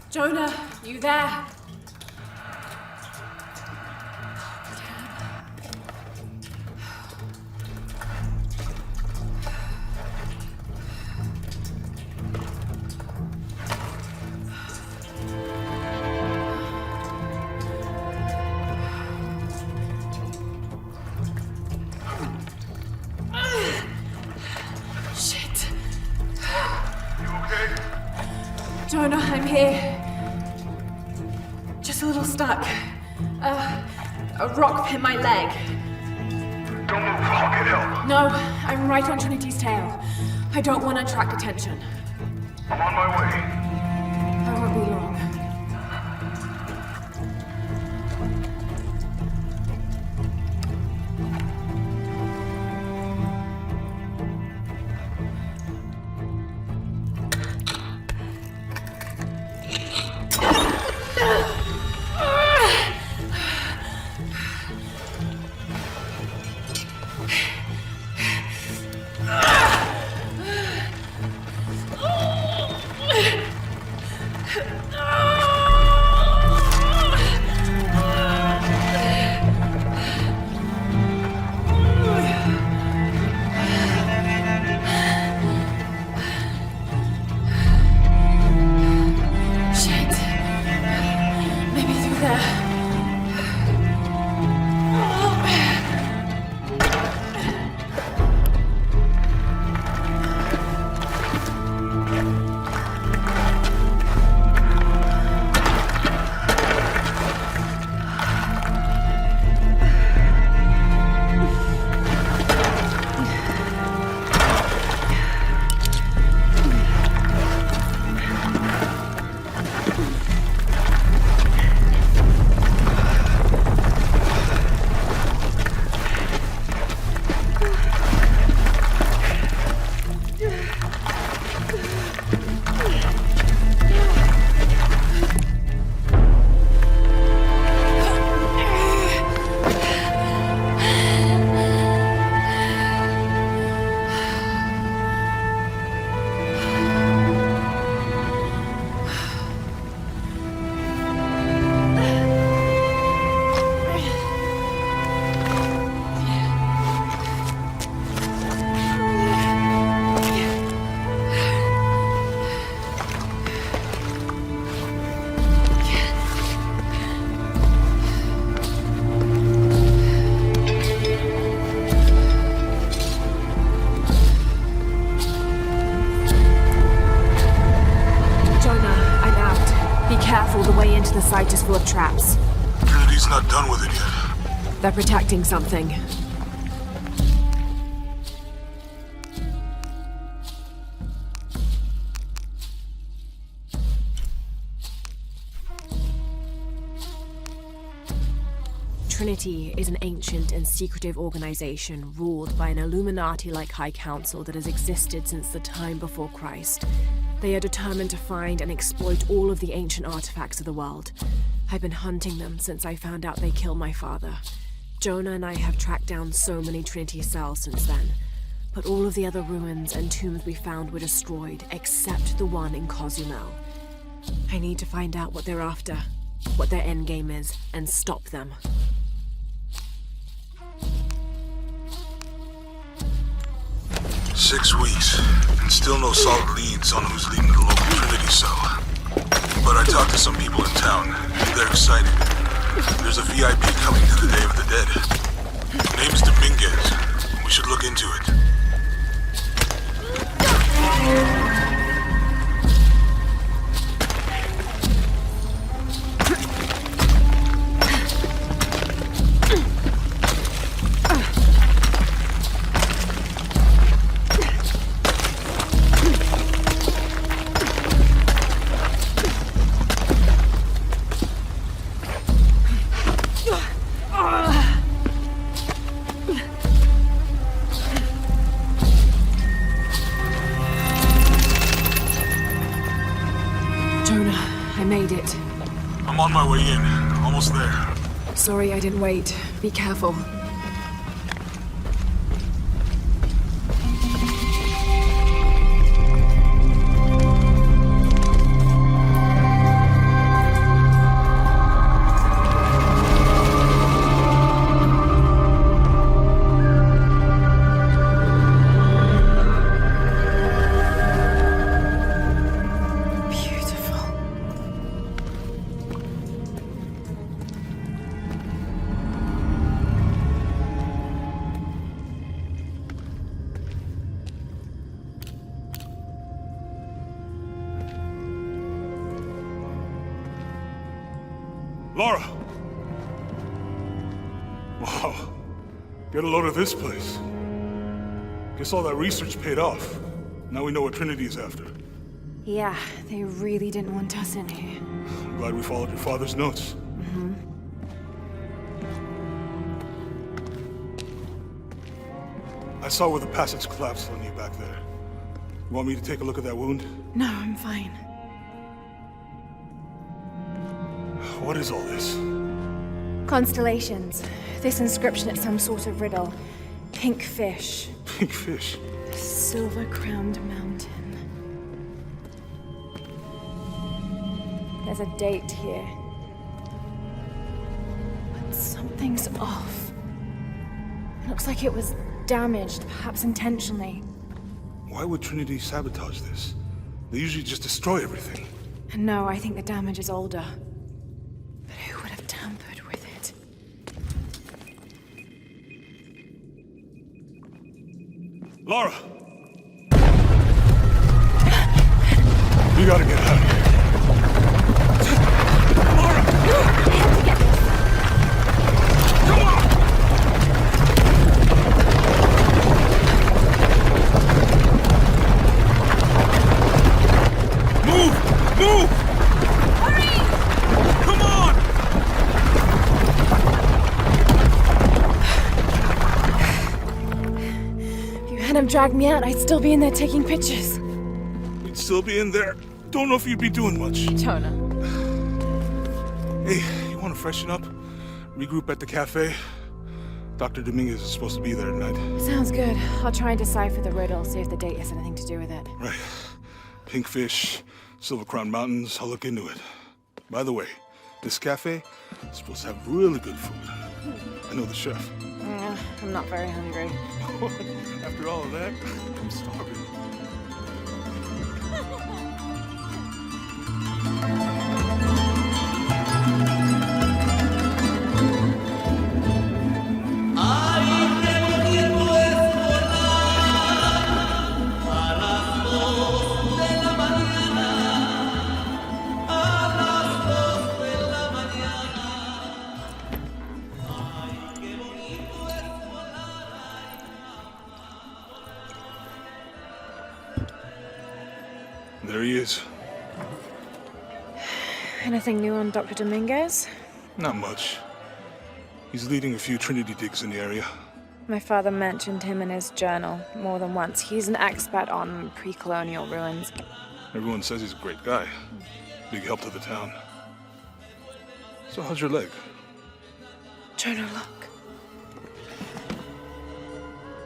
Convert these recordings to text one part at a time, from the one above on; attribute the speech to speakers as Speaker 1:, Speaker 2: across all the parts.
Speaker 1: Jonah, you there? Shit.
Speaker 2: You okay?
Speaker 1: Jonah, I'm here. Just a little stuck. A rock hit my leg.
Speaker 2: Don't move, I'll get help.
Speaker 1: No, I'm right on Trinity's tail. I don't want to attract attention.
Speaker 2: I'm on my way.
Speaker 1: I won't be long. The site is full of traps.
Speaker 2: Trinity's not done with it yet.
Speaker 1: They're protecting something. Trinity is an ancient and secretive organization ruled by an Illuminati-like High Council that has existed since the time before Christ. They are determined to find and exploit all of the ancient artifacts of the world. I've been hunting them since I found out they killed my father. Jonah and I have tracked down so many Trinity cells since then. But all of the other ruins and tombs we found were destroyed, except the one in Cozumel. I need to find out what they're after, what their endgame is, and stop them.
Speaker 2: "6 weeks, and still no solid leads on who's leading the local Trinity cell. But I talked to some people in town. They're excited. There's a VIP coming to the Day of the Dead. Name's Dominguez. We should look into it." I'm on my way in. Almost there.
Speaker 1: Sorry I didn't wait. Be careful.
Speaker 2: Laura! Wow. Get a load of this place. Guess all that research paid off. Now we know what Trinity is after.
Speaker 1: Yeah, they really didn't want us in here.
Speaker 2: I'm glad we followed your father's notes. I saw where the passage collapsed on you back there. You want me to take a look at that wound?
Speaker 1: No, I'm fine.
Speaker 2: What is all this?
Speaker 1: Constellations. This inscription is some sort of riddle. Pink fish.
Speaker 2: Pink fish?
Speaker 1: Silver-crowned mountain. There's a date here. But something's off. It looks like it was damaged, perhaps intentionally.
Speaker 2: Why would Trinity sabotage this? They usually just destroy everything.
Speaker 1: And no, I think the damage is older. But who would have tampered with it?
Speaker 2: Laura! You gotta get out of here. Laura!
Speaker 1: I have to get this.
Speaker 2: Come on! Move! Move!
Speaker 1: Hurry!
Speaker 2: Come on!
Speaker 1: If you hadn't dragged me out, I'd still be in there taking pictures.
Speaker 2: We'd still be in there. Don't know if you'd be doing much.
Speaker 1: Jonah.
Speaker 2: Hey, you want to freshen up? Regroup at the cafe? Dr. Dominguez is supposed to be there tonight.
Speaker 1: Sounds good. I'll try and decipher the riddle, see if the date has anything to do with it.
Speaker 2: Right. Pink fish, Silver Crown Mountains, I'll look into it. By the way, this cafe is supposed to have really good food. I know the chef.
Speaker 1: I'm not very hungry.
Speaker 2: After all of that, I'm starving. There he is.
Speaker 1: Anything new on Dr. Dominguez?
Speaker 2: Not much. He's leading a few Trinity digs in the area.
Speaker 1: My father mentioned him in his journal more than once. He's an expert on pre-colonial ruins.
Speaker 2: Everyone says he's a great guy. Big help to the town. So how's your leg?
Speaker 1: Jonah, look.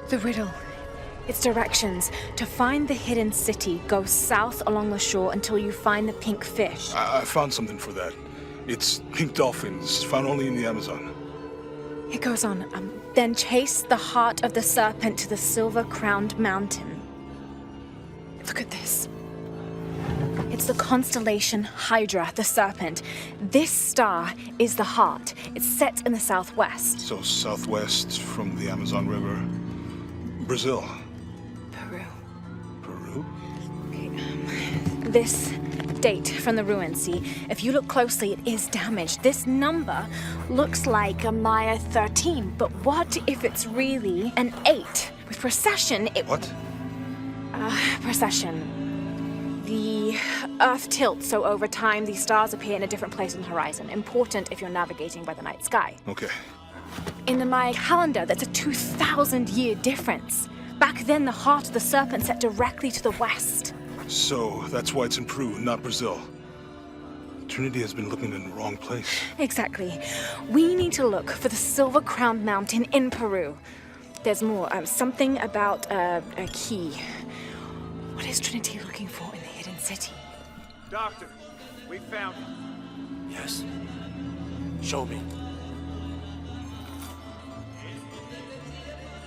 Speaker 1: The riddle. Its directions. To find the hidden city, go south along the shore until you find the pink fish.
Speaker 2: I found something for that. It's pink dolphins, found only in the Amazon.
Speaker 1: It goes on. Then chase the heart of the serpent to the silver-crowned mountain. Look at this. It's the constellation Hydra, the serpent. This star is the heart. It's set in the southwest.
Speaker 2: So southwest from the Amazon River. Brazil.
Speaker 1: Peru.
Speaker 2: Peru?
Speaker 1: Okay, this date from the ruins, see? If you look closely, it is damaged. This number looks like a Maya 13, but what if it's really an 8? With precession, it...
Speaker 2: What?
Speaker 1: Precession. The Earth tilts, so over time, these stars appear in a different place on the horizon. Important if you're navigating by the night sky.
Speaker 2: Okay.
Speaker 1: In the Maya calendar, that's a 2,000-year difference. Back then, the heart of the serpent set directly to the west.
Speaker 2: So that's why it's in Peru, not Brazil. Trinity has been looking in the wrong place.
Speaker 1: Exactly. We need to look for the silver-crowned mountain in Peru. There's more. Something about a key. What is Trinity looking for in the hidden city?
Speaker 3: Doctor, we found it.
Speaker 4: Yes. Show me.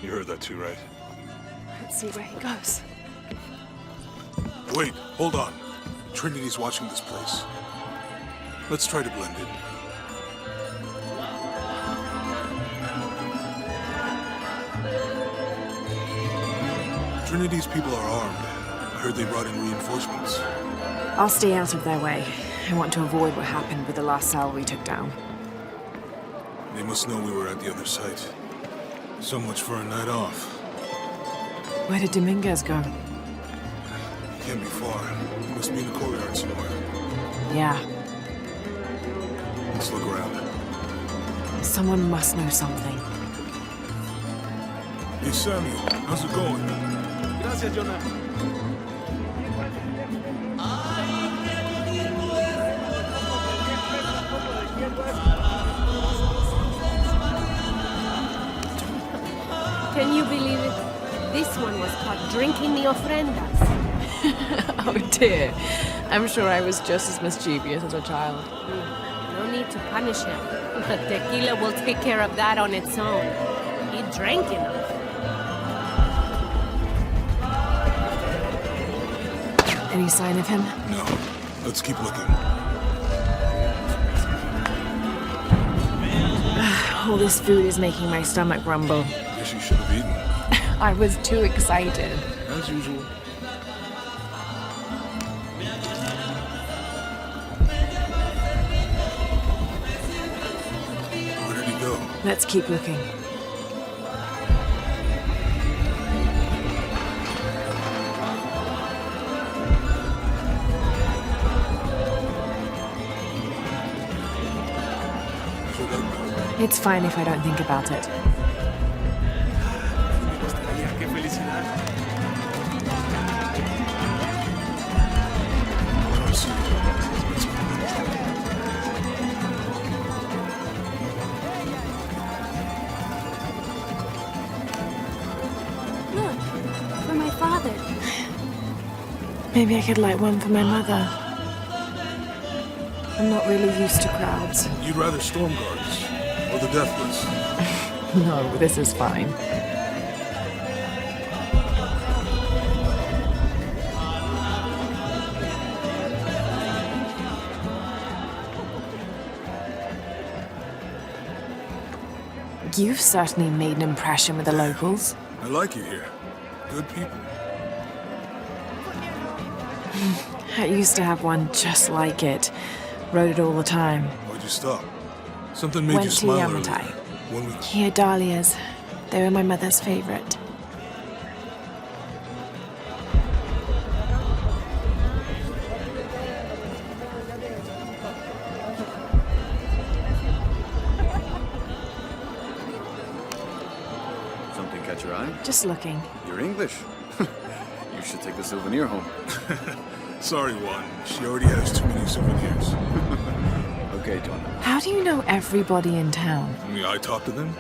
Speaker 2: You heard that too, right?
Speaker 1: Let's see where he goes.
Speaker 2: Wait, hold on. Trinity's watching this place. Let's try to blend in. Trinity's people are armed. I heard they brought in reinforcements.
Speaker 1: I'll stay out of their way. I want to avoid what happened with the last cell we took down.
Speaker 2: They must know we were at the other site. So much for a night off.
Speaker 1: Where did Dominguez go?
Speaker 2: Can't be far. He must be in the courtyard somewhere.
Speaker 1: Yeah,
Speaker 2: Let's look around.
Speaker 1: someone must know something.
Speaker 2: Hey, Samuel, how's it going?
Speaker 3: Gracias, Jonah.
Speaker 5: Can you believe it? This one was caught drinking the ofrendas.
Speaker 1: Oh dear. I'm sure I was just as mischievous as a child.
Speaker 5: No need to punish him. The tequila will take care of that on its own. He drank enough.
Speaker 1: Any sign of him?
Speaker 2: No. Let's keep looking.
Speaker 1: All this food is making my stomach rumble.
Speaker 2: Guess you should have eaten.
Speaker 1: I was too excited.
Speaker 2: As usual. Where did he go?
Speaker 1: Let's keep looking. It's fine if I don't think about it.
Speaker 3: Qué felicidad.
Speaker 2: I don't see
Speaker 5: Look, for my father.
Speaker 1: Maybe I could light one for my mother. I'm not really used to crowds.
Speaker 2: You'd rather storm guards or the deathless?
Speaker 1: No, this is fine. You've certainly made an impression with the locals.
Speaker 2: I like it here. Good people.
Speaker 1: I used to have one just like it. Rode it all the time.
Speaker 2: Why'd you stop? Something made
Speaker 1: Went
Speaker 2: you
Speaker 1: to
Speaker 2: smile
Speaker 1: Yamatai.
Speaker 2: earlier. When we...
Speaker 1: Here, dahlias. They were my mother's favorite.
Speaker 6: Something catch your eye?
Speaker 1: Just looking.
Speaker 6: You're English. You should take a souvenir home.
Speaker 2: Sorry, Juan. She already has too many souvenirs.
Speaker 6: Okay, John.
Speaker 1: How do you know everybody in town?
Speaker 2: I talk to them.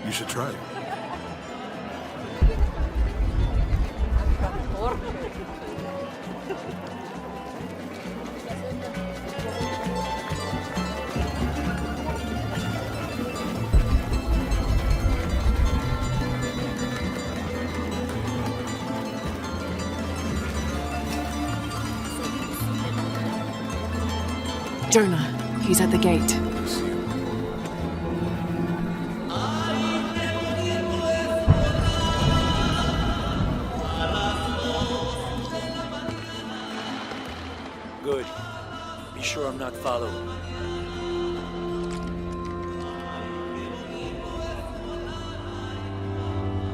Speaker 2: You should try it.
Speaker 1: Jonah, he's at the gate.
Speaker 2: I see you.
Speaker 4: Good. Be sure I'm not followed.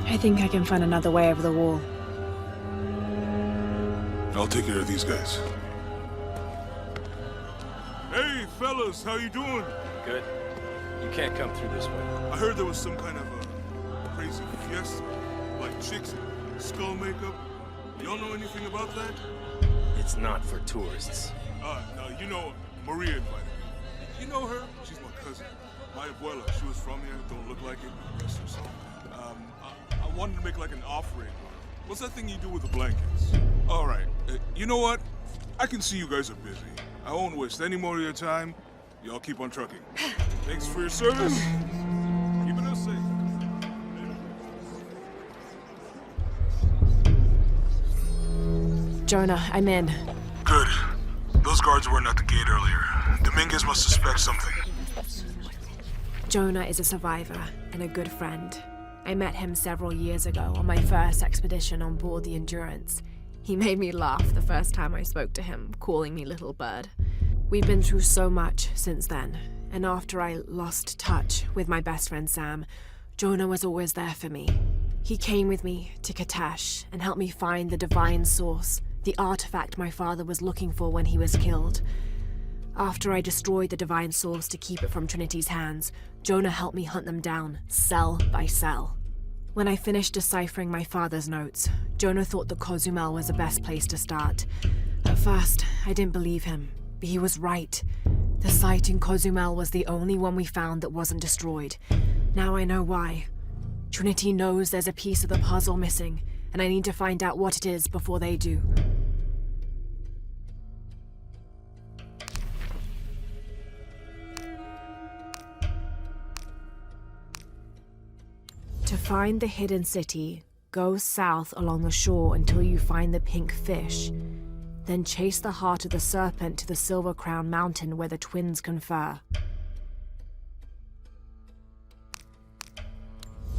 Speaker 1: I think I can find another way over the wall.
Speaker 2: I'll take care of these guys. Hey, fellas, how you doing?
Speaker 3: Good. You can't come through this way.
Speaker 2: I heard there was some kind of a crazy fiesta, like chicks in skull makeup. Y'all know anything about that?
Speaker 3: It's not for tourists.
Speaker 2: No, you know, Maria invited me. You know her? She's my cousin. My abuela, she was from here, don't look like it, rest her soul. I wanted to make like an offering. What's that thing you do with the blankets? All right, you know what? I can see you guys are busy. I won't waste any more of your time. Y'all keep on trucking. Thanks for your service. Keeping us safe.
Speaker 1: Jonah, I'm in.
Speaker 2: Good. Those guards weren't at the gate earlier. Dominguez must suspect something.
Speaker 1: Jonah is a survivor and a good friend. I met him several years ago on my first expedition on board the Endurance. He made me laugh the first time I spoke to him, calling me Little Bird. We've been through so much since then. and after I lost touch with my best friend Sam, Jonah was always there for me. He came with me to Katash and helped me find the divine source, the artifact my father was looking for when he was killed. After I destroyed the divine source to keep it from Trinity's hands, Jonah helped me hunt them down, cell by cell. When I finished deciphering my father's notes, Jonah thought that Cozumel was the best place to start. At first, I didn't believe him, but he was right. The site in Cozumel was the only one we found that wasn't destroyed. Now I know why. Trinity knows there's a piece of the puzzle missing, and I need to find out what it is before they do. To find the hidden city, go south along the shore until you find the pink fish. Then chase the heart of the serpent to the Silver Crown Mountain where the twins confer.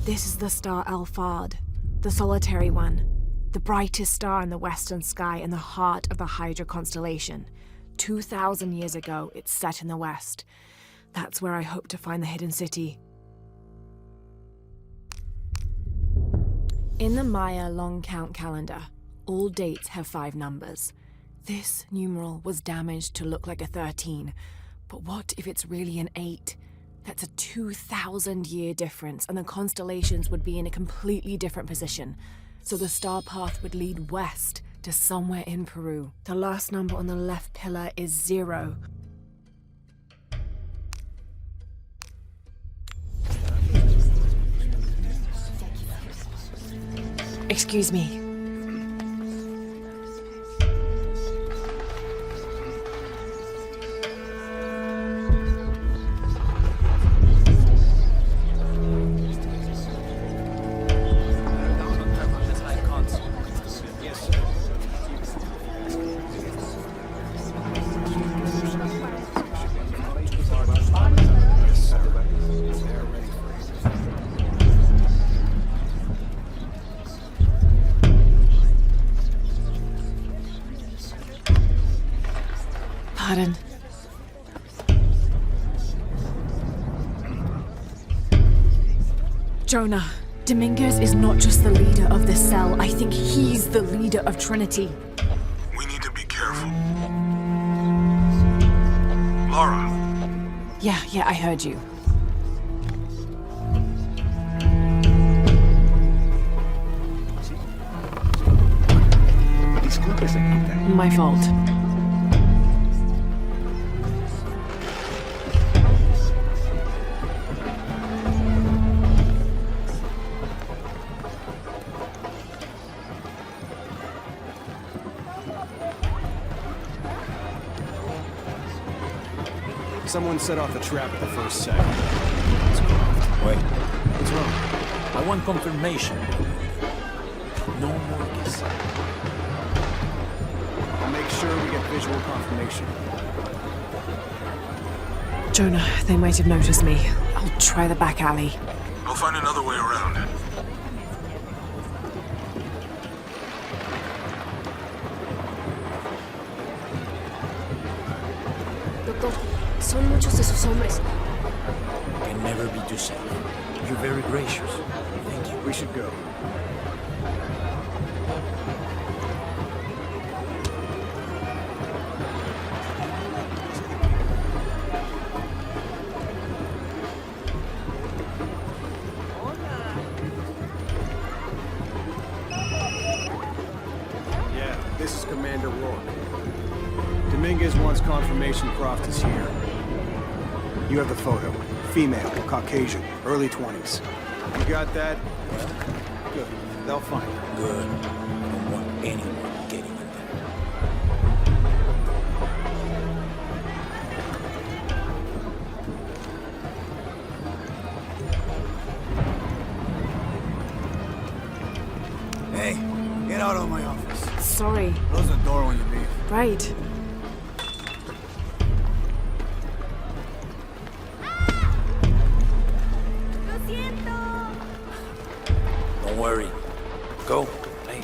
Speaker 1: This is the star Alphard, the solitary one, the brightest star in the western sky in the heart of the Hydra constellation. 2,000 years ago, it's set in the west. That's where I hope to find the hidden city. In the Maya long count calendar, all dates have 5 numbers. This numeral was damaged to look like a 13, but what if it's really an 8? That's a 2,000-year difference, and the constellations would be in a completely different position. So the star path would lead west to somewhere in Peru. The last number on the left pillar is 0. Excuse me. Pardon. Jonah, Dominguez is not just the leader of this cell. I think he's the leader of Trinity.
Speaker 2: We need to be careful. Laura.
Speaker 1: Yeah, I heard you. My fault.
Speaker 3: Someone set off a trap at the first second.
Speaker 4: Wait,
Speaker 3: What's wrong?
Speaker 4: I want confirmation. No more guessing.
Speaker 3: I'll make sure we get visual confirmation.
Speaker 1: Jonah, they might have noticed me. I'll try the back alley.
Speaker 2: We'll find another way around.
Speaker 5: Doctor, son muchos de sus hombres.
Speaker 4: Can never be too safe. You're very gracious. Thank you.
Speaker 3: We should go. Yeah, this is Commander Rourke. Dominguez wants confirmation Croft is here. You have the photo. Female, Caucasian, early 20s. You got that? Good. They'll find her.
Speaker 4: Good. I don't want anyone getting in there.
Speaker 6: Hey, get out of my office.
Speaker 1: Sorry.
Speaker 6: Close the door when you leave.
Speaker 1: Right.
Speaker 4: Don't worry. Go. Play.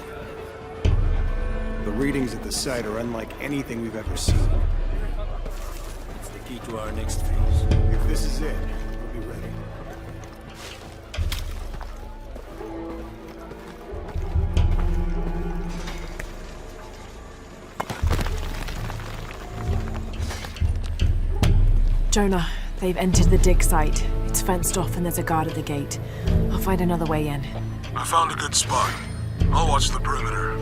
Speaker 3: The readings at the site are unlike anything we've ever seen.
Speaker 4: It's the key to our next phase.
Speaker 3: If this is it. We'll be ready.
Speaker 1: Jonah, they've entered the dig site. It's fenced off and there's a guard at the gate. I'll find another way in.
Speaker 2: I found a good spot. I'll watch the perimeter.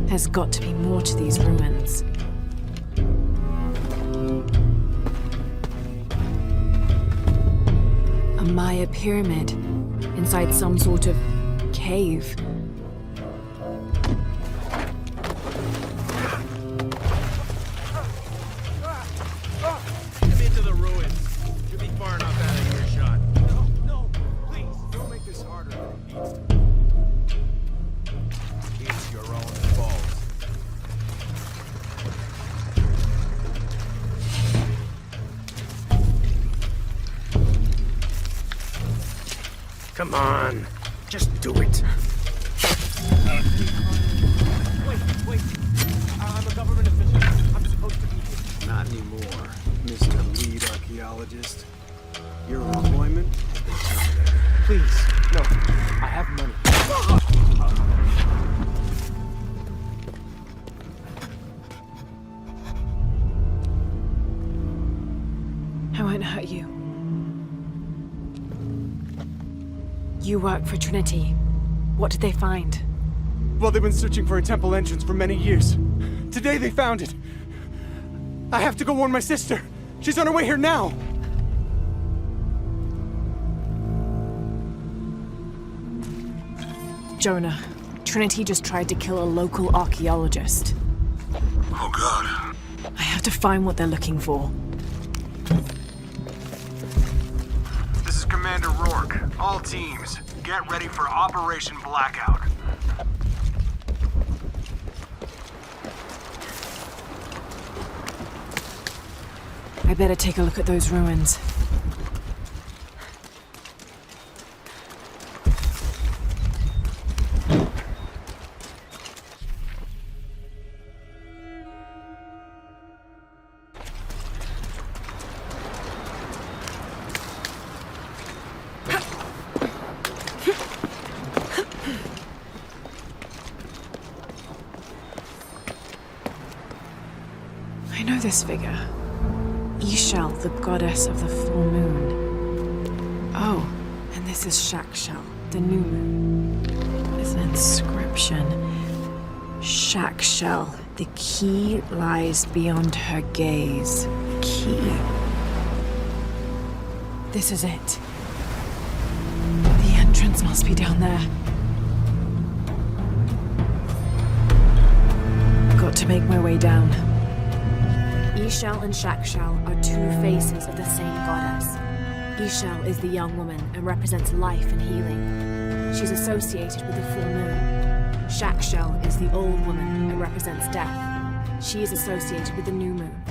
Speaker 1: There's got to be more to these ruins. A Maya pyramid inside some sort of cave.
Speaker 4: Get into the ruins. Should be far enough out of earshot.
Speaker 3: No, please, don't make this harder than it needs to be.
Speaker 4: It's your own fault. Come on, just do it.
Speaker 3: Wait. I'm a government official. I'm supposed to be here. Not anymore, Mr. Lead Archaeologist. Your employment has been terminated. Please, no. I have money.
Speaker 1: I won't hurt you. You work for Trinity. What did they find?
Speaker 3: Well, they've been searching for a temple entrance for many years. Today they found it. I have to go warn my sister. She's on her way here now.
Speaker 1: Jonah, Trinity just tried to kill a local archaeologist.
Speaker 2: Oh God.
Speaker 1: I have to find what they're looking for.
Speaker 7: This is Commander Rourke. All teams, get ready for Operation Blackout.
Speaker 1: I better take a look at those ruins. I know this figure. Ishel, the goddess of the full moon. Oh, and this is Shakshel, the new moon. There's an inscription. Shakshel, the key lies beyond her gaze. Key. This is it. The entrance must be down there. Got to make my way down. Ishel and Shakshel are two faces of the same goddess. Ishel is the young woman and represents life and healing. She's associated with the full moon. Shakshel is the old woman and represents death. She is associated with the new moon.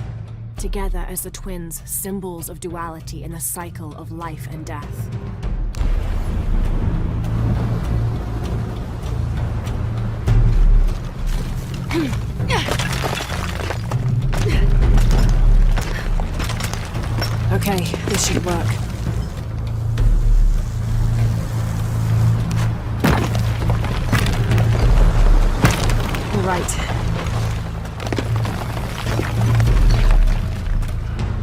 Speaker 1: Together as the twins, symbols of duality in the cycle of life and death. Okay, this should work. All right.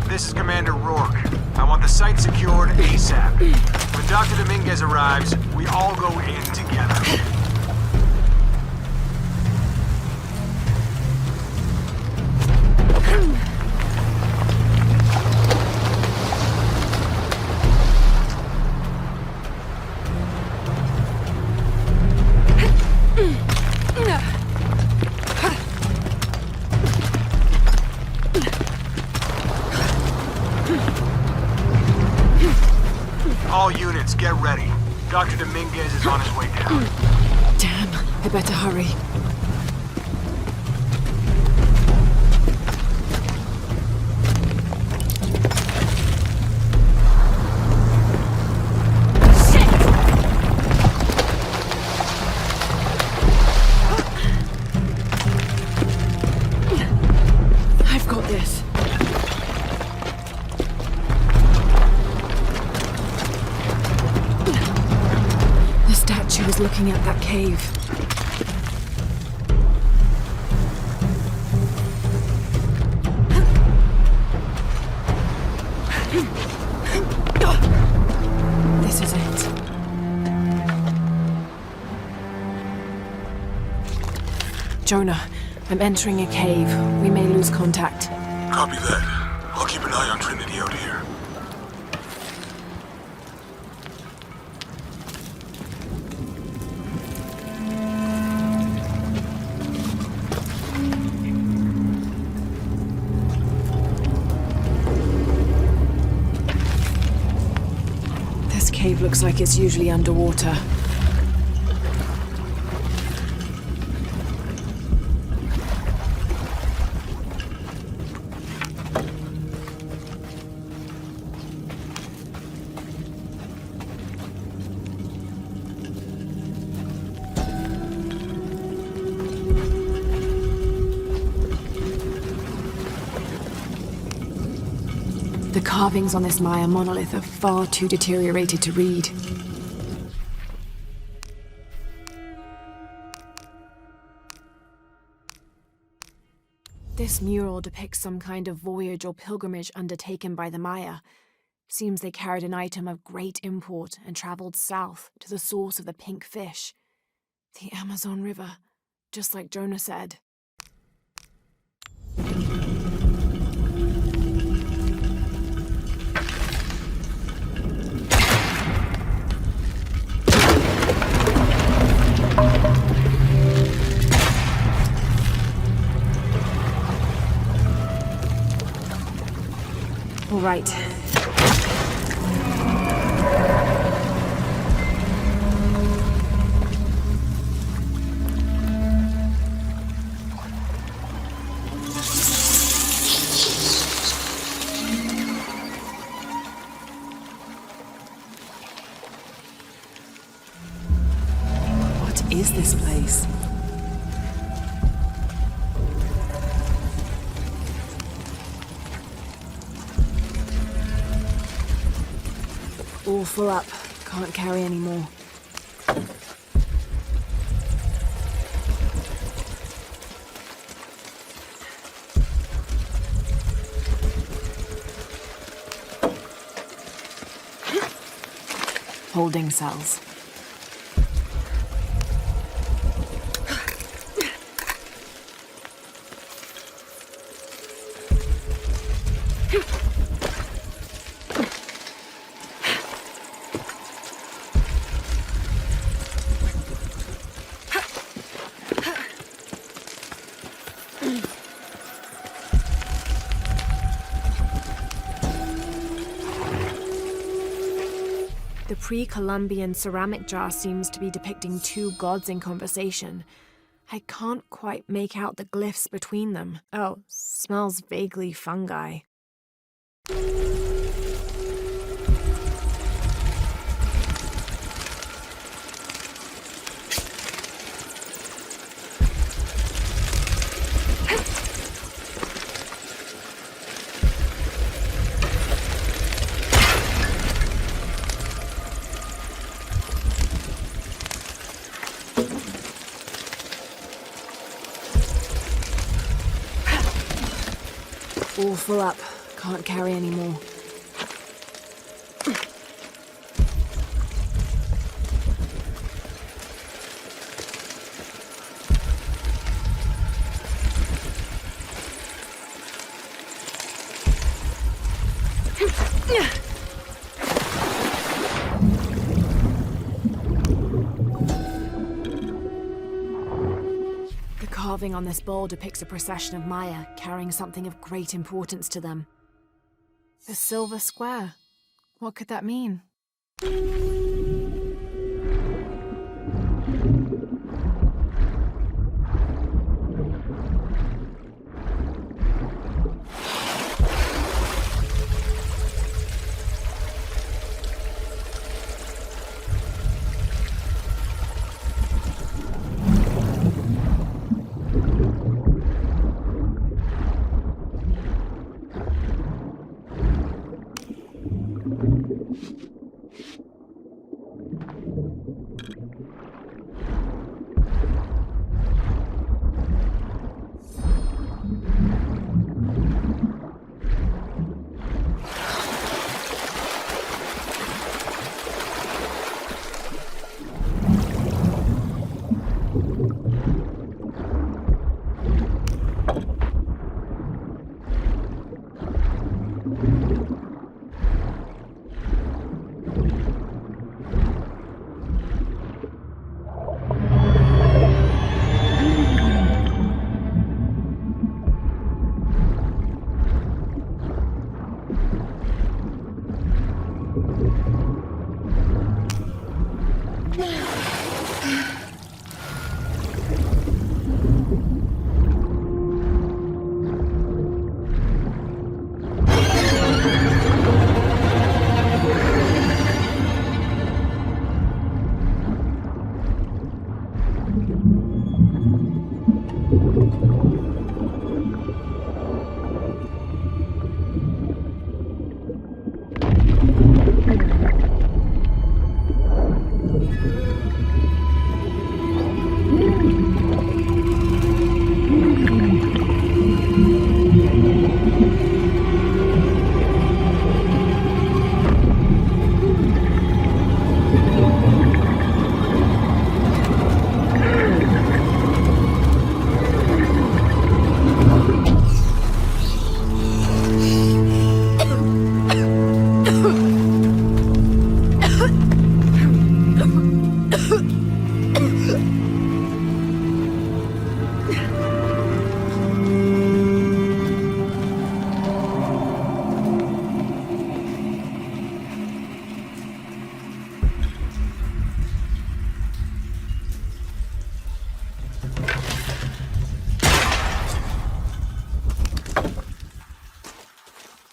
Speaker 7: This is Commander Rourke. I want the site secured ASAP. When Dr. Dominguez arrives, we all go in together. All units, get ready. Dr. Dominguez is on his way down.
Speaker 1: Damn, I better hurry. I've got this. The statue is looking at that cave. This is it. Jonah, I'm entering a cave. We may lose contact.
Speaker 2: Copy that. I'll keep an eye on Trinity out here.
Speaker 1: This cave looks like it's usually underwater. The carvings on this Maya monolith are far too deteriorated to read. This mural depicts some kind of voyage or pilgrimage undertaken by the Maya. Seems they carried an item of great import and traveled south to the source of the pink fish. The Amazon River, just like Jonah said. All right. What is this place? All full up. Can't carry any more. Holding cells. The pre-Columbian ceramic jar seems to be depicting two gods in conversation. I can't quite make out the glyphs between them. Oh, smells vaguely fungi. All full up. Can't carry any more. The carving on this bowl depicts a procession of Maya carrying something of great importance to them. The silver square. What could that mean? I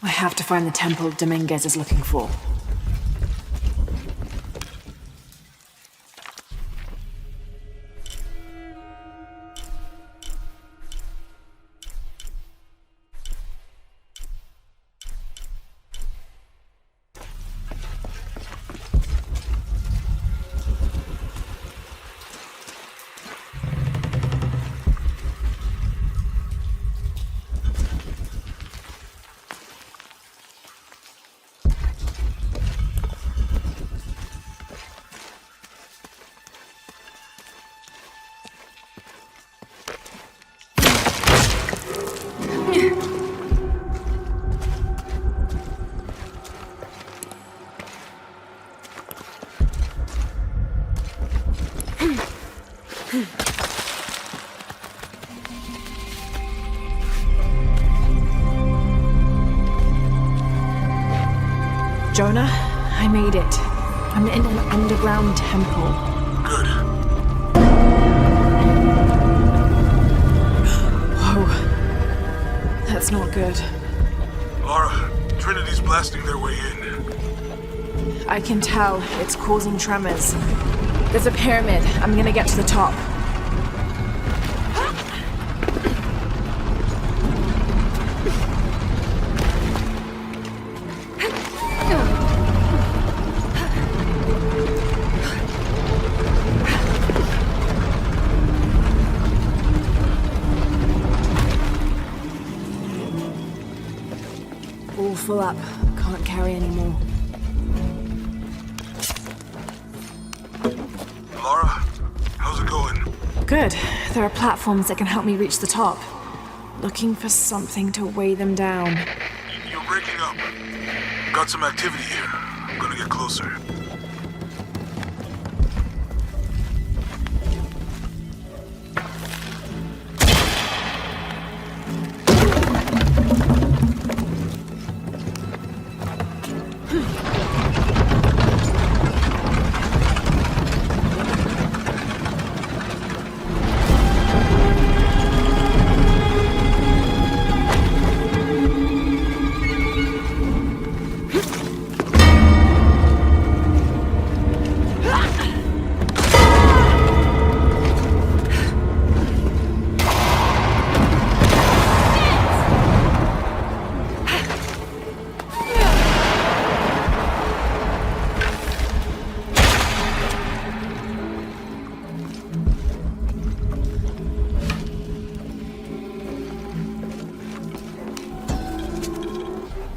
Speaker 1: have to find the temple Dominguez is looking for. Jonah, I made it. I'm in an underground temple.
Speaker 2: Good.
Speaker 1: Whoa. That's not good.
Speaker 2: Lara, Trinity's blasting their way in.
Speaker 1: I can tell. It's causing tremors. There's a pyramid. I'm gonna get to the top. All full up. Can't carry anymore.
Speaker 2: Lara, how's it going?
Speaker 1: Good. There are platforms that can help me reach the top. Looking for something to weigh them down.
Speaker 2: You're breaking up. Got some activity here. I'm gonna get closer.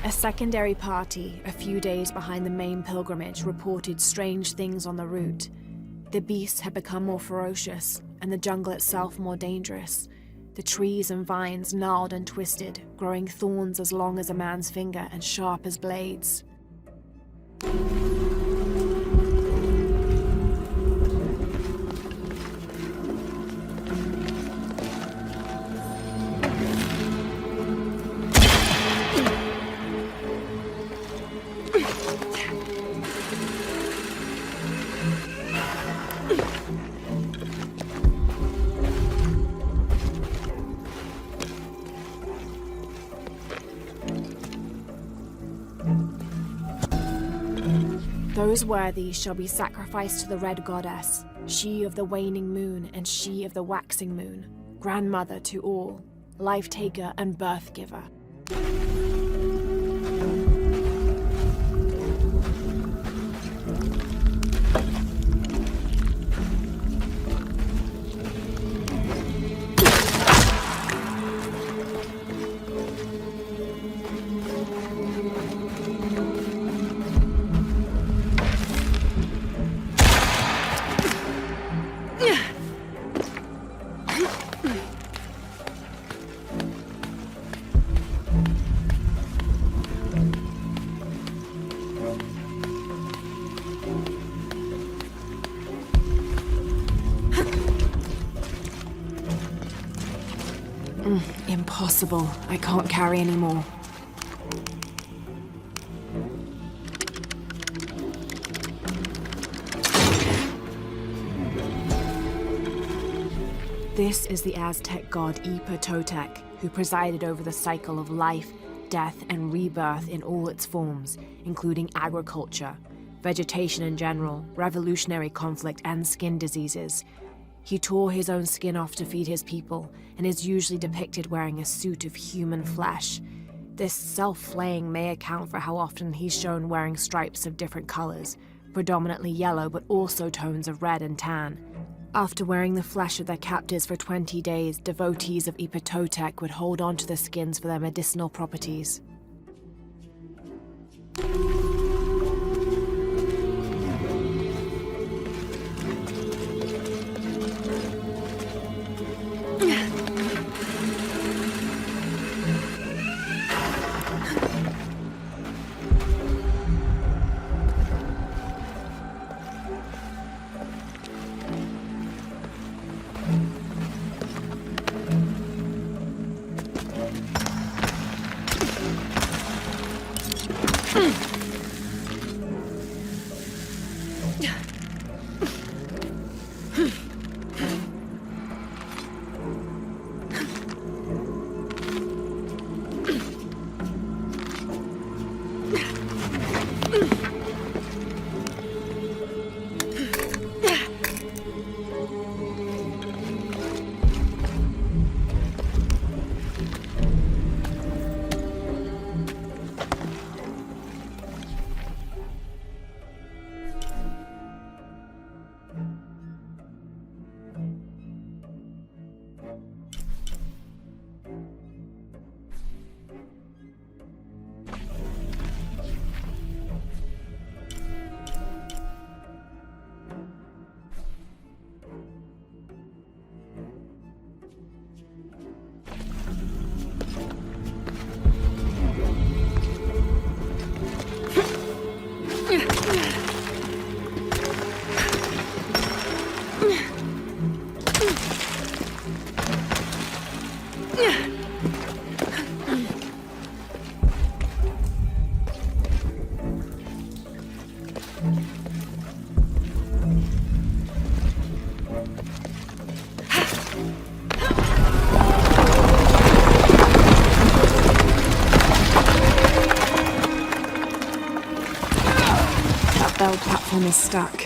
Speaker 1: A secondary party, a few days behind the main pilgrimage, reported strange things on the route. The beasts had become more ferocious, and the jungle itself more dangerous. The trees and vines gnarled and twisted, growing thorns as long as a man's finger and sharp as blades. Those worthy shall be sacrificed to the Red Goddess, she of the waning moon and she of the waxing moon, grandmother to all, life-taker and birth-giver. Impossible. I can't carry anymore. This is the Aztec god Totec, who presided over the cycle of life, death, and rebirth in all its forms, including agriculture, vegetation in general, revolutionary conflict, and skin diseases. He tore his own skin off to feed his people, and is usually depicted wearing a suit of human flesh. This self-flaying may account for how often he's shown wearing stripes of different colors, predominantly yellow but also tones of red and tan. After wearing the flesh of their captives for 20 days, devotees of Totec would hold on to the skins for their medicinal properties. Bell platform is stuck.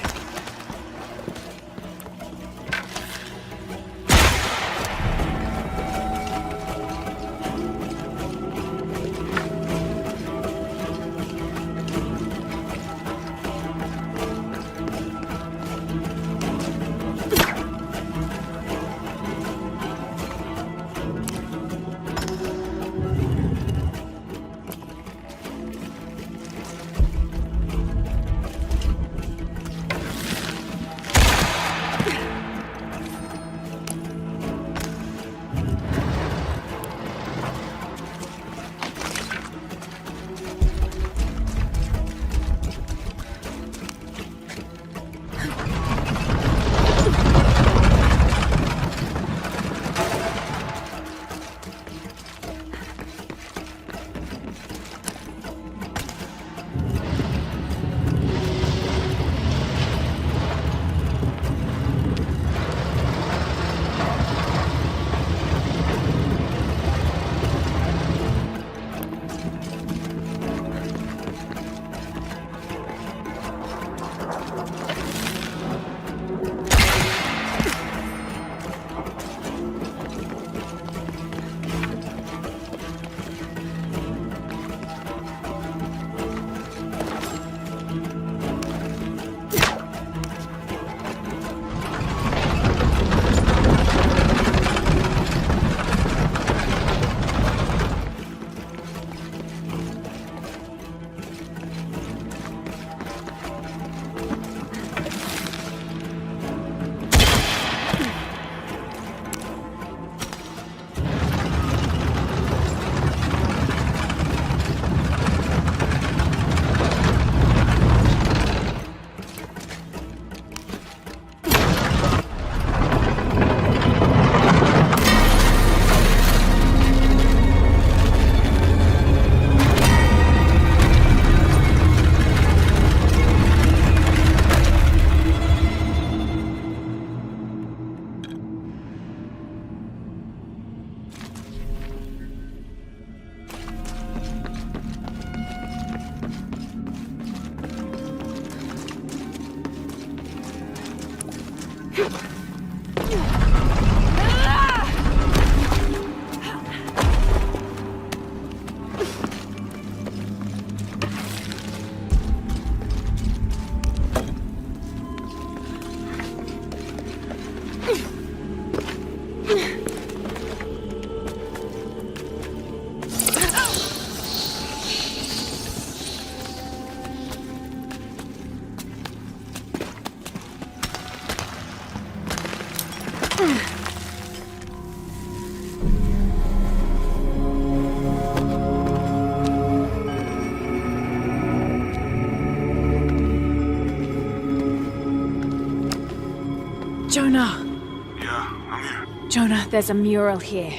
Speaker 1: Jonah, there's a mural here.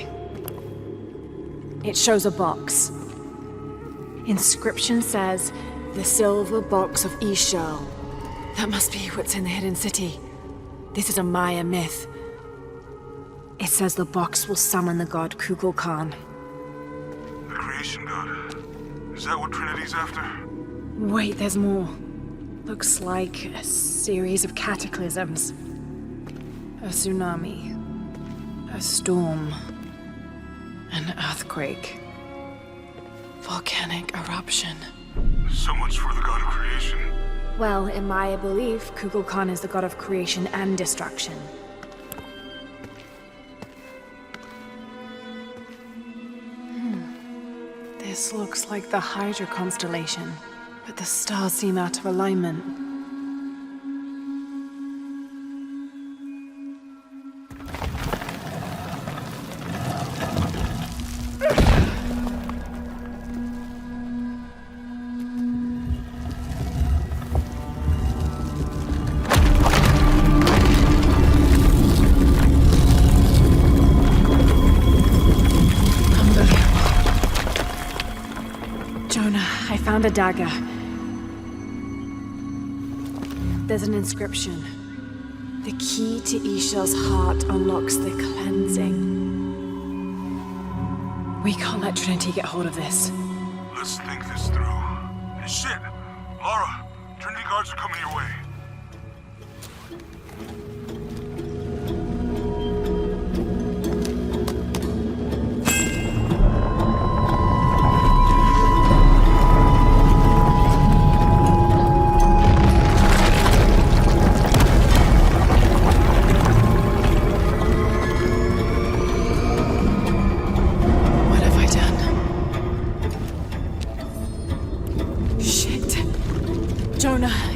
Speaker 1: It shows a box. Inscription says, "The silver box of Ishal." That must be what's in the hidden city. This is a Maya myth. It says the box will summon the god Kukulkan.
Speaker 2: The creation god. Is that what Trinity's after?
Speaker 1: Wait, there's more. Looks like a series of cataclysms. A tsunami. A storm. An earthquake. Volcanic eruption.
Speaker 2: So much for the god of creation.
Speaker 1: Well, in Maya belief, Kukulkan is the god of creation and destruction. This looks like the Hydra constellation, but the stars seem out of alignment. I found a dagger. There's an inscription. The key to Ishal's heart unlocks the cleansing. We can't let Trinity get hold of this.
Speaker 2: Let's think this through. Hey, shit! Laura, Trinity guards are coming your way.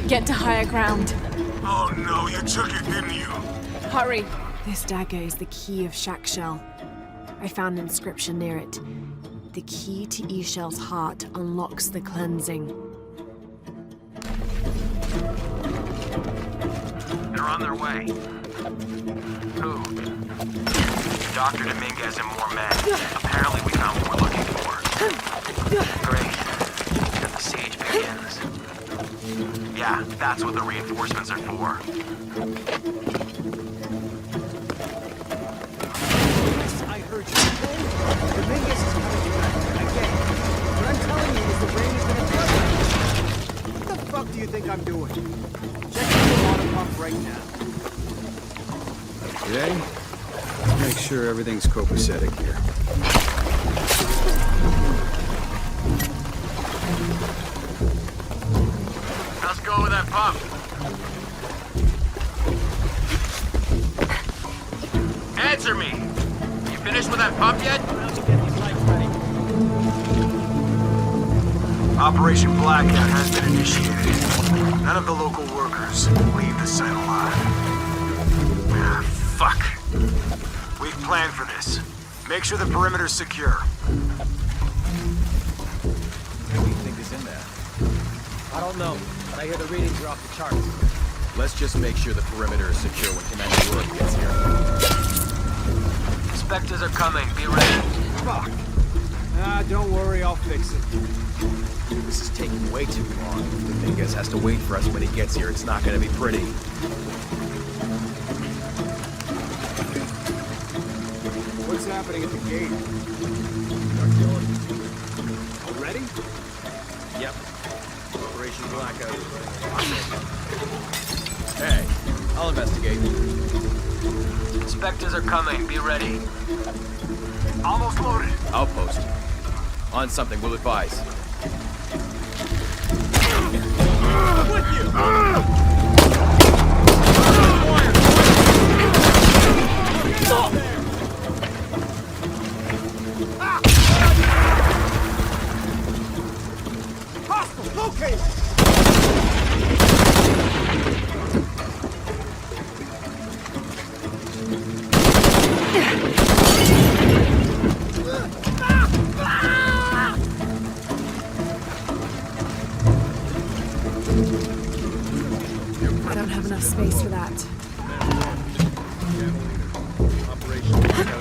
Speaker 1: Get to higher ground.
Speaker 2: Oh no, you took it, didn't you?
Speaker 1: Hurry. This dagger is the key of Shakshel. I found an inscription near it. The key to Ishal's heart unlocks the cleansing.
Speaker 7: They're on their way. Who? Dr. Dominguez and more men. Apparently we found what we're looking for. Great. And the siege begins. Yeah, that's what the reinforcements are for.
Speaker 3: I heard you. Dominguez is coming back. I get it. What I'm telling you is the rain is gonna flood us. What the fuck do you think I'm doing? Checking the water pump right now. Okay? Let's make sure everything's copacetic here.
Speaker 7: Let's go with that pump. Answer me! You finished with that pump yet? Operation Blackout has been initiated. None of the local workers leave the site alive. Ah, fuck. We've planned for this. Make sure the perimeter's secure.
Speaker 6: What do you think is in there?
Speaker 4: I don't know, but I hear the readings are off the charts.
Speaker 6: Let's just make sure the perimeter is secure when Commander Rourke gets here.
Speaker 7: Inspectors are coming. Be ready.
Speaker 3: Fuck. Ah, don't worry, I'll fix it.
Speaker 6: This is taking way too long. If Dominguez has to wait for us when he gets here, it's not gonna be pretty.
Speaker 3: What's happening at the gate? Already?
Speaker 6: Yep. Operation Blackout. Hey, I'll investigate.
Speaker 7: Inspectors are coming. Be ready. Almost loaded.
Speaker 6: Outpost. On something, we'll advise.
Speaker 7: With you!
Speaker 3: Hostile, locate!
Speaker 1: I don't have enough space for that.
Speaker 6: Operation Blackout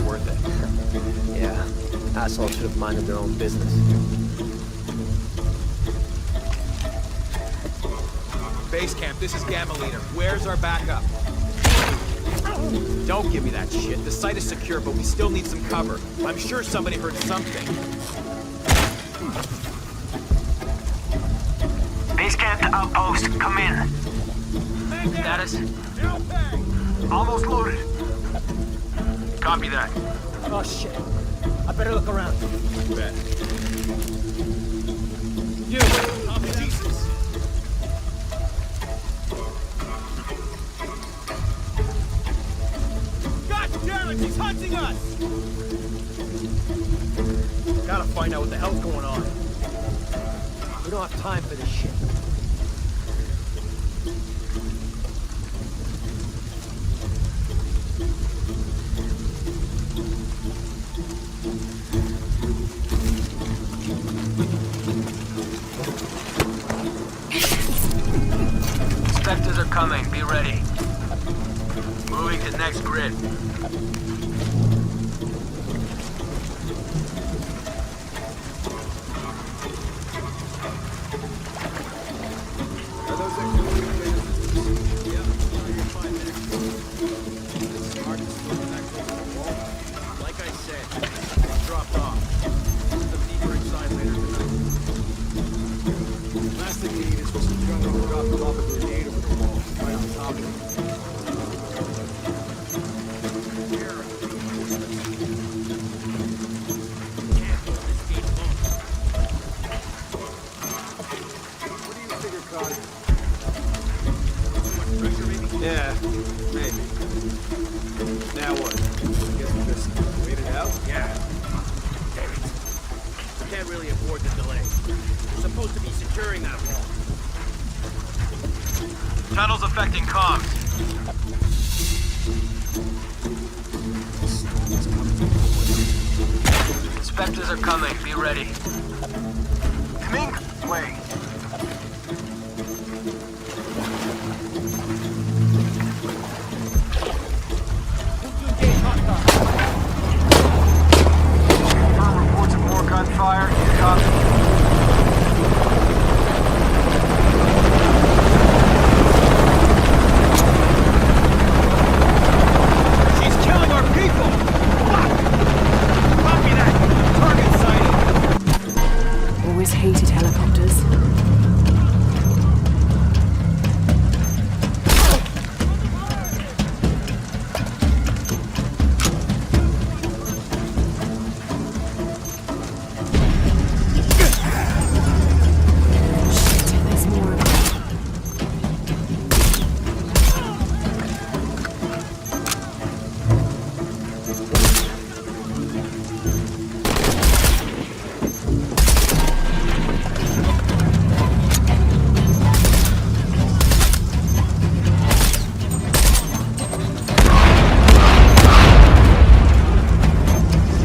Speaker 6: worth it.
Speaker 8: Yeah, assholes should have minded their own business.
Speaker 6: Base camp, this is Gamma Leader. Where's our backup? Don't give me that shit. The site is secure, but we still need some cover. I'm sure somebody heard something.
Speaker 7: Base camp to outpost. Come in. Status? Almost loaded. Copy that.
Speaker 8: Oh shit. I better look around.
Speaker 6: Bet. You! Jesus! God damn it! He's hunting us!
Speaker 8: Gotta find out what the hell's going on. We don't have time for this shit.
Speaker 7: Inspectors are coming. Be ready. Moving to next grid.
Speaker 3: Are those exfiltrators? Yep. You're fine there. This is hard to slow the next wall.
Speaker 6: Like I said, it's dropped off. Some deeper inside later tonight.
Speaker 3: Last thing we need is for some jungle to drop them off a grenade over the wall, right on top of it. What do you figure, Cog? Yeah, maybe. Now what? Guess we just wait it out?
Speaker 4: Yeah. Damn it. We can't really afford the delay. We're supposed to be securing that wall.
Speaker 7: Tunnels affecting comms. Inspectors are coming. Be ready. Mink, wait. Reports of more gunfire. Copy.
Speaker 6: She's killing our people! Fuck! Copy that! Target sighted!
Speaker 1: Always hated helicopters. Shit, there's more of them.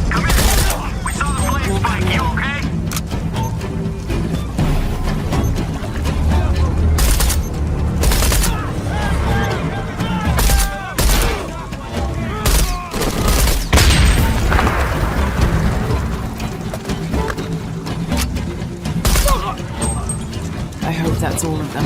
Speaker 7: Come in. We saw the plane spike. You okay?
Speaker 1: I hope that's all of them.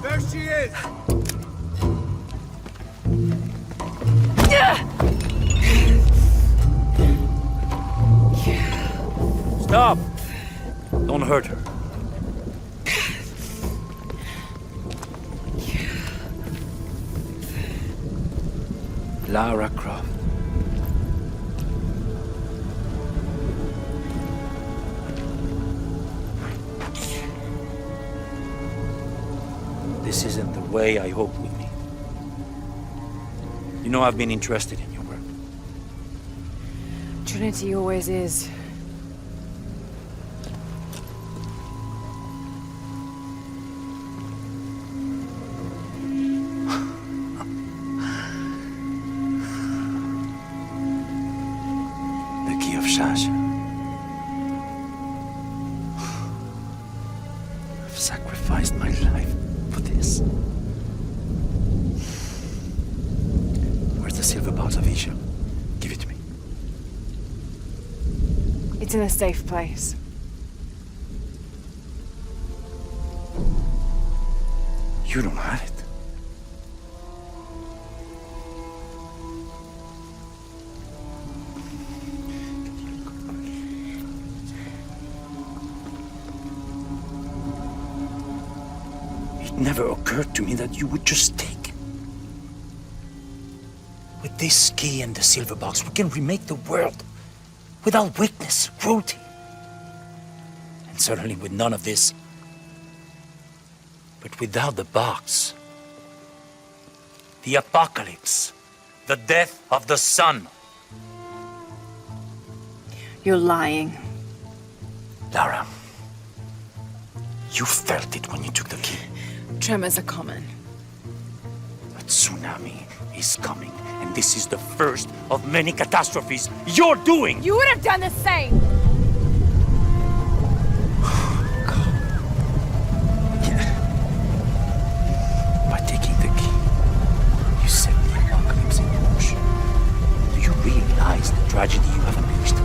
Speaker 3: There she is!
Speaker 4: Stop! Don't hurt her. Lara Croft. This isn't the way I hoped we'd meet. You know I've been interested in your work.
Speaker 1: Trinity always is.
Speaker 9: Sasha. I've sacrificed my life for this. Where's the silver box of Isha? Give it to me.
Speaker 1: It's in a safe place.
Speaker 9: You don't have it. It never occurred to me that you would just take. With this key and the silver box, we can remake the world without weakness, cruelty. And certainly with none of this. But without the box, the apocalypse, the death of the sun.
Speaker 1: You're lying.
Speaker 9: Lara, you felt it when you took the key.
Speaker 1: Tremors are common.
Speaker 9: A tsunami is coming, and this is the first of many catastrophes you're doing!
Speaker 1: You would have done the same!
Speaker 9: By taking the key, you set the apocalypse in motion. Do you realize the tragedy you have unleashed?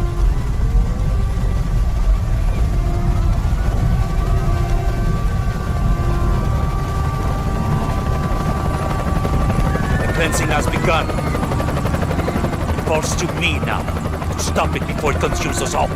Speaker 9: The cleansing has begun. It falls to me now to stop it before it consumes us all.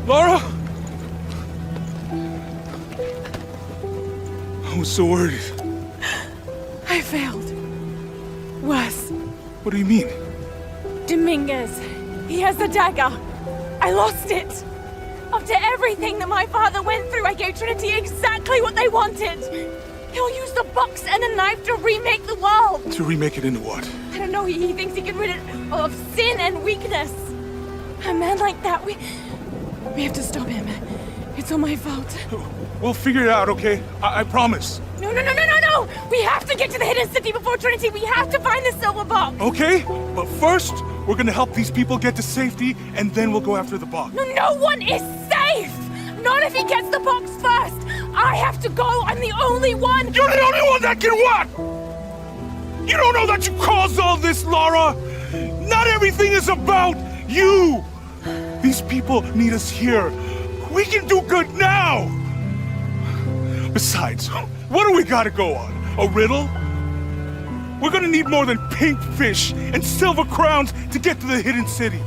Speaker 2: Laura? I was so worried.
Speaker 1: I failed. Worse.
Speaker 2: What do you mean?
Speaker 1: Dominguez. He has the dagger. I lost it. After everything that my father went through, I gave Trinity exactly what they wanted. He'll use the box and a knife to remake the world.
Speaker 2: To remake it into what?
Speaker 1: I don't know. He thinks he can rid it of sin and weakness. A man like that, we have to stop him. It's all my fault.
Speaker 2: We'll figure it out, okay? I promise.
Speaker 1: No! We have to get to the hidden city before Trinity. We have to find the silver box.
Speaker 2: Okay, but first, we're gonna help these people get to safety, and then we'll go after the box.
Speaker 1: No one is safe! Not if he gets the box first! I have to go! I'm the only one!
Speaker 2: You're the only one that can what? You don't know that you caused all this, Laura! Not everything is about you! These people need us here. We can do good now! Besides, what do we gotta go on? A riddle? We're gonna need more than pink fish and silver crowns to get to the hidden city.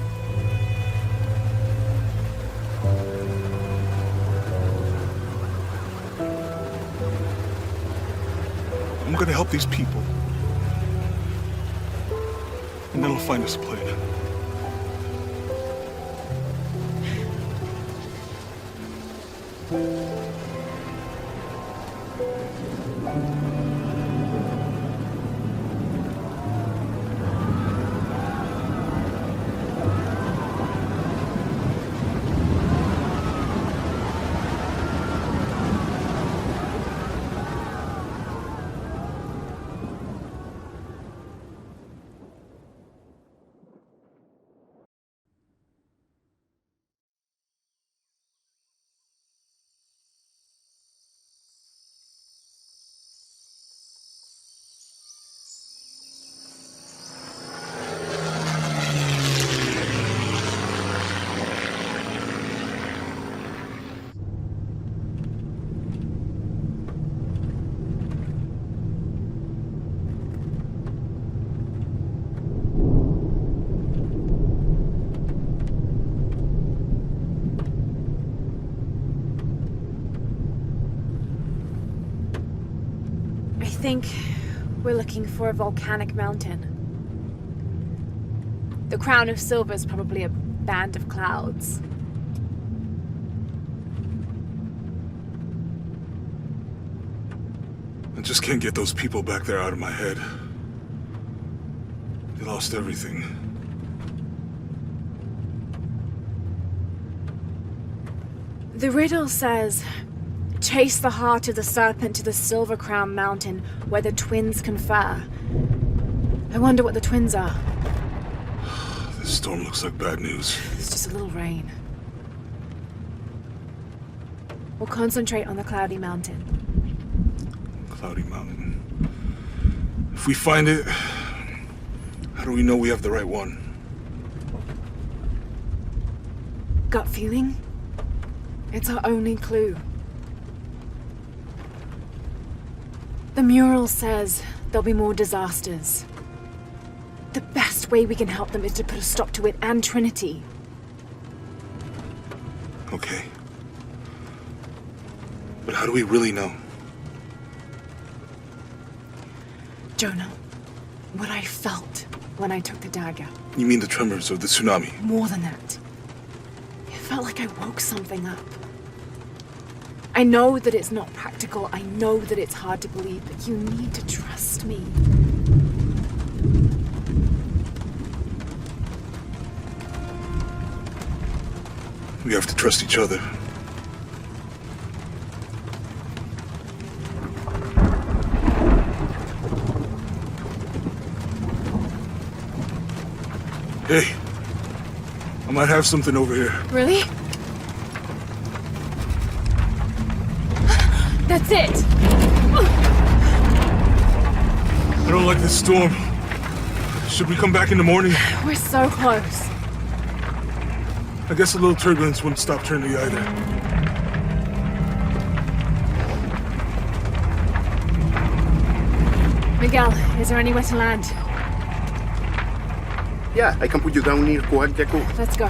Speaker 2: I'm gonna help these people. And then I'll find us a plane.
Speaker 1: I think we're looking for a volcanic mountain. The crown of silver is probably a band of clouds.
Speaker 2: I just can't get those people back there out of my head. They lost everything.
Speaker 1: The riddle says, chase the heart of the serpent to the Silver Crown Mountain where the twins confer. I wonder what the twins are.
Speaker 2: This storm looks like bad news.
Speaker 1: It's just a little rain. We'll concentrate on the Cloudy Mountain.
Speaker 2: Cloudy Mountain. If we find it, how do we know we have the right one?
Speaker 1: Gut feeling? It's our only clue. The mural says there'll be more disasters. The best way we can help them is to put a stop to it and Trinity.
Speaker 2: Okay. But how do we really know?
Speaker 1: Jonah, what I felt when I took the dagger.
Speaker 2: You mean the tremors of the tsunami?
Speaker 1: More than that. It felt like I woke something up. I know that it's not practical. I know that it's hard to believe, but you need to trust me.
Speaker 2: We have to trust each other. Hey, I might have something over here.
Speaker 1: Really? That's it!
Speaker 2: I don't like this storm. Should we come back in the morning?
Speaker 1: We're so close.
Speaker 2: I guess a little turbulence wouldn't stop Trinity either.
Speaker 1: Miguel, is there anywhere to land?
Speaker 10: Yeah, I can put you down near Coac Jaco.
Speaker 1: Let's go.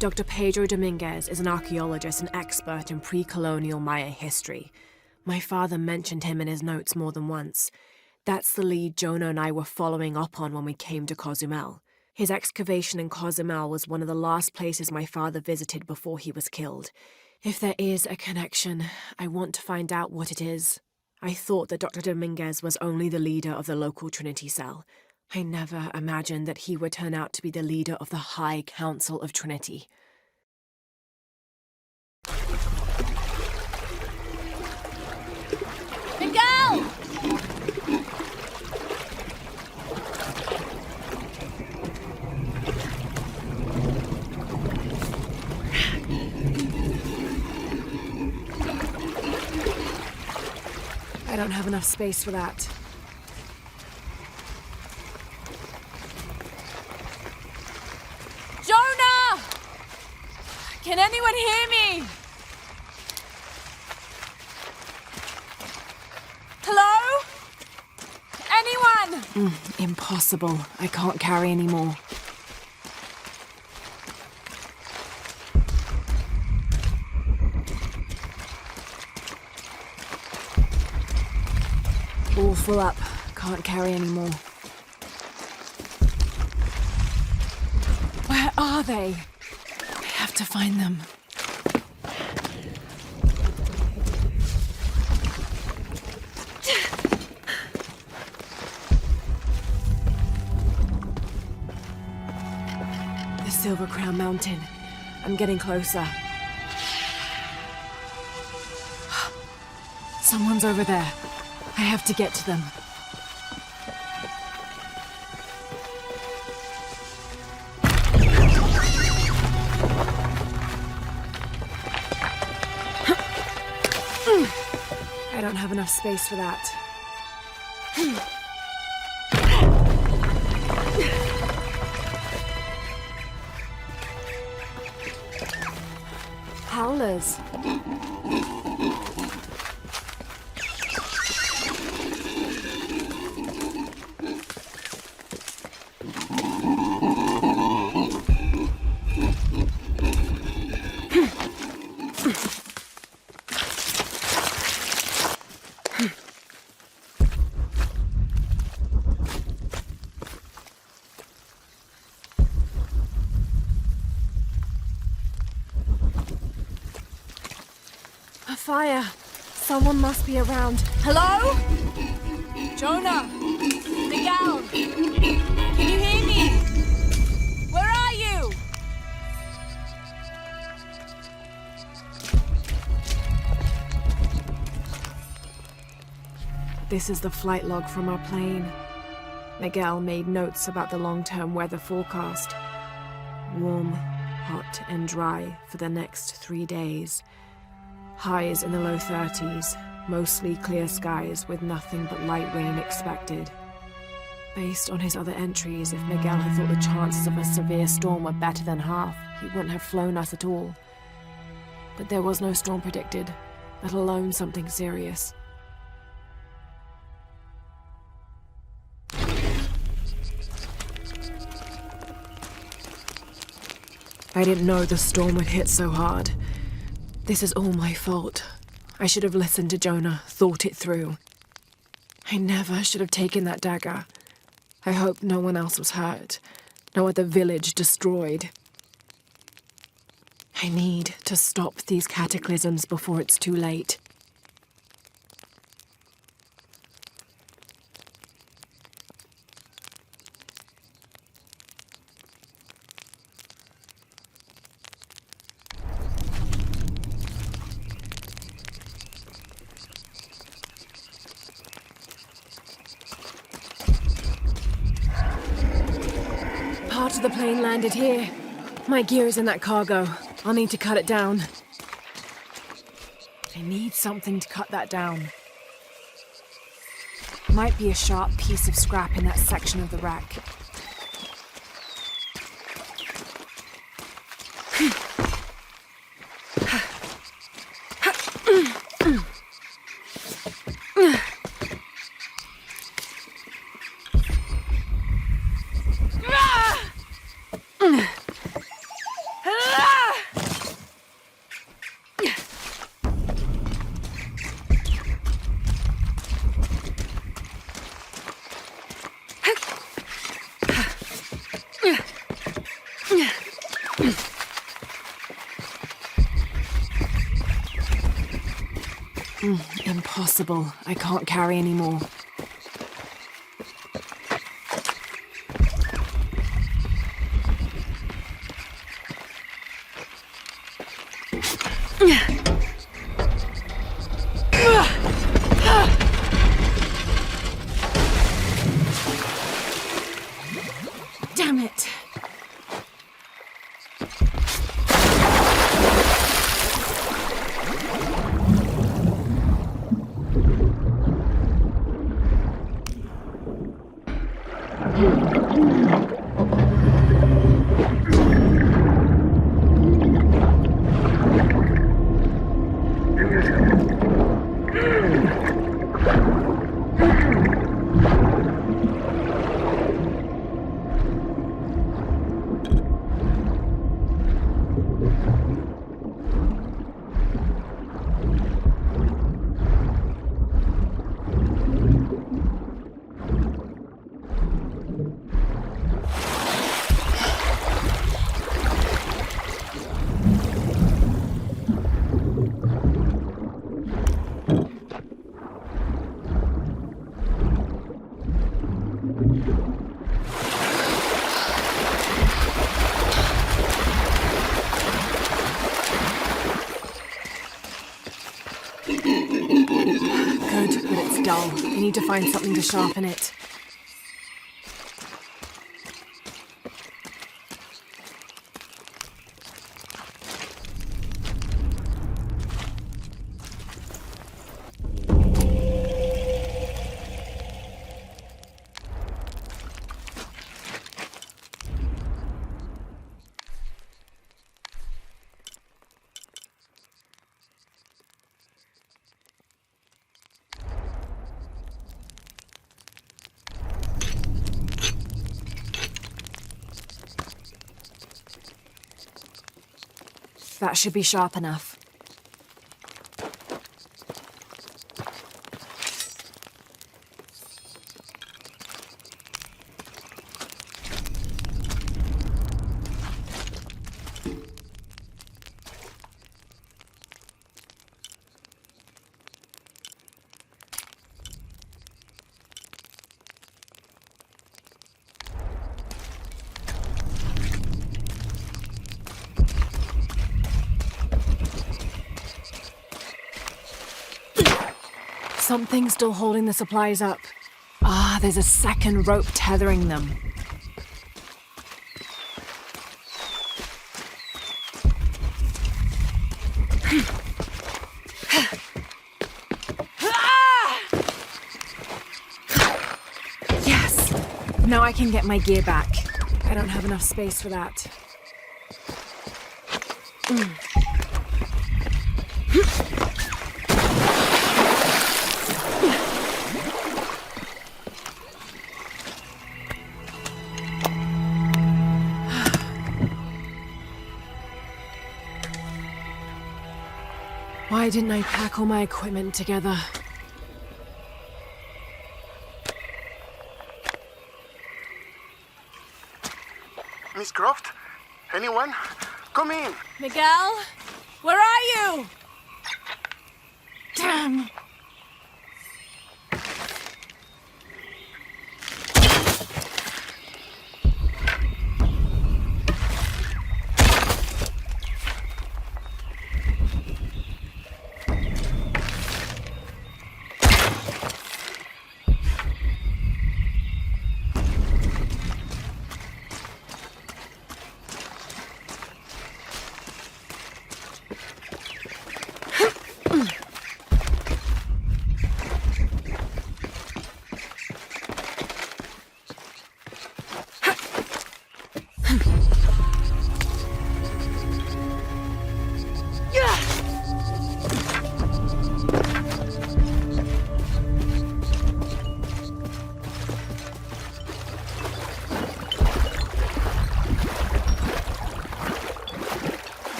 Speaker 1: Dr. Pedro Dominguez is an archaeologist and expert in pre-colonial Maya history. My father mentioned him in his notes more than once. That's the lead Jonah and I were following up on when we came to Cozumel. His excavation in Cozumel was one of the last places my father visited before he was killed. If there is a connection, I want to find out what it is. I thought that Dr. Dominguez was only the leader of the local Trinity cell. I never imagined that he would turn out to be the leader of the High Council of Trinity.
Speaker 5: Miguel!
Speaker 1: I don't have enough space for that.
Speaker 5: Jonah! Can anyone hear me? Hello? Anyone?
Speaker 1: Impossible. I can't carry anymore. All full up. Can't carry anymore. Where are they? I have to find them. The Silver Crown Mountain. I'm getting closer. Someone's over there. I have to get to them. I don't have enough space for that. Howlers. A fire. Someone must be around.
Speaker 5: Hello? Jonah! Miguel! Can you hear me? Where are you?
Speaker 1: This is the flight log from our plane. Miguel made notes about the long-term weather forecast. Warm, hot, and dry for the next 3 days. Highs in the low 30s, mostly clear skies with nothing but light rain expected. Based on his other entries, if Miguel had thought the chances of a severe storm were better than half, he wouldn't have flown us at all. But there was no storm predicted, let alone something serious. I didn't know the storm would hit so hard. This is all my fault. I should have listened to Jonah, thought it through. I never should have taken that dagger. I hope no one else was hurt. No other village destroyed. I need to stop these cataclysms before it's too late. after the plane landed here. My gear is in that cargo. I'll need to cut it down. I need something to cut that down. Might be a sharp piece of scrap in that section of the wreck. Impossible. I can't carry anymore. Damn it. Good, but it's dull. I need to find something to sharpen it. That should be sharp enough. Something's still holding the supplies up. Ah, there's a second rope tethering them. Yes! Now I can get my gear back. I don't have enough space for that. Why didn't I pack all my equipment together?
Speaker 10: Miss Croft? Anyone? Come in.
Speaker 5: Miguel? Where are you?
Speaker 1: Damn!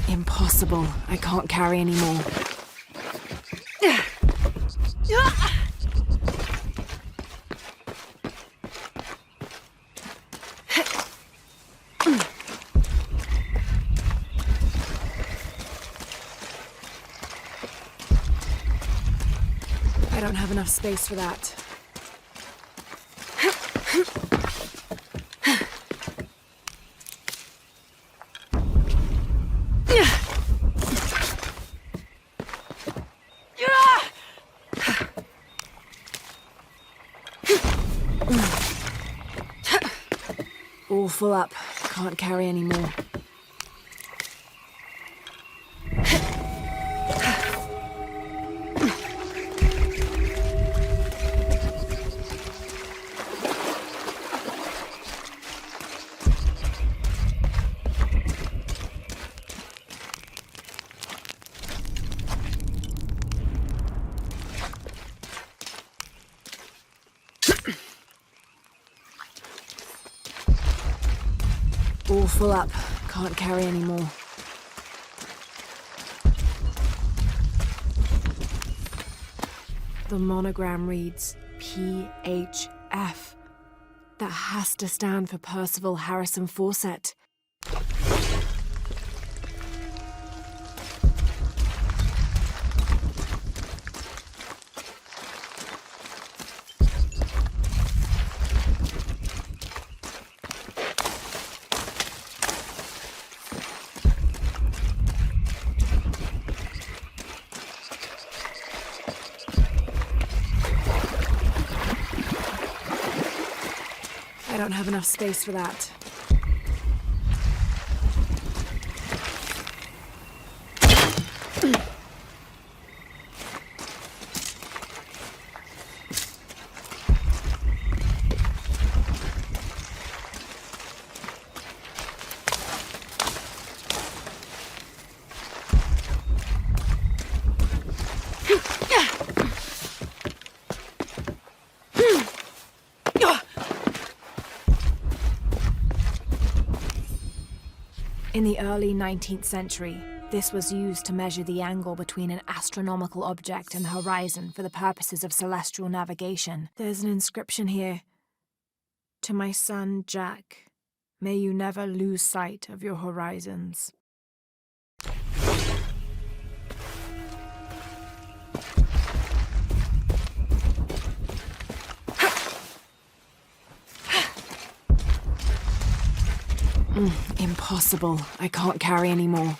Speaker 1: Impossible. I can't carry anymore. I don't have enough space for that. All full up. Can't carry anymore. All full up. Can't carry anymore. The monogram reads PHF. That has to stand for Percival Harrison Fawcett. I don't have enough space for that. In the early 19th century, this was used to measure the angle between an astronomical object and the horizon for the purposes of celestial navigation. There's an inscription here. To my son, Jack, may you never lose sight of your horizons. Impossible. I can't carry anymore.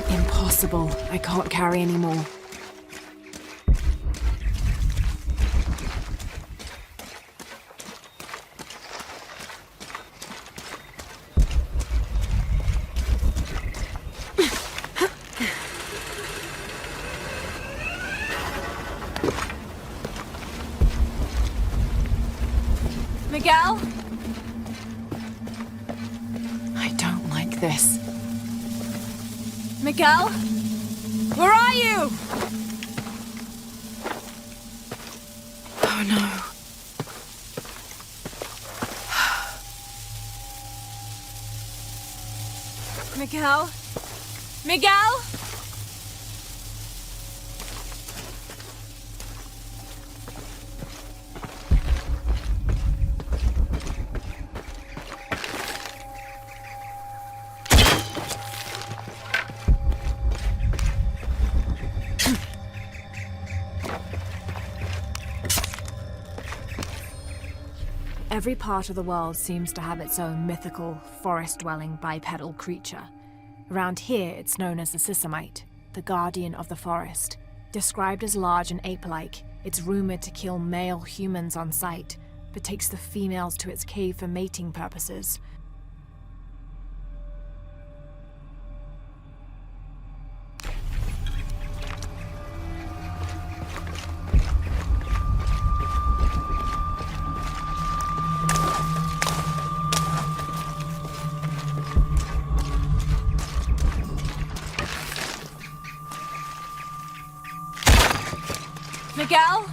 Speaker 1: Impossible. I can't carry anymore.
Speaker 5: Miguel?
Speaker 1: I don't like this.
Speaker 5: Miguel? Where are you?
Speaker 1: Oh no.
Speaker 5: Miguel? Miguel?
Speaker 1: Every part of the world seems to have its own mythical, forest-dwelling bipedal creature. Around here, it's known as the Sisamite, the guardian of the forest. Described as large and ape-like, it's rumored to kill male humans on sight, but takes the females to its cave for mating purposes. Miguel?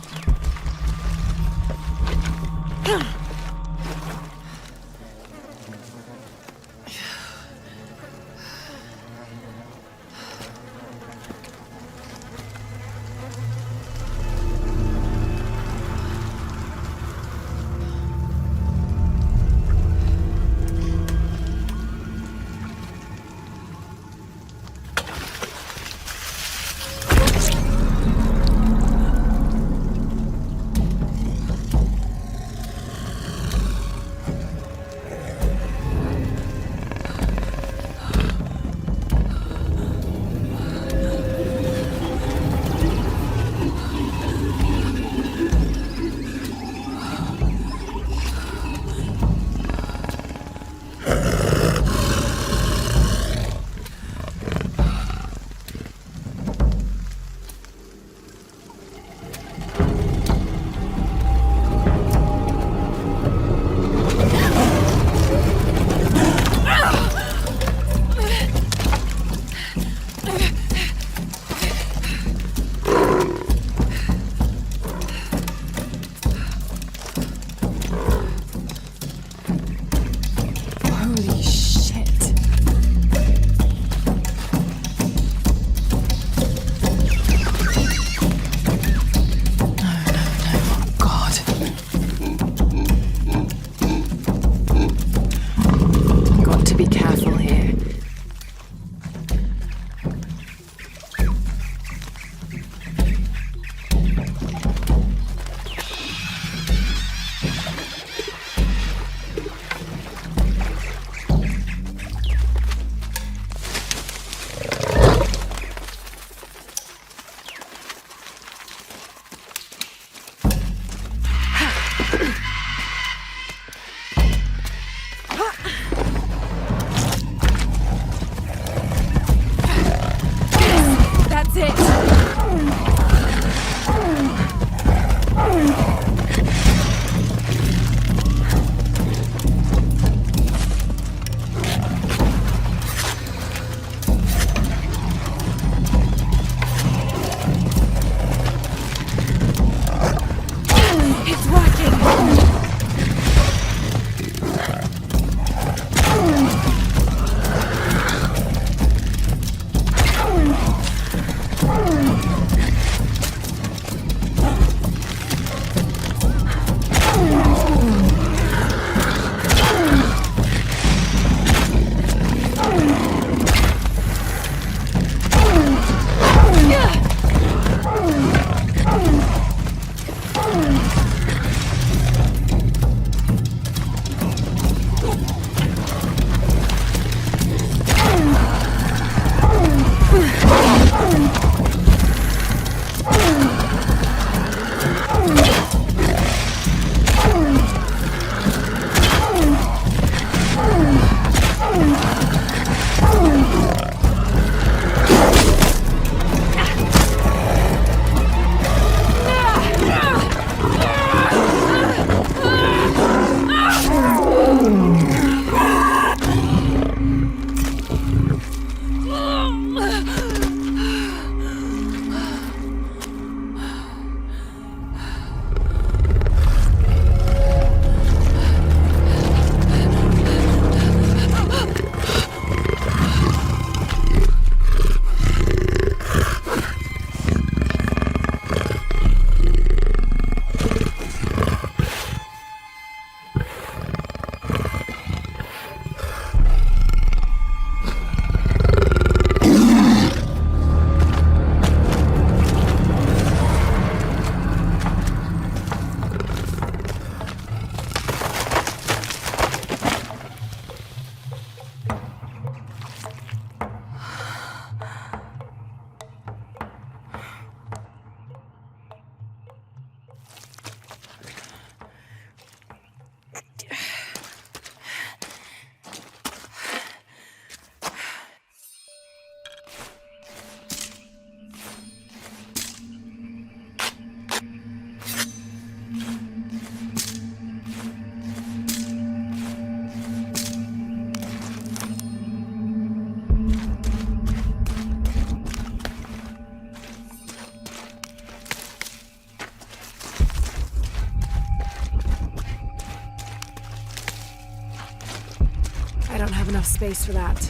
Speaker 1: I don't have enough space for that.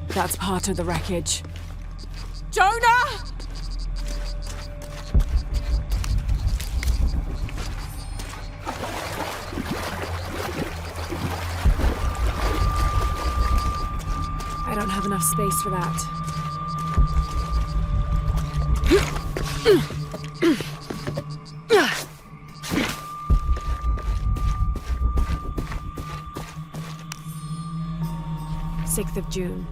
Speaker 1: That's part of the wreckage. Jonah! I don't have enough space for that. June.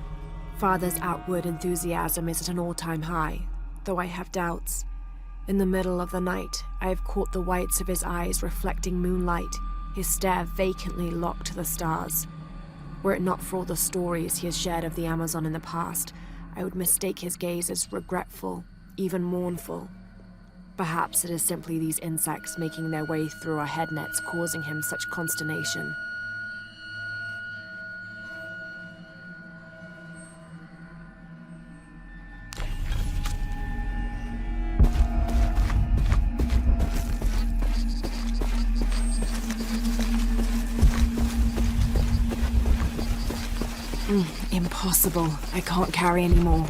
Speaker 1: Father's outward enthusiasm is at an all-time high, though I have doubts. In the middle of the night, I have caught the whites of his eyes reflecting moonlight, his stare vacantly locked to the stars. Were it not for all the stories he has shared of the Amazon in the past, I would mistake his gaze as regretful, even mournful. Perhaps it is simply these insects making their way through our head nets causing him such consternation. Impossible. I can't carry anymore.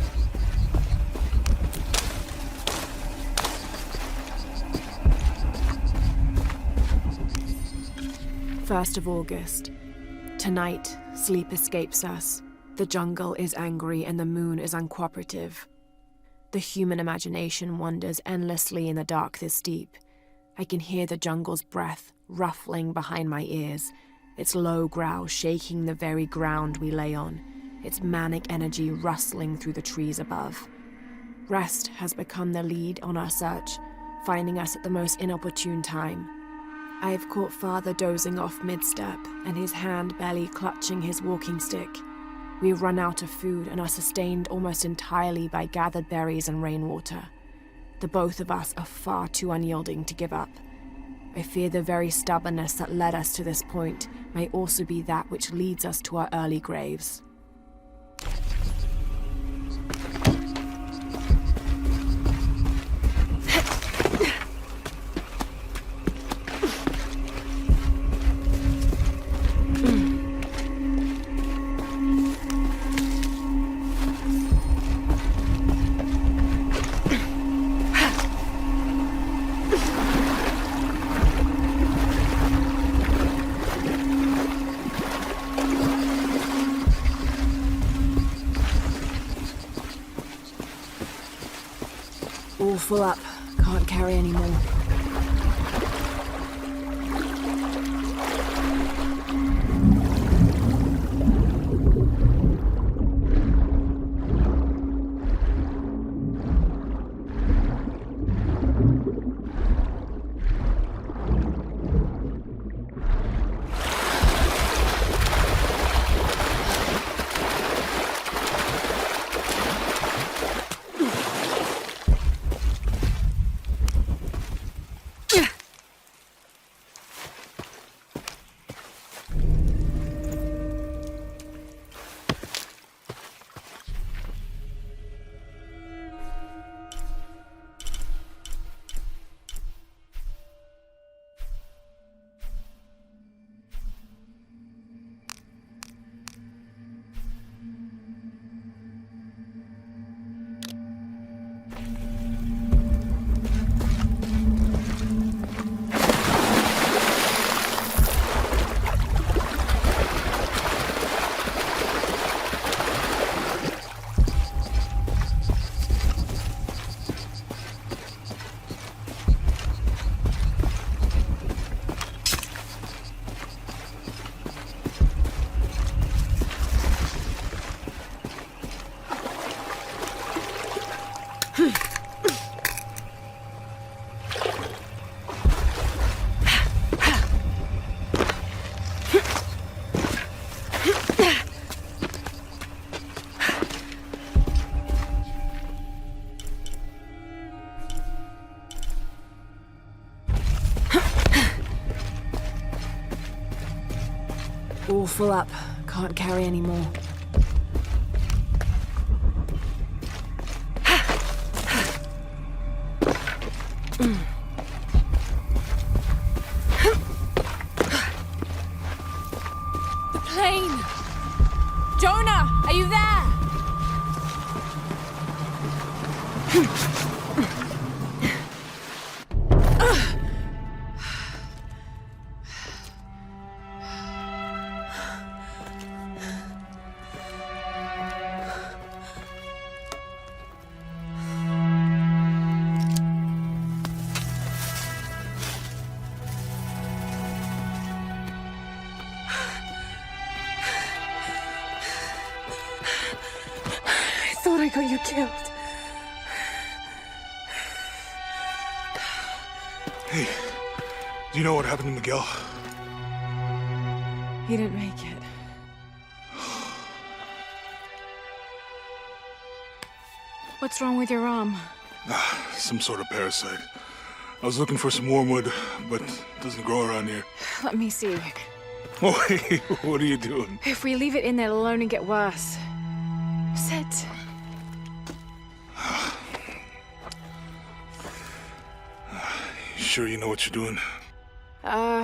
Speaker 1: First of August. Tonight, sleep escapes us. The jungle is angry and the moon is uncooperative. The human imagination wanders endlessly in the dark this deep. I can hear the jungle's breath ruffling behind my ears, its low growl shaking the very ground we lay on, its manic energy rustling through the trees above. Rest has become the lead on our search, finding us at the most inopportune time. I have caught Father dozing off mid-step, and his hand barely clutching his walking stick. We run out of food and are sustained almost entirely by gathered berries and rainwater. The both of us are far too unyielding to give up. I fear the very stubbornness that led us to this point may also be that which leads us to our early graves. All full up. Can't carry any more. all full up. Can't carry any more.
Speaker 5: The plane! Jonah, are you there?
Speaker 1: I thought I got you killed.
Speaker 2: Hey, do you know what happened to Miguel?
Speaker 1: He didn't make it. What's wrong with your arm?
Speaker 2: Some sort of parasite. I was looking for some wormwood, but it doesn't grow around here.
Speaker 1: Let me see.
Speaker 2: Oh, hey, what are you doing?
Speaker 1: If we leave it in there, it'll only get worse. Sit.
Speaker 2: Sure you know what you're doing?
Speaker 1: I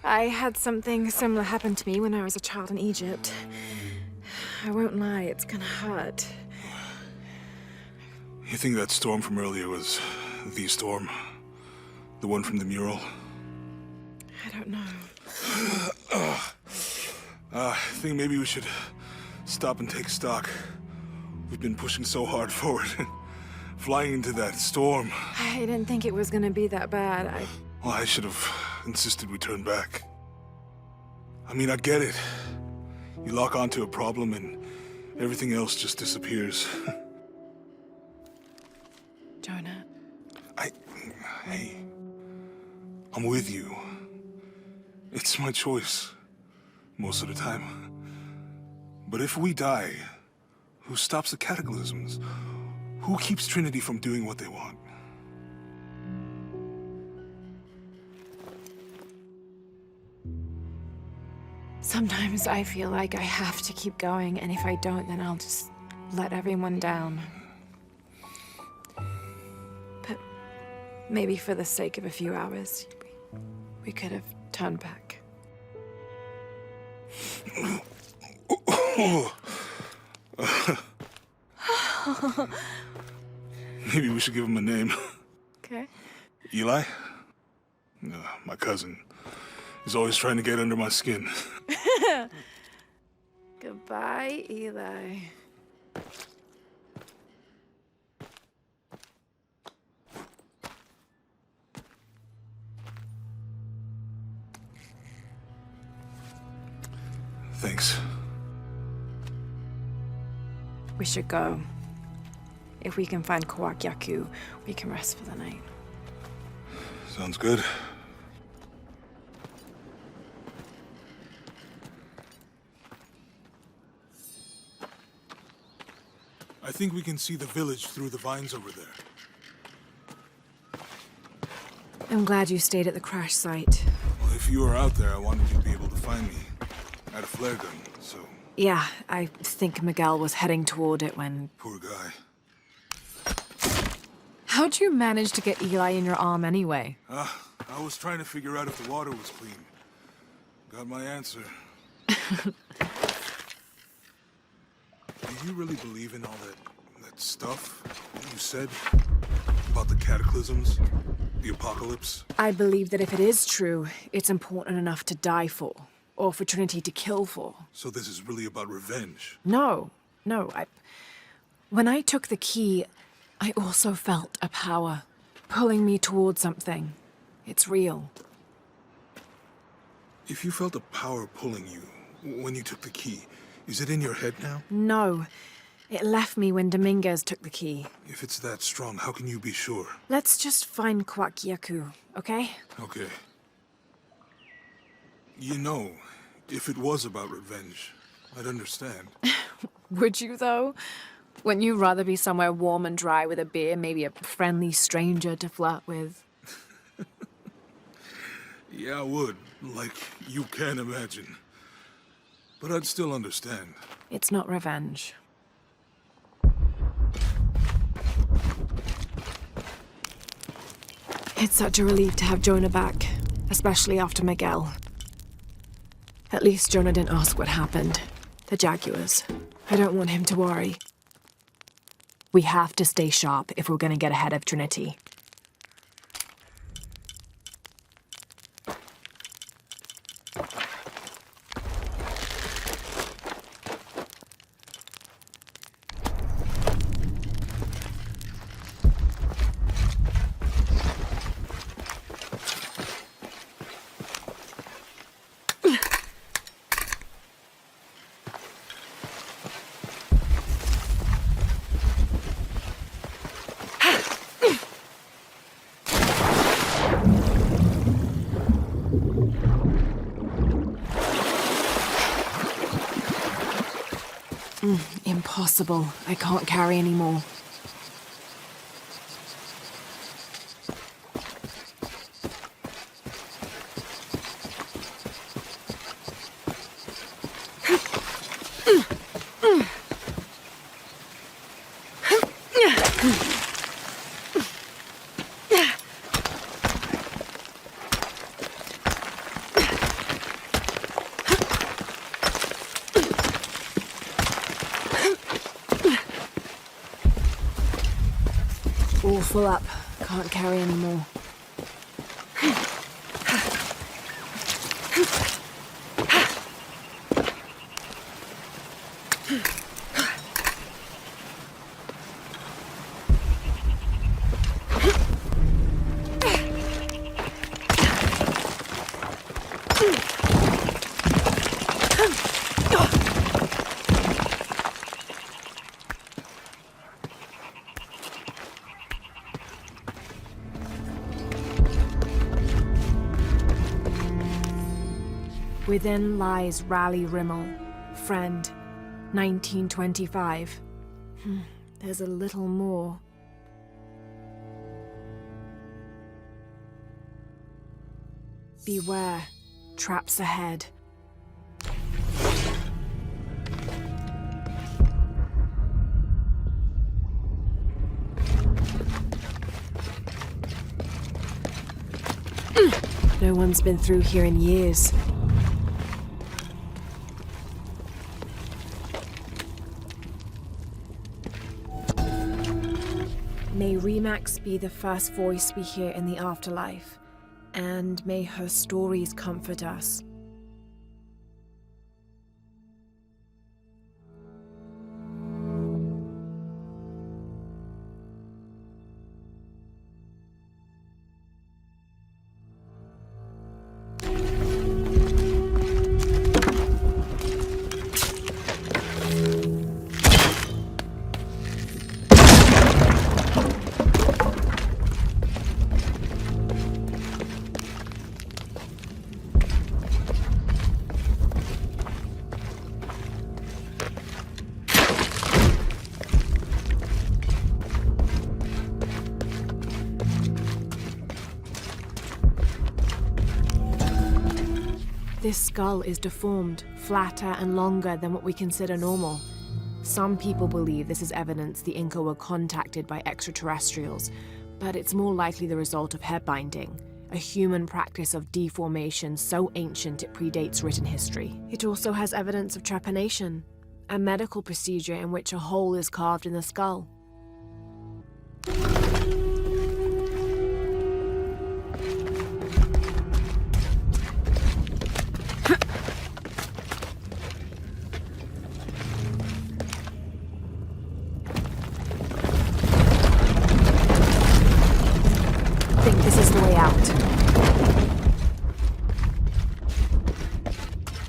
Speaker 1: had something similar happen to me when I was a child in Egypt. I won't lie, it's gonna hurt.
Speaker 2: You think that storm from earlier was the storm? The one from the mural?
Speaker 1: I don't know.
Speaker 2: I think maybe we should stop and take stock. We've been pushing so hard forward. Flying into that storm.
Speaker 1: I didn't think it was gonna be that bad.
Speaker 2: Well, I should have insisted we turn back. I mean, I get it. You lock onto a problem and everything else just disappears.
Speaker 1: Jonah.
Speaker 2: Hey, I'm with you. It's my choice, most of the time. But if we die, who stops the cataclysms? Who keeps Trinity from doing what they want?
Speaker 1: Sometimes I feel like I have to keep going, and if I don't, then I'll just let everyone down. But maybe for the sake of a few hours, we could have turned back.
Speaker 2: Maybe we should give him a name.
Speaker 1: Okay.
Speaker 2: Eli? My cousin. He's always trying to get under my skin.
Speaker 1: Goodbye, Eli.
Speaker 2: Thanks.
Speaker 1: We should go. If we can find Kawakyaku, we can rest for the night.
Speaker 2: Sounds good. I think we can see the village through the vines over there.
Speaker 1: I'm glad you stayed at the crash site.
Speaker 2: Well, if you were out there, I wanted you to be able to find me. I had a flare gun, so...
Speaker 1: Yeah, I think Miguel was heading toward it when...
Speaker 2: Poor guy.
Speaker 1: How'd you manage to get Eli in your arm anyway?
Speaker 2: I was trying to figure out if the water was clean. Got my answer. Do you really believe in all that stuff that you said? About the cataclysms? The apocalypse?
Speaker 1: I believe that if it is true, it's important enough to die for. Or for Trinity to kill for.
Speaker 2: So this is really about revenge?
Speaker 1: No. When I took the key, I also felt a power pulling me toward something. It's real.
Speaker 2: If you felt a power pulling you when you took the key, is it in your head now?
Speaker 1: No. It left me when Dominguez took the key.
Speaker 2: If it's that strong, how can you be sure?
Speaker 1: Let's just find Kawakyaku, okay?
Speaker 2: Okay. You know, if it was about revenge, I'd understand.
Speaker 1: Would you, though? Wouldn't you rather be somewhere warm and dry with a beer, maybe a friendly stranger to flirt with?
Speaker 2: Yeah, I would. Like you can imagine. But I'd still understand.
Speaker 1: It's not revenge. It's such a relief to have Jonah back, especially after Miguel. At least Jonah didn't ask what happened. The Jaguars. I don't want him to worry. We have to stay sharp if we're going to get ahead of Trinity. Impossible. I can't carry anymore. All full up. Can't carry anymore. Within lies Raleigh Rimmel, friend, 1925. There's a little more. Beware, traps ahead. No one's been through here in years. May Remax be the first voice we hear in the afterlife, and may her stories comfort us. This skull is deformed, flatter and longer than what we consider normal. Some people believe this is evidence the Inca were contacted by extraterrestrials, but it's more likely the result of head binding, a human practice of deformation so ancient it predates written history. It also has evidence of trepanation, a medical procedure in which a hole is carved in the skull.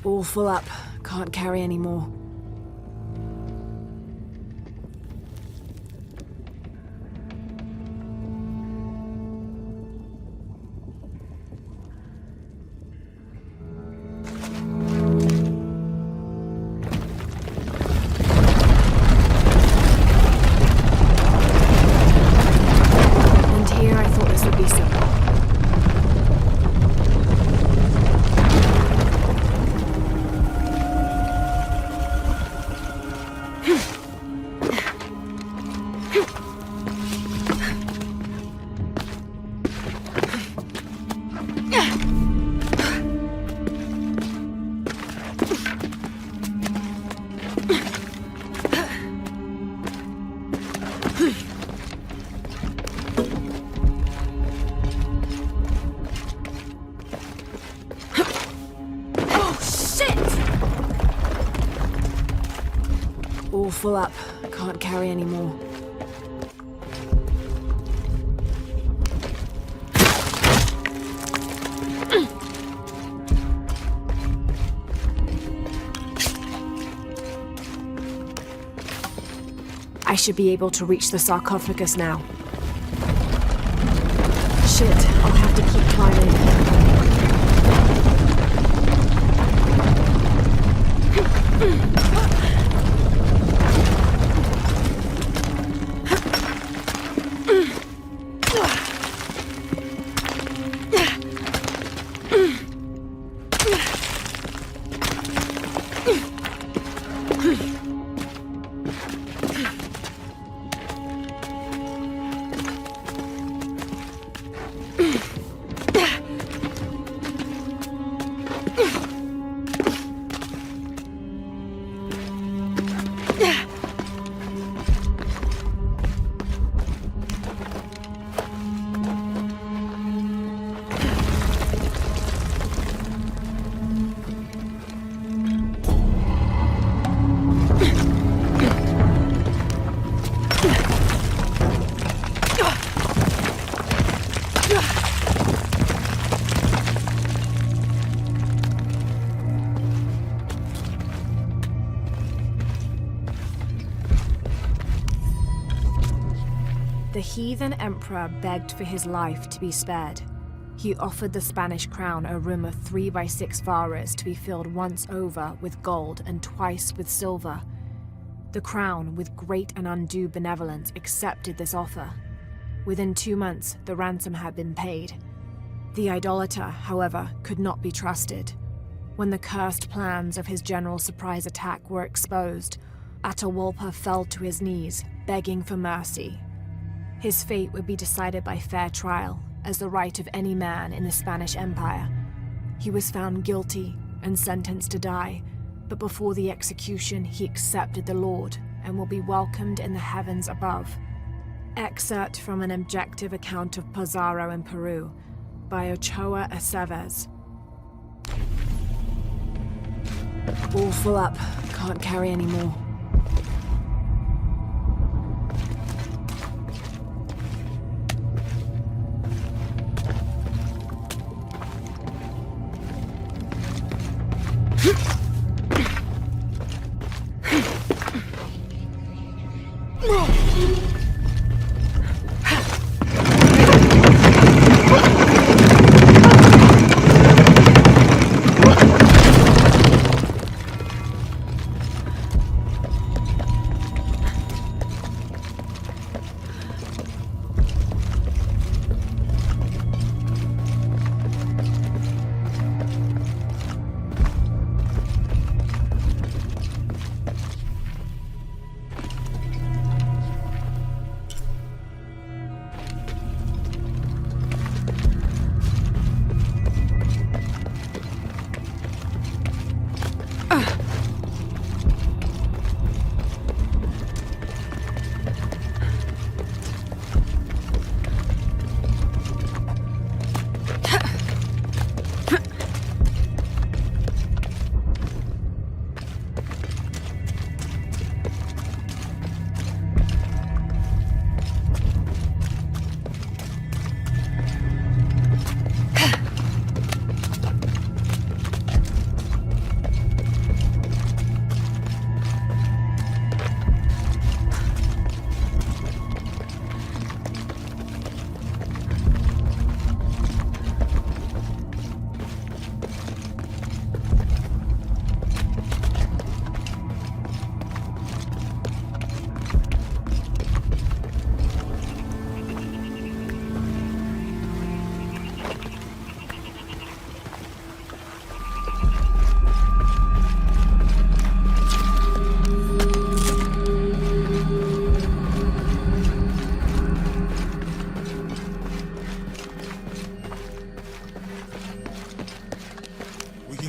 Speaker 1: All full up. Can't carry anymore. And here I thought this would be simple. full up. Can't carry any more. I should be able to reach the sarcophagus now. Shit, I'll have to keep climbing. The heathen emperor begged for his life to be spared. He offered the Spanish crown a room of 3 by 6 varas to be filled once over with gold and twice with silver. The crown, with great and undue benevolence, accepted this offer. Within 2 months, the ransom had been paid. The idolater, however, could not be trusted. When the cursed plans of his general surprise attack were exposed, Atahualpa fell to his knees, begging for mercy. His fate would be decided by fair trial, as the right of any man in the Spanish Empire. He was found guilty and sentenced to die, but before the execution he accepted the Lord and will be welcomed in the heavens above. Excerpt from an objective account of Pizarro in Peru by Ochoa Aceves. All full up. Can't carry any more.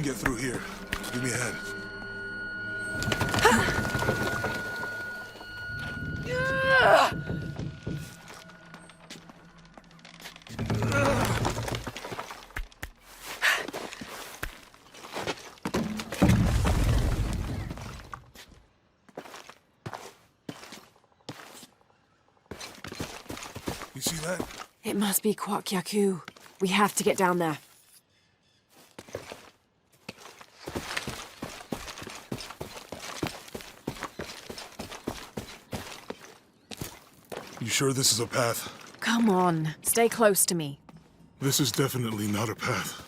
Speaker 2: Through here. Give me a hand.
Speaker 1: It must be Kwakyaku. We have to get down there.
Speaker 2: You sure this is a path?
Speaker 1: Come on, stay close to me.
Speaker 2: This is definitely not a path.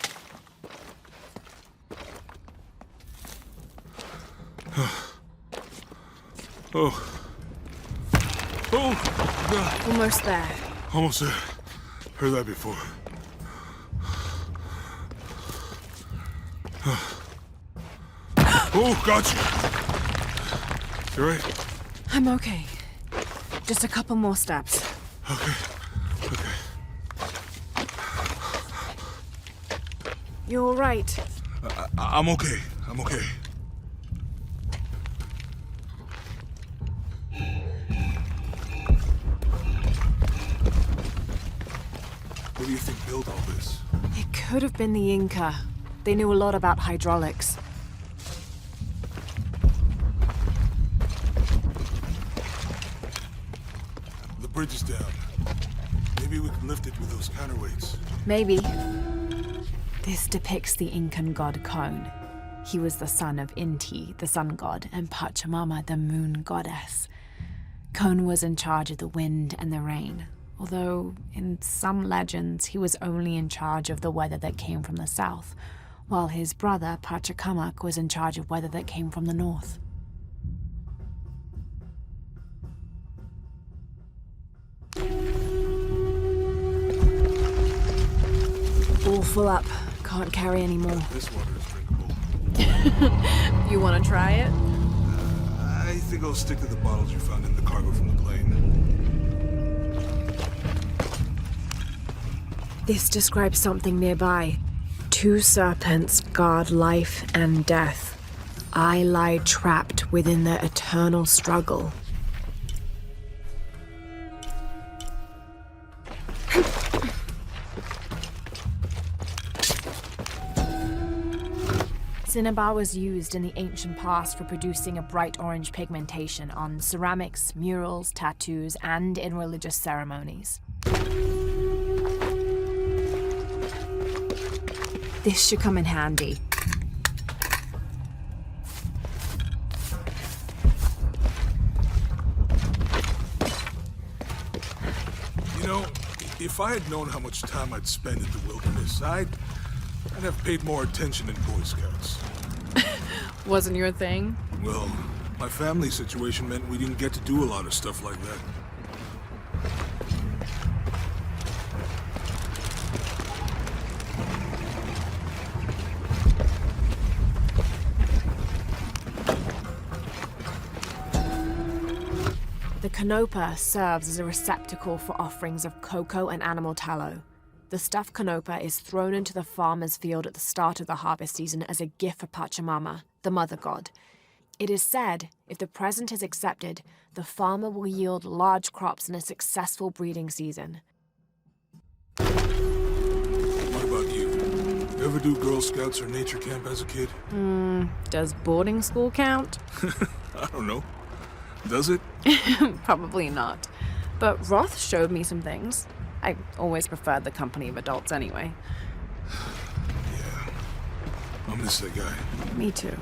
Speaker 2: Oh. Oh, God.
Speaker 1: Almost there.
Speaker 2: Almost there. Heard that before. Oh, gotcha. You right?
Speaker 1: I'm okay. Just a couple more steps.
Speaker 2: Okay. Okay.
Speaker 1: You're all right.
Speaker 2: I'm okay. I'm okay. What do you think built all this?
Speaker 1: It could have been the Inca. They knew a lot about hydraulics.
Speaker 2: The bridge is down. Maybe we can lift it with those counterweights.
Speaker 1: Maybe. This depicts the Incan god Kon. He was the son of Inti, the sun god, and Pachamama, the moon goddess. Kon was in charge of the wind and the rain, although in some legends he was only in charge of the weather that came from the south, while his brother Pachacamac was in charge of weather that came from the north. All full up. Can't carry any more.
Speaker 2: This water is drinkable.
Speaker 1: You want to try it?
Speaker 2: I think I'll stick to the bottles you found in the cargo from the plane.
Speaker 1: This describes something nearby. 2 serpents guard life and death. I lie trapped within their eternal struggle. Cinnabar was used in the ancient past for producing a bright orange pigmentation on ceramics, murals, tattoos, and in religious ceremonies. This should come in handy.
Speaker 2: You know, if I had known how much time I'd spend in the wilderness, I'd have paid more attention in Boy Scouts.
Speaker 1: Wasn't your thing?
Speaker 2: Well, my family situation meant we didn't get to do a lot of stuff like that.
Speaker 1: The canopa serves as a receptacle for offerings of cocoa and animal tallow. The stuffed canopa is thrown into the farmer's field at the start of the harvest season as a gift for Pachamama, the mother god. It is said, if the present is accepted, the farmer will yield large crops in a successful breeding season.
Speaker 2: What about you? Ever do Girl Scouts or nature camp as a kid?
Speaker 1: Does boarding school count?
Speaker 2: I don't know. Does it?
Speaker 1: Probably not. But Roth showed me some things. I always preferred the company of adults anyway.
Speaker 2: Yeah. I'll miss that guy.
Speaker 1: Me too.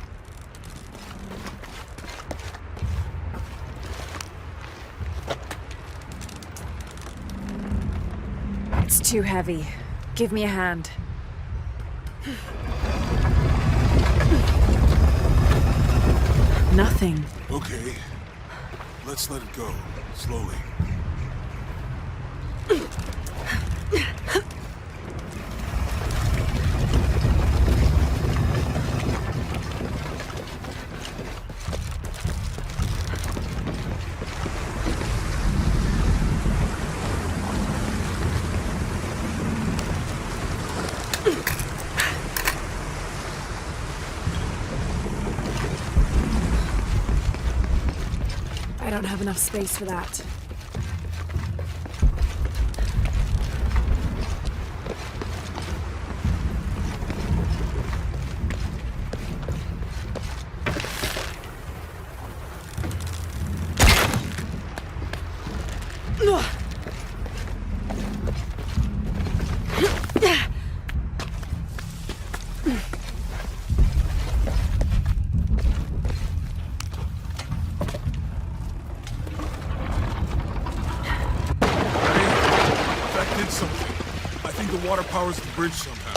Speaker 1: It's too heavy. Give me a hand. Nothing.
Speaker 2: Okay. Let's let it go. Slowly.
Speaker 1: I don't have enough space for that.
Speaker 2: something. I think the water powers the bridge somehow.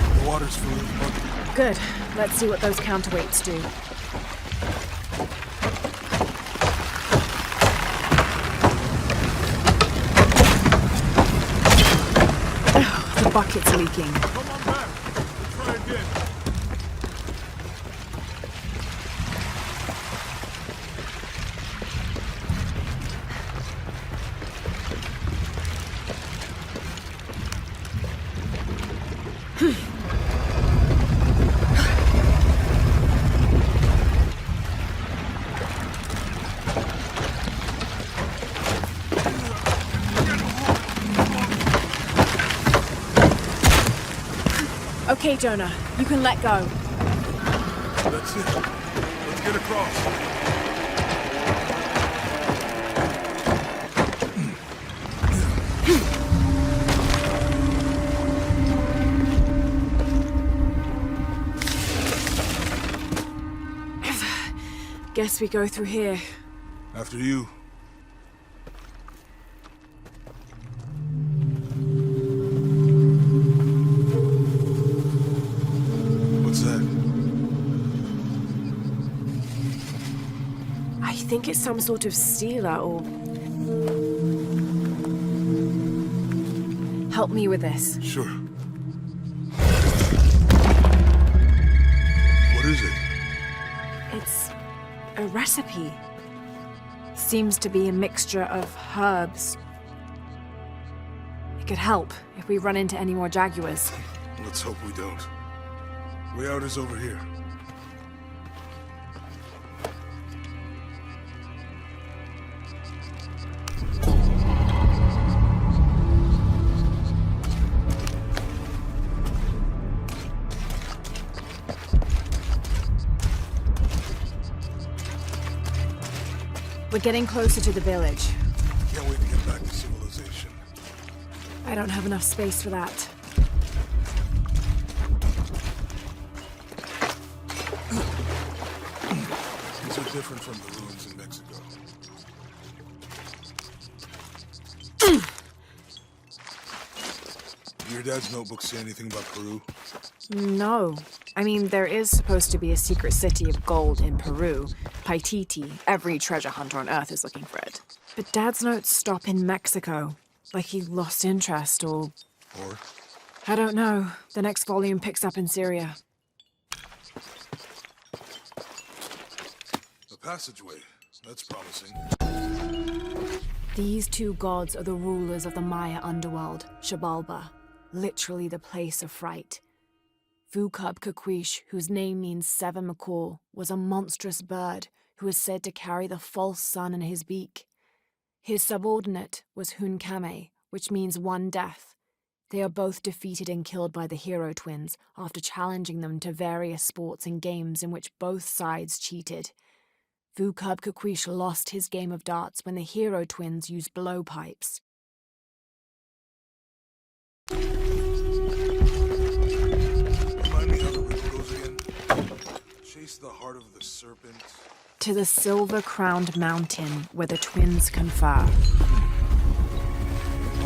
Speaker 2: The water's filling the bucket.
Speaker 1: Good. Let's see what those counterweights do. The bucket's leaking.
Speaker 2: Come on back. We'll try again.
Speaker 1: Okay, Jonah, you can let go.
Speaker 2: That's it. Let's get across.
Speaker 1: Guess we go through here.
Speaker 2: After you. What's that?
Speaker 1: I think it's some sort of sealer or... Help me with this.
Speaker 2: Sure. What is it?
Speaker 1: It's a recipe. Seems to be a mixture of herbs. It could help if we run into any more jaguars.
Speaker 2: Let's hope we don't. Way out is over here.
Speaker 1: We're getting closer to the village.
Speaker 2: Can't wait to get back to civilization.
Speaker 1: I don't have enough space for that.
Speaker 2: These are different from the ruins in Mexico. Did your dad's notebook say anything about Peru?
Speaker 1: No. I mean, there is supposed to be a secret city of gold in Peru. Paititi. Every treasure hunter on Earth is looking for it. But Dad's notes stop in Mexico. Like he lost interest or...
Speaker 2: Or?
Speaker 1: I don't know. The next volume picks up in Syria.
Speaker 2: A passageway. That's promising.
Speaker 1: These two gods are the rulers of the Maya underworld, Xibalba. Literally the place of fright. Vucub-Kakwish, whose name means seven macaw, was a monstrous bird who was said to carry the false sun in his beak. His subordinate was Hunkame, which means one death. They are both defeated and killed by the hero twins after challenging them to various sports and games in which both sides cheated. Vucub-Kakwish lost his game of darts when the hero twins used blowpipes.
Speaker 2: Remind me how the ritual goes again. Chase the heart of the serpent.
Speaker 1: To the silver-crowned mountain where the twins confer.
Speaker 2: How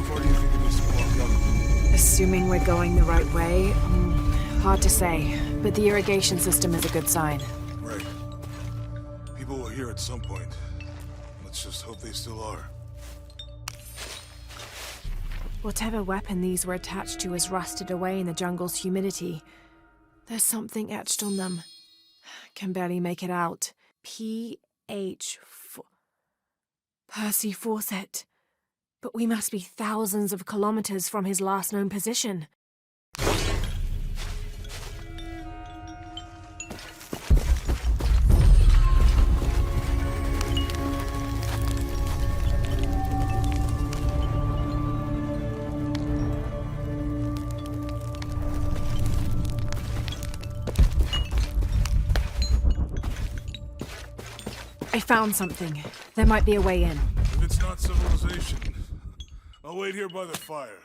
Speaker 2: far do you think it is to walk up?
Speaker 1: Assuming we're going the right way, hard to say, but the irrigation system is a good sign.
Speaker 2: Right. People will hear at some point. Let's just hope they still are.
Speaker 1: Whatever weapon these were attached to has rusted away in the jungle's humidity. There's something etched on them. Can barely make it out. P.H. Percy Fawcett. But we must be thousands of kilometers from his last known position. I found something. There might be a way in.
Speaker 2: If it's not civilization, I'll I'll wait here by the fire.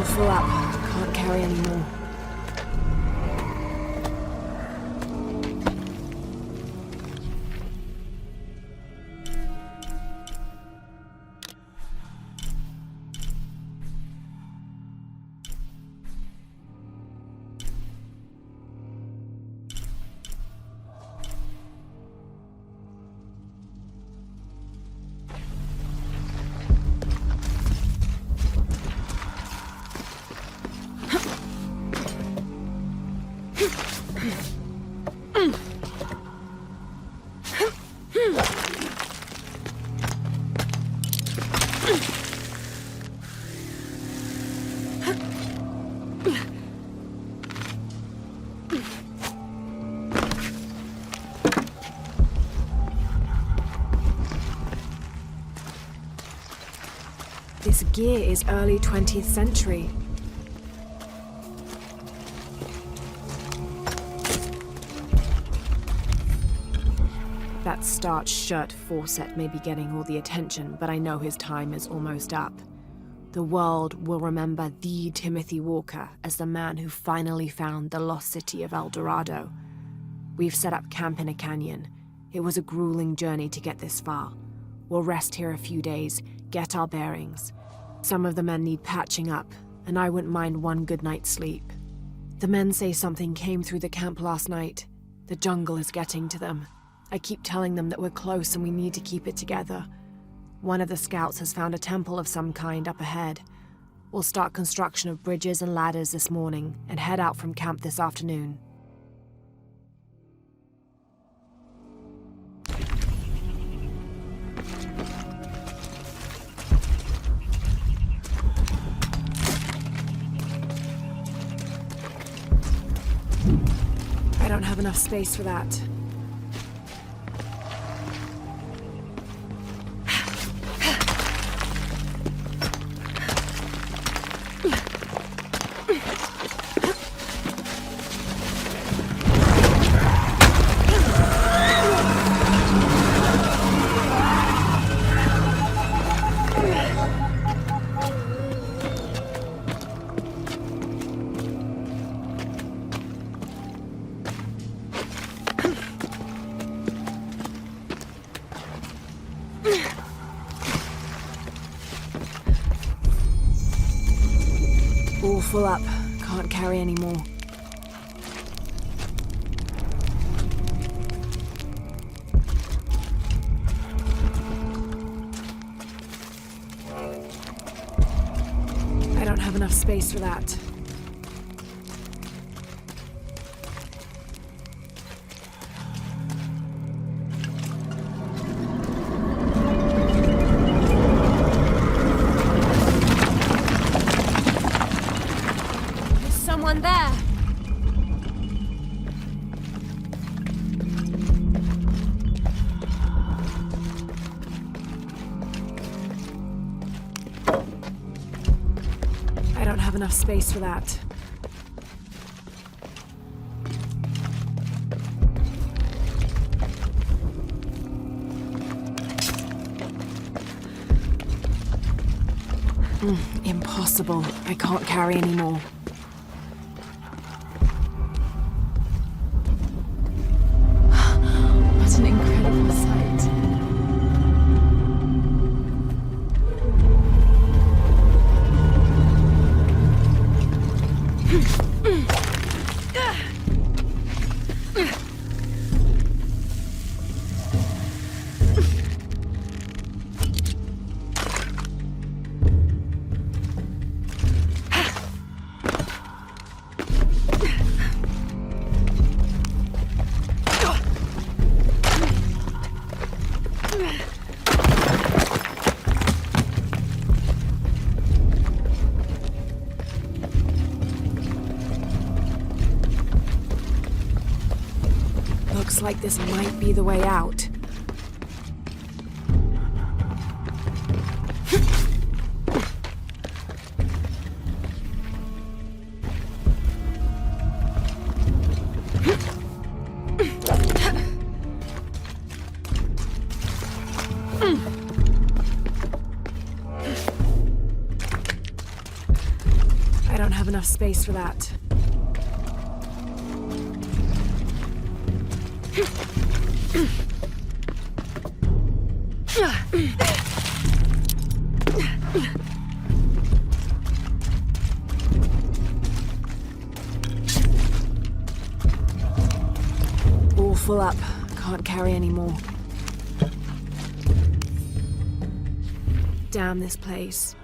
Speaker 1: Full up. Can't carry any more. This gear is early 20th century. That starched shirt Fawcett may be getting all the attention, but I know his time is almost up. The world will remember the Timothy Walker as the man who finally found the lost city of El Dorado. We've set up camp in a canyon. It was a grueling journey to get this far. We'll rest here a few days, get our bearings. Some of the men need patching up, and I wouldn't mind one good night's sleep. The men say something came through the camp last night. The jungle is getting to them. I keep telling them that we're close and we need to keep it together. One of the scouts has found a temple of some kind up ahead. We'll start construction of bridges and ladders this morning and head out from camp this afternoon. I don't have enough space for that. All full up. Can't carry any more. I don't have enough space for that.
Speaker 5: Someone there.
Speaker 1: I don't have enough space for that. Impossible. I can't carry anymore. What an incredible sight. Looks like this might be the way out. I don't have enough space for that. All full up. Can't carry anymore. Damn this place.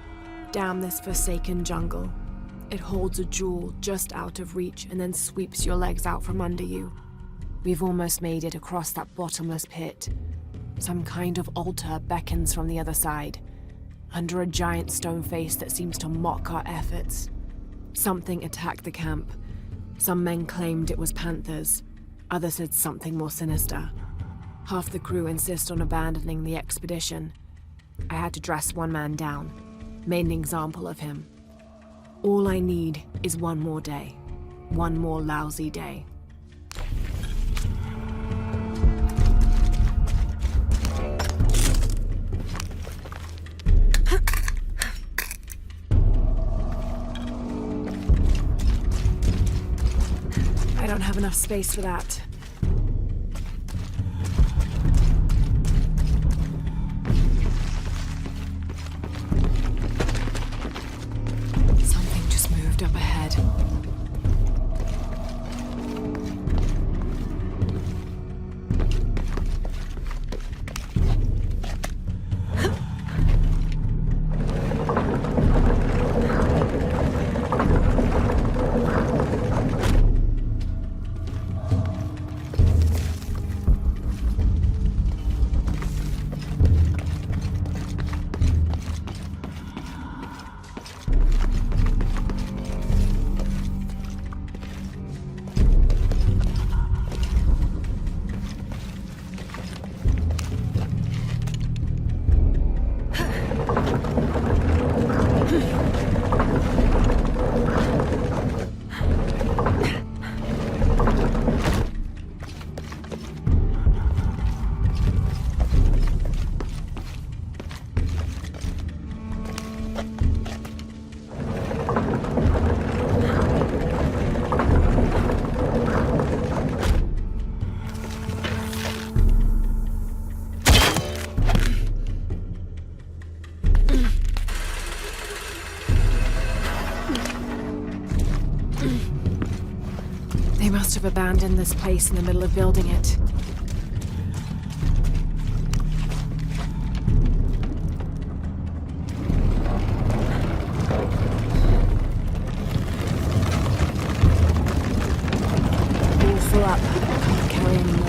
Speaker 1: Damn this forsaken jungle. It holds a jewel just out of reach and then sweeps your legs out from under you. We've almost made it across that bottomless pit. Some kind of altar beckons from the other side, under a giant stone face that seems to mock our efforts. Something attacked the camp. Some men claimed it was panthers. Others said something more sinister. Half the crew insist on abandoning the expedition. I had to dress one man down, made an example of him. All I need is one more day. One more lousy day. I don't have enough space for that. Something just moved up ahead. They must have abandoned this place in the middle of building it. All full up. Can't carry anymore.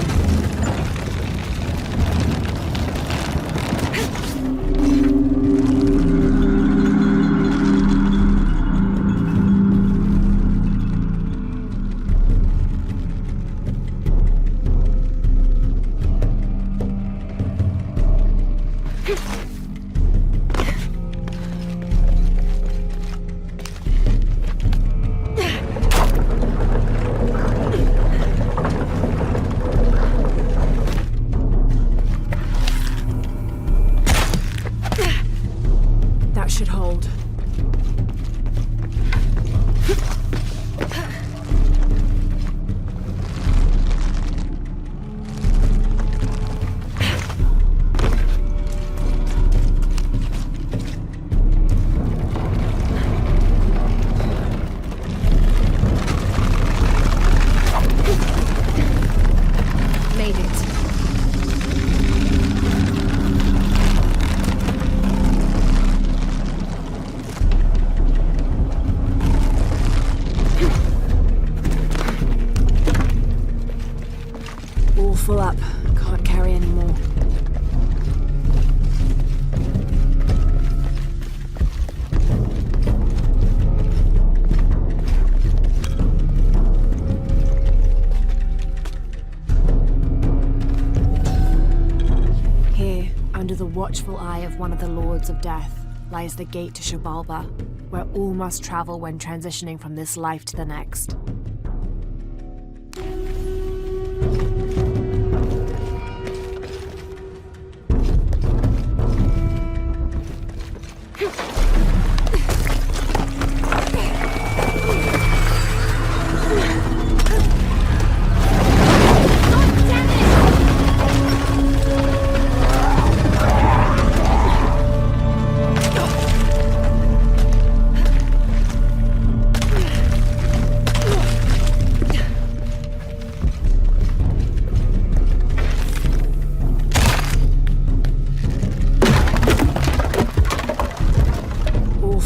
Speaker 1: Under the watchful eye of one of the Lords of Death lies the gate to Shabalba, where all must travel when transitioning from this life to the next.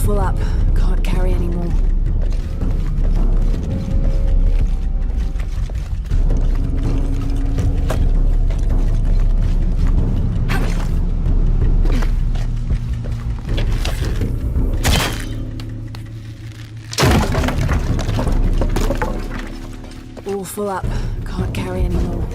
Speaker 1: Full up. Can't carry anymore. All full up. Can't carry anymore.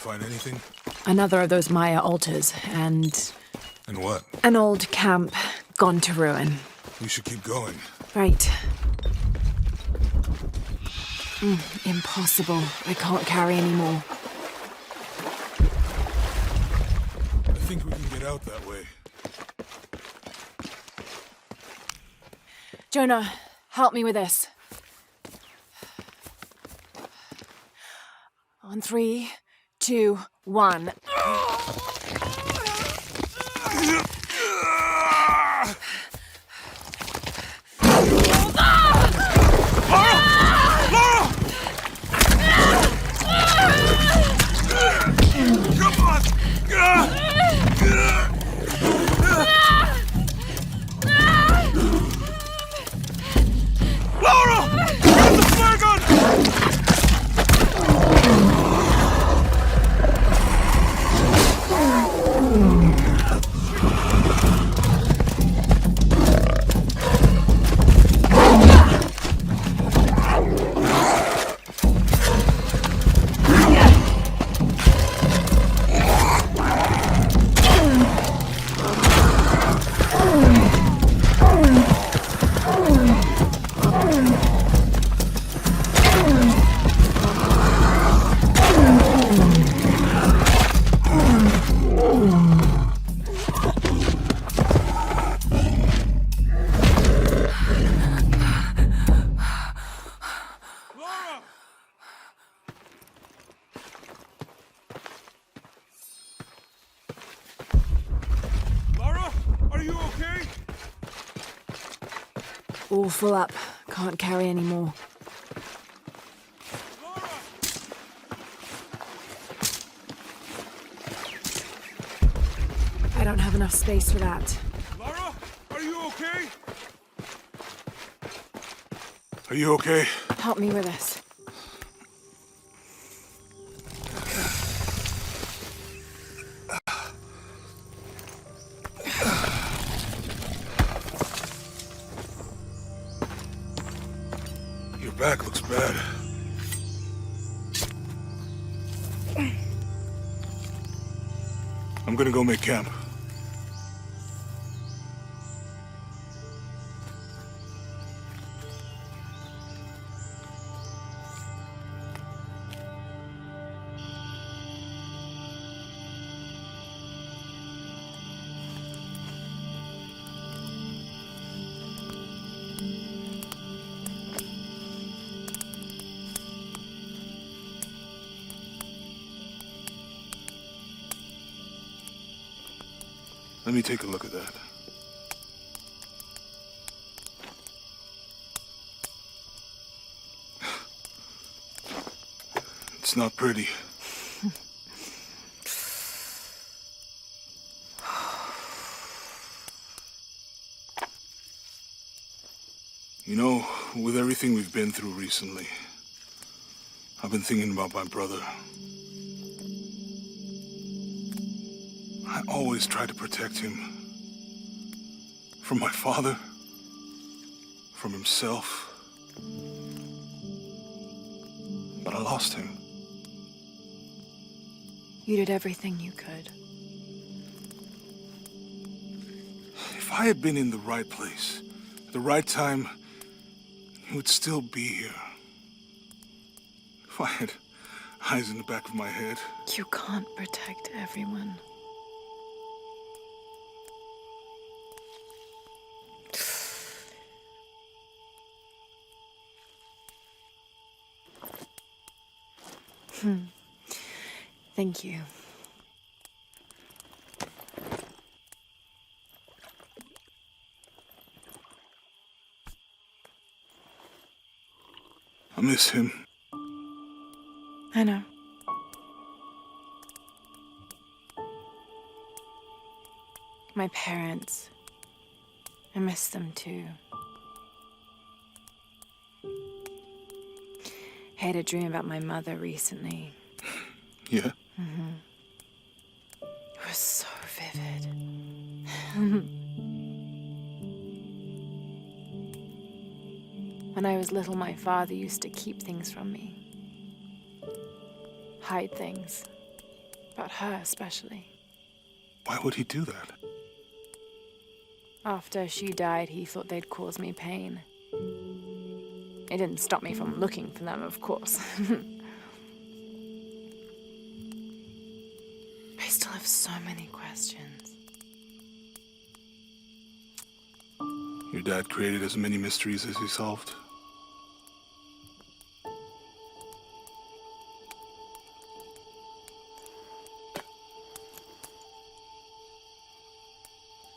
Speaker 2: Find anything?
Speaker 1: Another of those Maya altars, and...
Speaker 2: And what?
Speaker 1: An old camp gone to ruin.
Speaker 2: We should keep going.
Speaker 1: Right. Impossible. I can't carry anymore.
Speaker 2: I think we can get out that way.
Speaker 1: Jonah, help me with this. On 3, 2, 1. All full up. Can't carry anymore. I don't have enough space for that.
Speaker 2: Lara, are you okay? Are you okay?
Speaker 1: Help me with this.
Speaker 2: Your back looks bad. I'm gonna go make camp. Let me take a look at that. It's not pretty. You know, with everything we've been through recently, I've been thinking about my brother. I always tried to protect him. From my father. From himself. But I lost him.
Speaker 1: You did everything you could.
Speaker 2: If I had been in the right place, at the right time, he would still be here. If I had eyes in the back of my head.
Speaker 1: You can't protect everyone. Thank you.
Speaker 2: I miss him.
Speaker 1: I know. My parents. I miss them too. I had a dream about my mother recently.
Speaker 2: Yeah?
Speaker 1: It was so vivid. When I was little, my father used to keep things from me. Hide things. About her, especially.
Speaker 2: Why would he do that?
Speaker 1: After she died, he thought they'd cause me pain. It didn't stop me from looking for them, of course. I still have so many questions.
Speaker 2: Your dad created as many mysteries as he solved.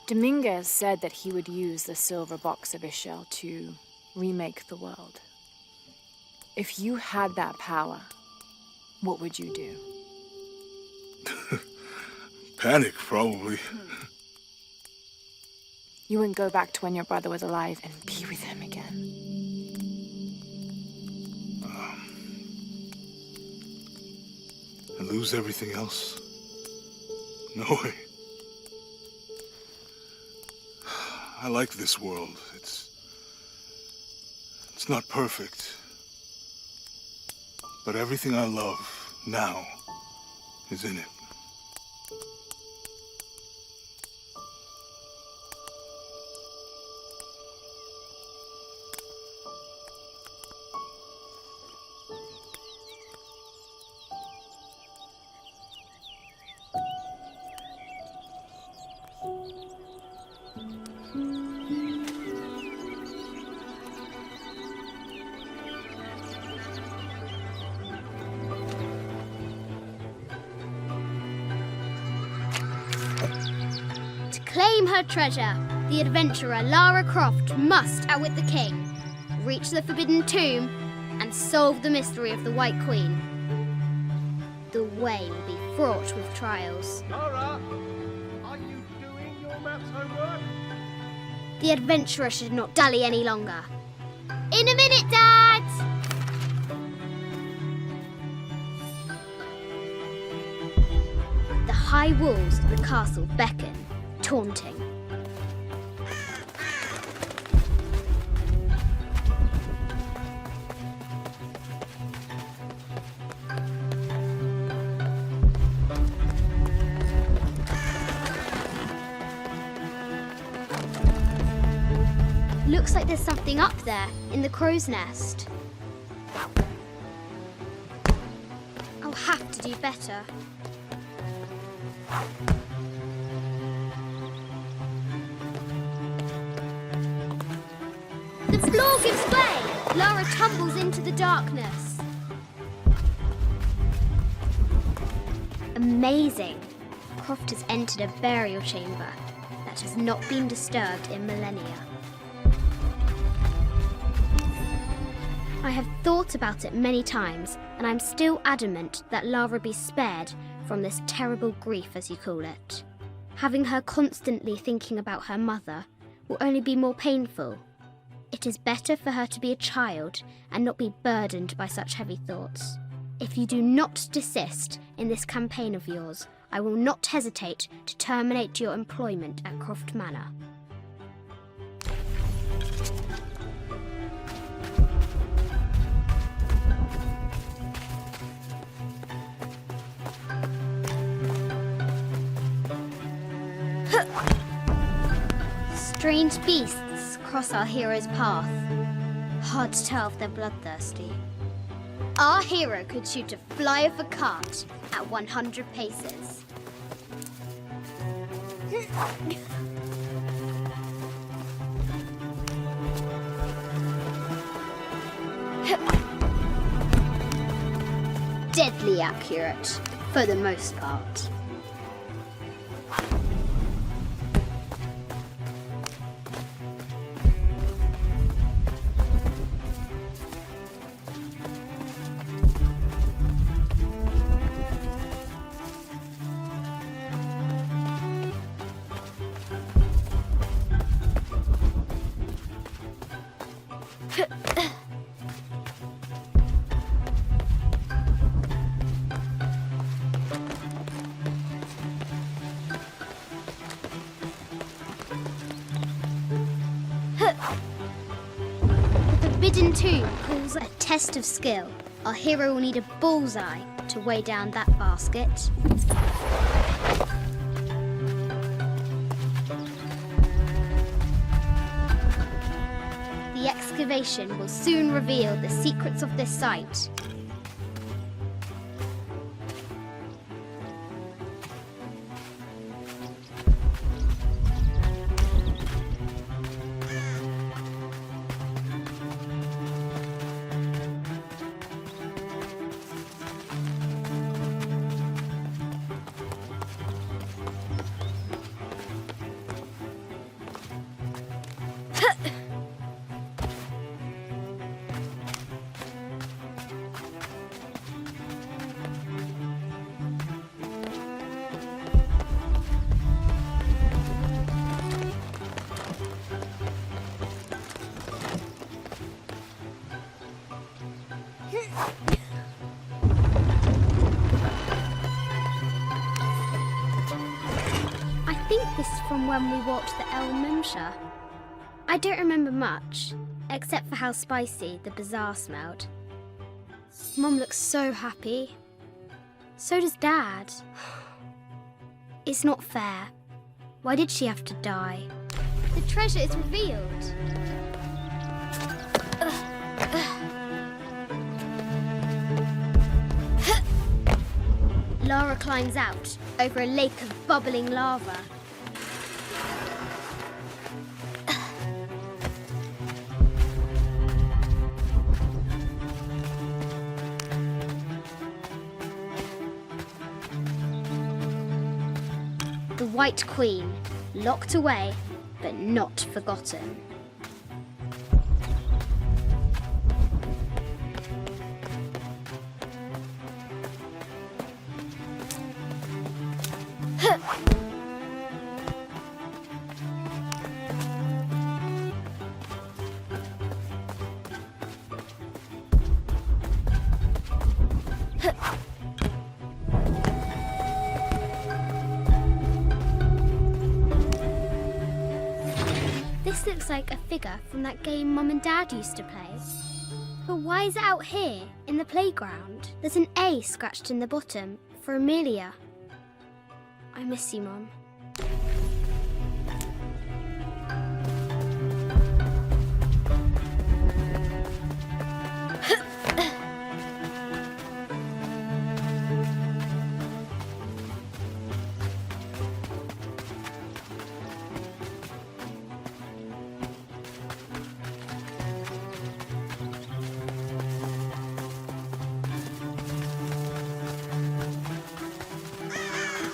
Speaker 1: Dominguez said that he would use the silver box of Ishel to remake the world. If you had that power, what would you do?
Speaker 2: Panic, probably.
Speaker 1: You wouldn't go back to when your brother was alive and be with him again.
Speaker 2: And lose everything else? No way. I like this world. It's not perfect. But everything I love now is in it.
Speaker 11: To claim her treasure, the adventurer Lara Croft must outwit the king, reach the Forbidden Tomb, and solve the mystery of the White Queen. The way will be fraught with trials.
Speaker 8: Lara, are you doing your maths homework?
Speaker 11: The adventurer should not dally any longer. In a minute, Dad! The high walls of the castle beckon, taunting. Looks like there's something up there in the crow's nest. I'll have to do better. The floor gives way! Lara tumbles into the darkness. Amazing! Croft has entered a burial chamber that has not been disturbed in millennia. I have thought about it many times, and I'm still adamant that Lara be spared from this terrible grief, as you call it. Having her constantly thinking about her mother will only be more painful. It is better for her to be a child and not be burdened by such heavy thoughts. If you do not desist in this campaign of yours, I will not hesitate to terminate your employment at Croft Manor. Strange beasts cross our hero's path. Hard to tell if they're bloodthirsty. Our hero could shoot a fly of a cart at 100 paces. Deadly accurate, for the most part. The Forbidden Tomb calls a test of skill. Our hero will need a bullseye to weigh down that basket. The excavation will soon reveal the secrets of this site. I think this is from when we walked the El Mumsha. I don't remember much, except for how spicy the bazaar smelled. Mum looks so happy. So does Dad. It's not fair. Why did she have to die? The treasure is revealed. Lara climbs out over a lake of bubbling lava. The White Queen, locked away, but not forgotten. This looks like a figure from that game Mum and Dad used to play. But why is it out here, in the playground? There's an A scratched in the bottom for Amelia. I miss you, Mum.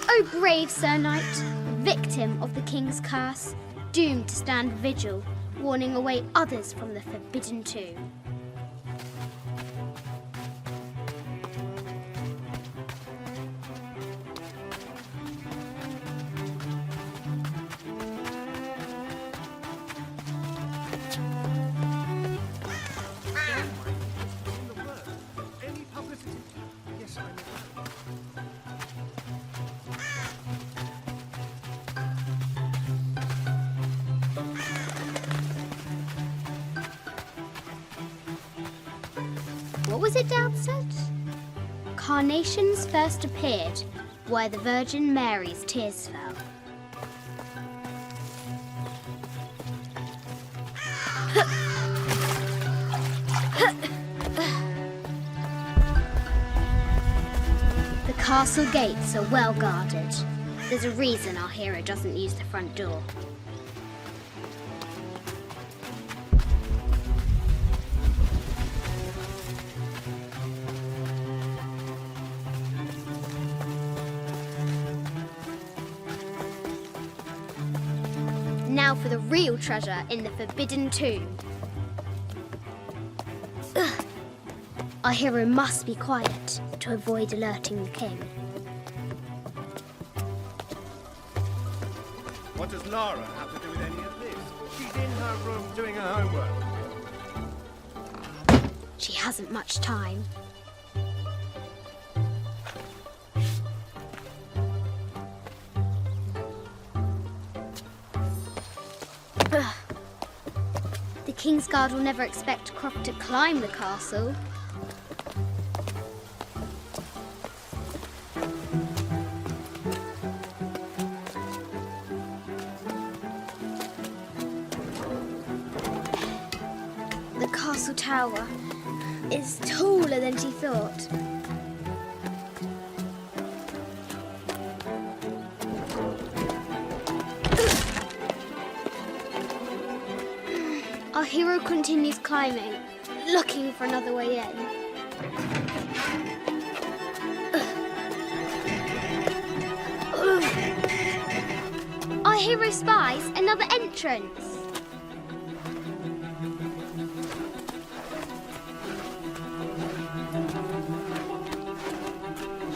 Speaker 11: O brave Sir Knight, victim of the King's curse, doomed to stand vigil, warning away others from the Forbidden Tomb. What was it Dad said? Carnations first appeared where the Virgin Mary's tears fell. The castle gates are well guarded. There's a reason our hero doesn't use the front door. Now for the real treasure in the Forbidden Tomb. Ugh. Our hero must be quiet to avoid alerting the king.
Speaker 8: What does Lara have to do with any of this? She's in her room doing her homework.
Speaker 11: She hasn't much time. The King's Guard will never expect Croft to climb the castle. The castle tower is taller than she thought. Our hero continues climbing, looking for another way in. Our hero spies another entrance.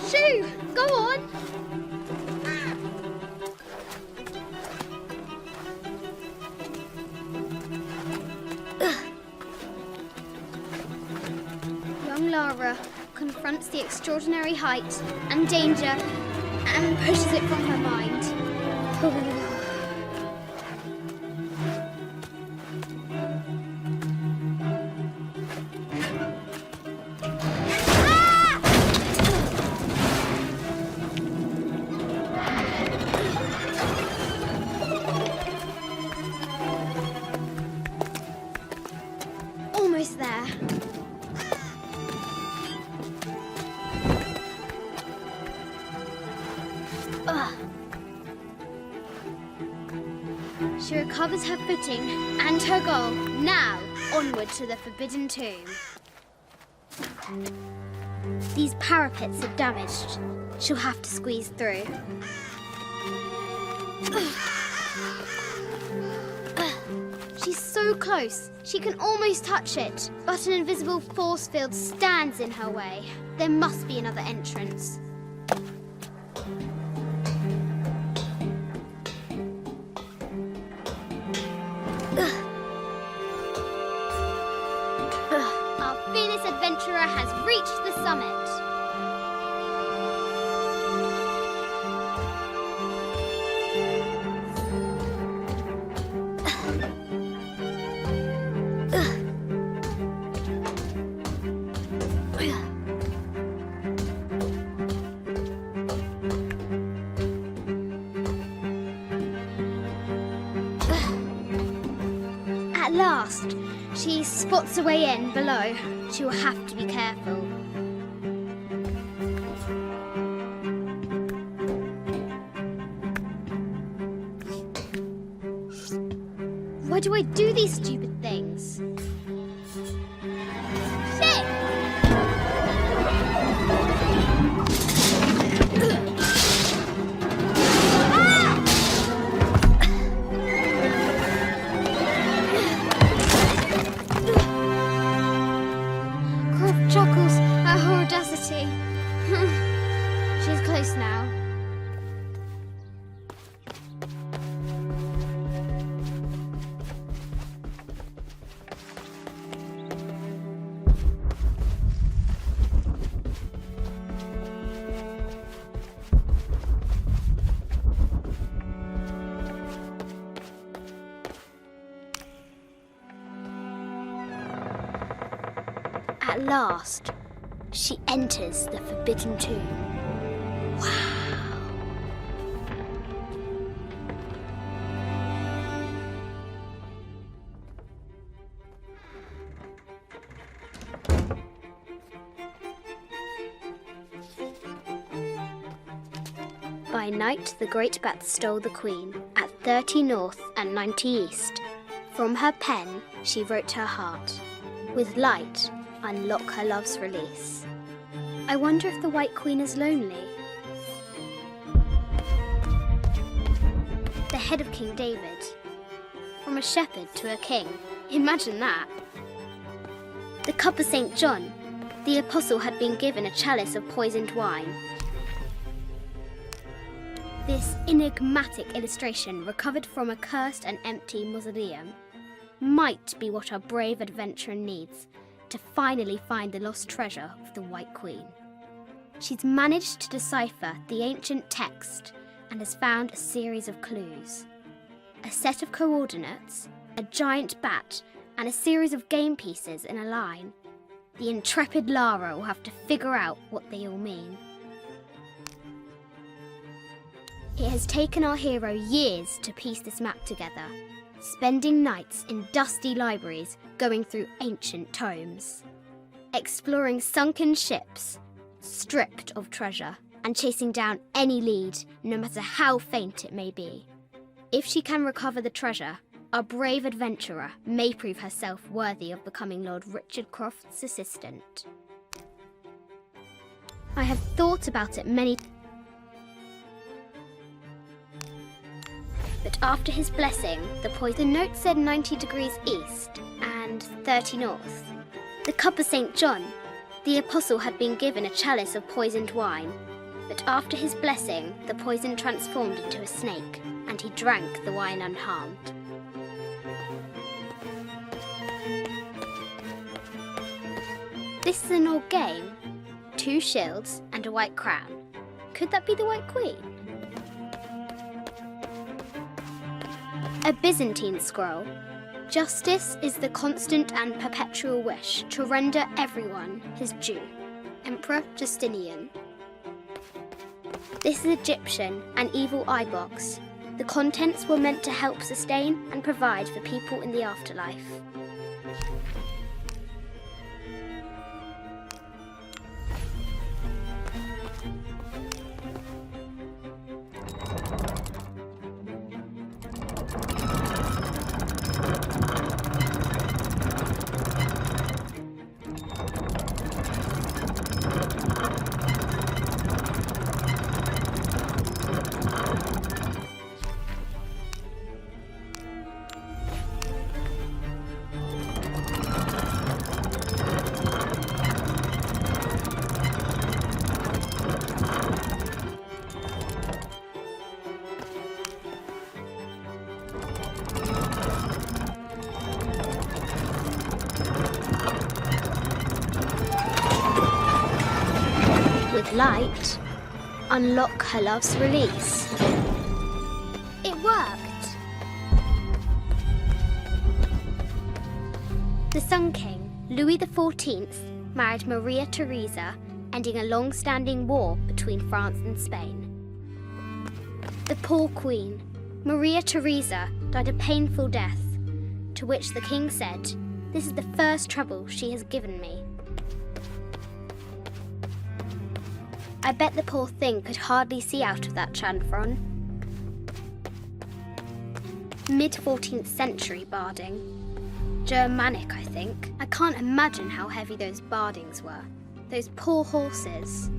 Speaker 11: Shoo! Go on! Young Lara confronts the extraordinary height and danger and pushes it from her mind. Almost there. She recovers her footing and her goal. Now, onward to the Forbidden Tomb. These parapets are damaged. She'll have to squeeze through. She's so close. She can almost touch it. But an invisible force field stands in her way. There must be another entrance. Our fearless adventurer has reached the summit. At last, she spots a way in below. She will have to be careful. Why do I do these stupid things? Shit! Croft chuckles at her audacity. She's close now. At last, she enters the Forbidden Tomb. Wow. By night, the great bat stole the queen at 30 north and 90 east. From her pen, she wrote her heart. With light, unlock her love's release. I wonder if the White Queen is lonely. The head of King David. From a shepherd to a king. Imagine that. The cup of St. John. The apostle had been given a chalice of poisoned wine. This enigmatic illustration, recovered from a cursed and empty mausoleum, might be what our brave adventurer needs to finally find the lost treasure of the White Queen. She's managed to decipher the ancient text and has found a series of clues. A set of coordinates, a giant bat, and a series of game pieces in a line. The intrepid Lara will have to figure out what they all mean. It has taken our hero years to piece this map together, spending nights in dusty libraries going through ancient tomes, exploring sunken ships, stripped of treasure, and chasing down any lead, no matter how faint it may be. If she can recover the treasure, our brave adventurer may prove herself worthy of becoming Lord Richard Croft's assistant. I have thought about it many times. But after his blessing, the note said 90 degrees east and 30 north. The cup of St. John. The apostle had been given a chalice of poisoned wine, but after his blessing, the poison transformed into a snake, and he drank the wine unharmed. This is an old game. 2 shields and a white crown. Could that be the White Queen? A Byzantine scroll. Justice is the constant and perpetual wish to render everyone his due. Emperor Justinian. This is Egyptian, an evil eye box. The contents were meant to help sustain and provide for people in the afterlife. With light, unlock her love's release. It worked! The Sun King, Louis XIV, married Maria Theresa, ending a long-standing war between France and Spain. The poor Queen, Maria Theresa, died a painful death. to which the king said, "This is the first trouble she has given me." I bet the poor thing could hardly see out of that chanfron. Mid-14th century barding. Germanic, I think. I can't imagine how heavy those bardings were. Those poor horses.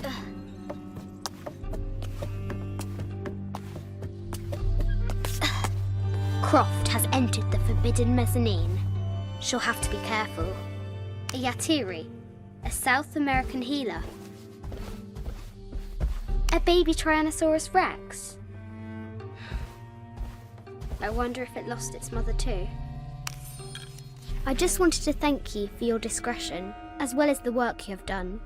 Speaker 11: Ugh. Croft has entered the forbidden mezzanine. She'll have to be careful. A Yatiri, a South American healer. A baby Tyrannosaurus Rex. I wonder if it lost its mother too. I just wanted to thank you for your discretion, as well as the work you have done.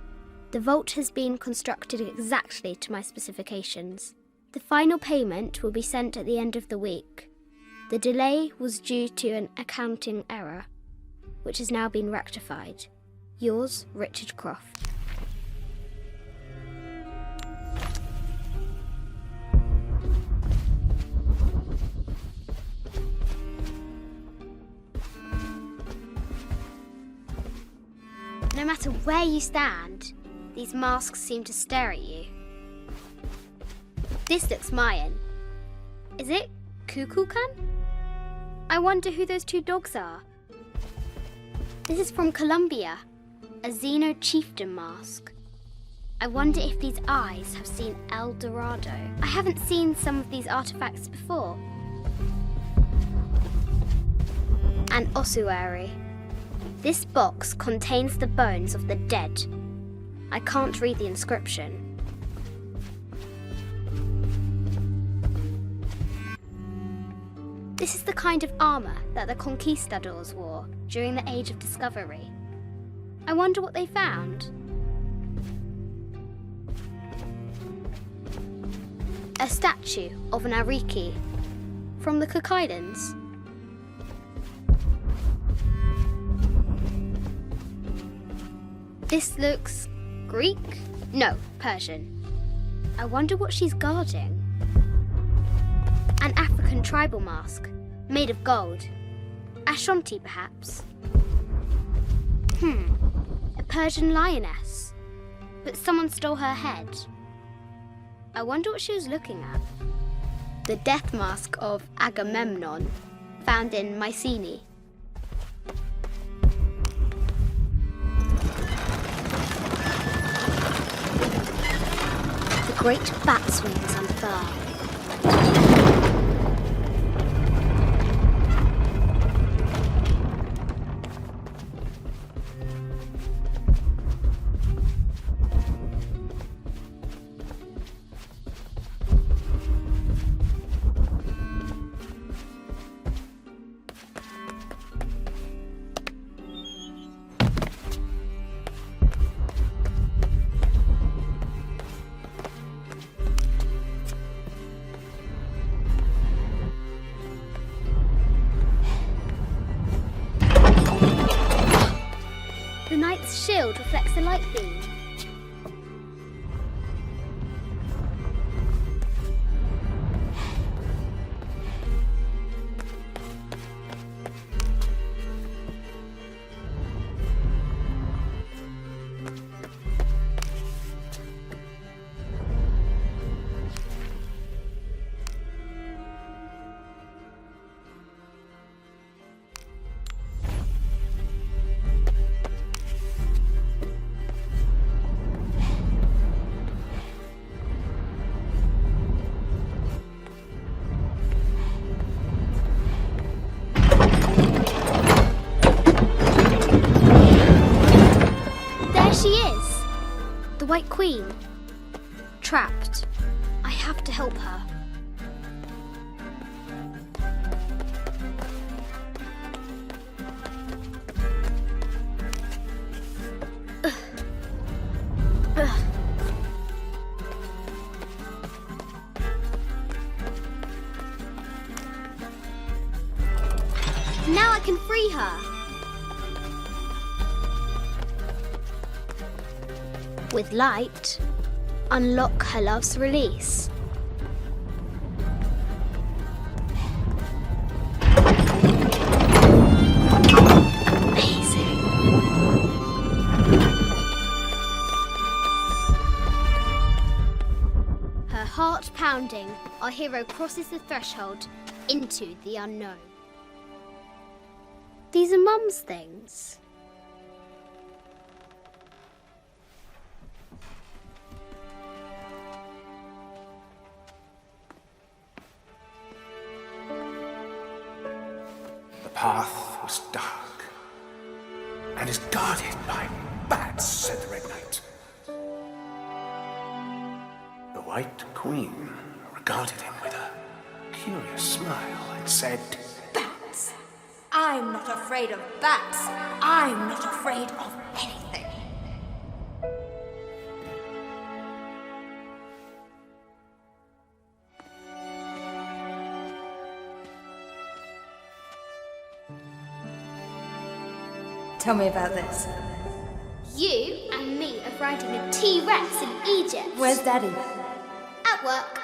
Speaker 11: The vault has been constructed exactly to my specifications. The final payment will be sent at the end of the week. The delay was due to an accounting error, which has now been rectified. Yours, Richard Croft. No matter where you stand, these masks seem to stare at you. This looks Mayan. Is it Kukulkan? I wonder who those two dogs are. This is from Colombia, a Xeno chieftain mask. I wonder if these eyes have seen El Dorado. I haven't seen some of these artifacts before. An ossuary. This box contains the bones of the dead. I can't read the inscription. This is the kind of armour that the conquistadors wore during the Age of Discovery. I wonder what they found. A statue of an Ariki from the Cook Islands. This looks Greek? No, Persian. I wonder what she's guarding. An African tribal mask, made of gold. Ashanti, perhaps. A Persian lioness. But someone stole her head. I wonder what she was looking at. The death mask of Agamemnon, found in Mycenae. The great bat's wings unfurl. The knight's shield reflects the light beam. She is! The White Queen. Trapped. I have to help her. Now I can free her. With light, unlock her love's release. grounding, our hero crosses the threshold into the unknown. These are Mum's things.
Speaker 12: The path was dark and is guarded by bats, said the Red Knight. The White Queen regarded him with a curious smile and said,
Speaker 13: Bats! I'm not afraid of bats. I'm not afraid of anything. Tell me about this.
Speaker 11: You and me are riding a T-Rex in Egypt.
Speaker 13: Where's Daddy?
Speaker 11: At work.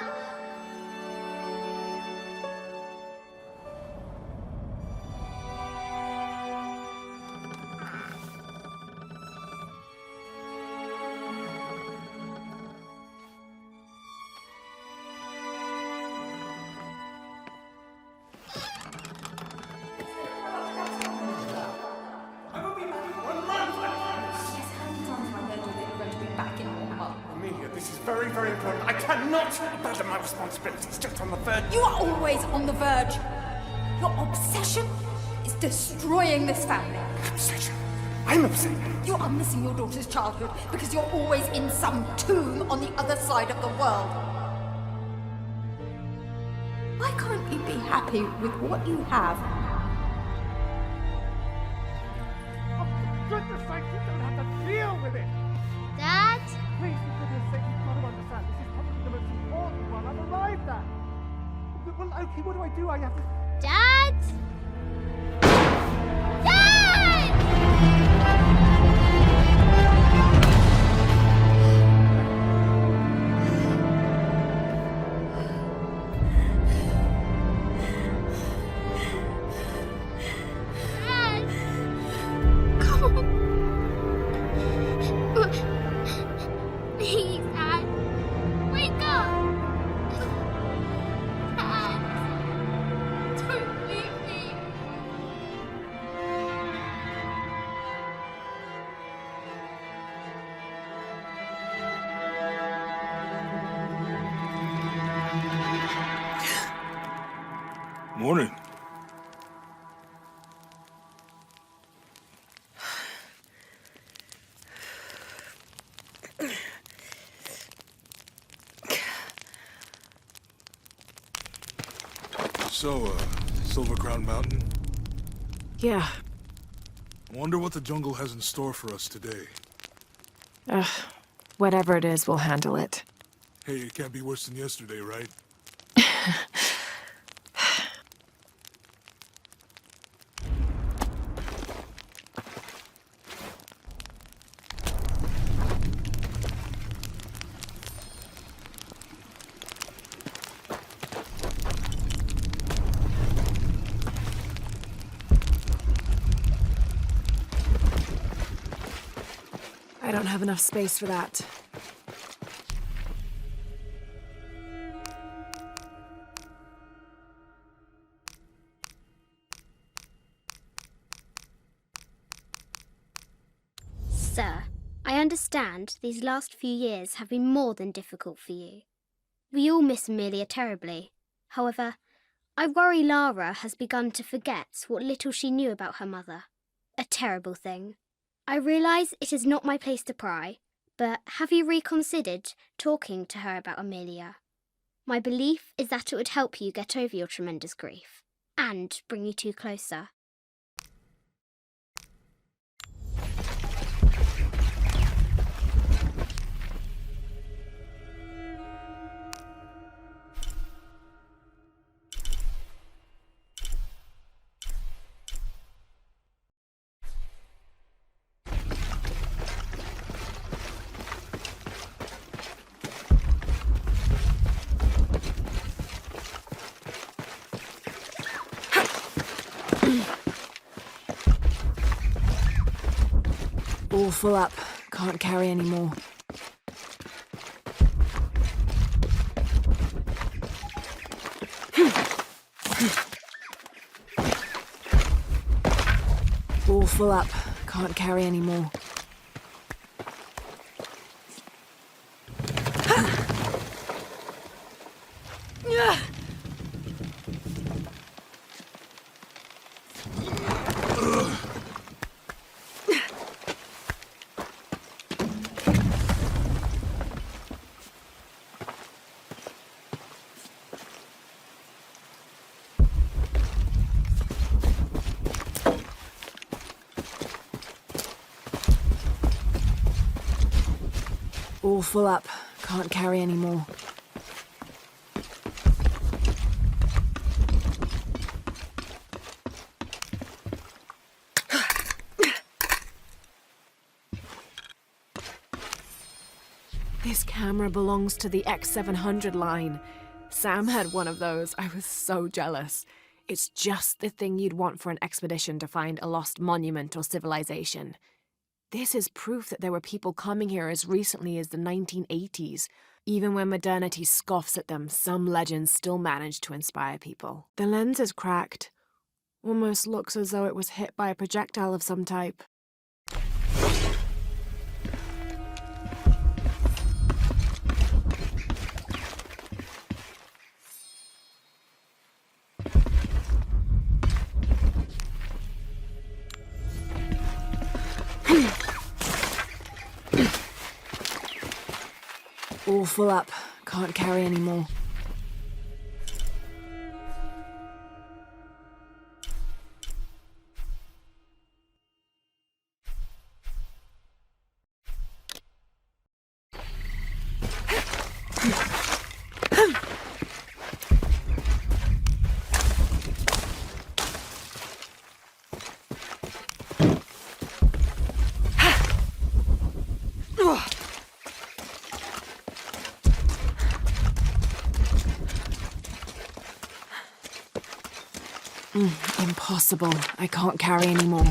Speaker 12: This is very, very important. I cannot abandon my responsibilities just on the verge.
Speaker 13: You are always on the verge. Your obsession is destroying this family.
Speaker 12: Obsession? I'm upset.
Speaker 13: You are missing your daughter's childhood because you're always in some tomb on the other side of the world. Why can't you be happy with what you have?
Speaker 12: Oh, for goodness sake, you don't have to deal with it.
Speaker 11: Dad?
Speaker 12: Please, for goodness sake, you've got to understand. This is probably the most important one I've arrived at. Well, okay, what do? I have to...
Speaker 11: Dad? Dad! Dad! Come on. Please, Dad. Wake up. Dad. Don't leave me.
Speaker 2: Morning. So, Silver Crown Mountain?
Speaker 1: Yeah.
Speaker 2: I wonder what the jungle has in store for us today.
Speaker 1: Whatever it is, we'll handle it.
Speaker 2: Hey, it can't be worse than yesterday, right?
Speaker 1: I don't have enough space for that.
Speaker 11: Sir, I understand these last few years have been more than difficult for you. We all miss Amelia terribly. However, I worry Lara has begun to forget what little she knew about her mother. A terrible thing. I realise it is not my place to pry, but have you reconsidered talking to her about Amelia? My belief is that it would help you get over your tremendous grief, and bring you two closer.
Speaker 1: All full up. Can't carry any more. All full up. Can't carry any more. All full up. Can't carry any more. This camera belongs to the X700 line. Sam had one of those. I was so jealous. It's just the thing you'd want for an expedition to find a lost monument or civilization. This is proof that there were people coming here as recently as the 1980s. Even when modernity scoffs at them, some legends still manage to inspire people. The lens is cracked. Almost looks as though it was hit by a projectile of some type. All full up. Can't carry any more. Impossible. I can't carry any more.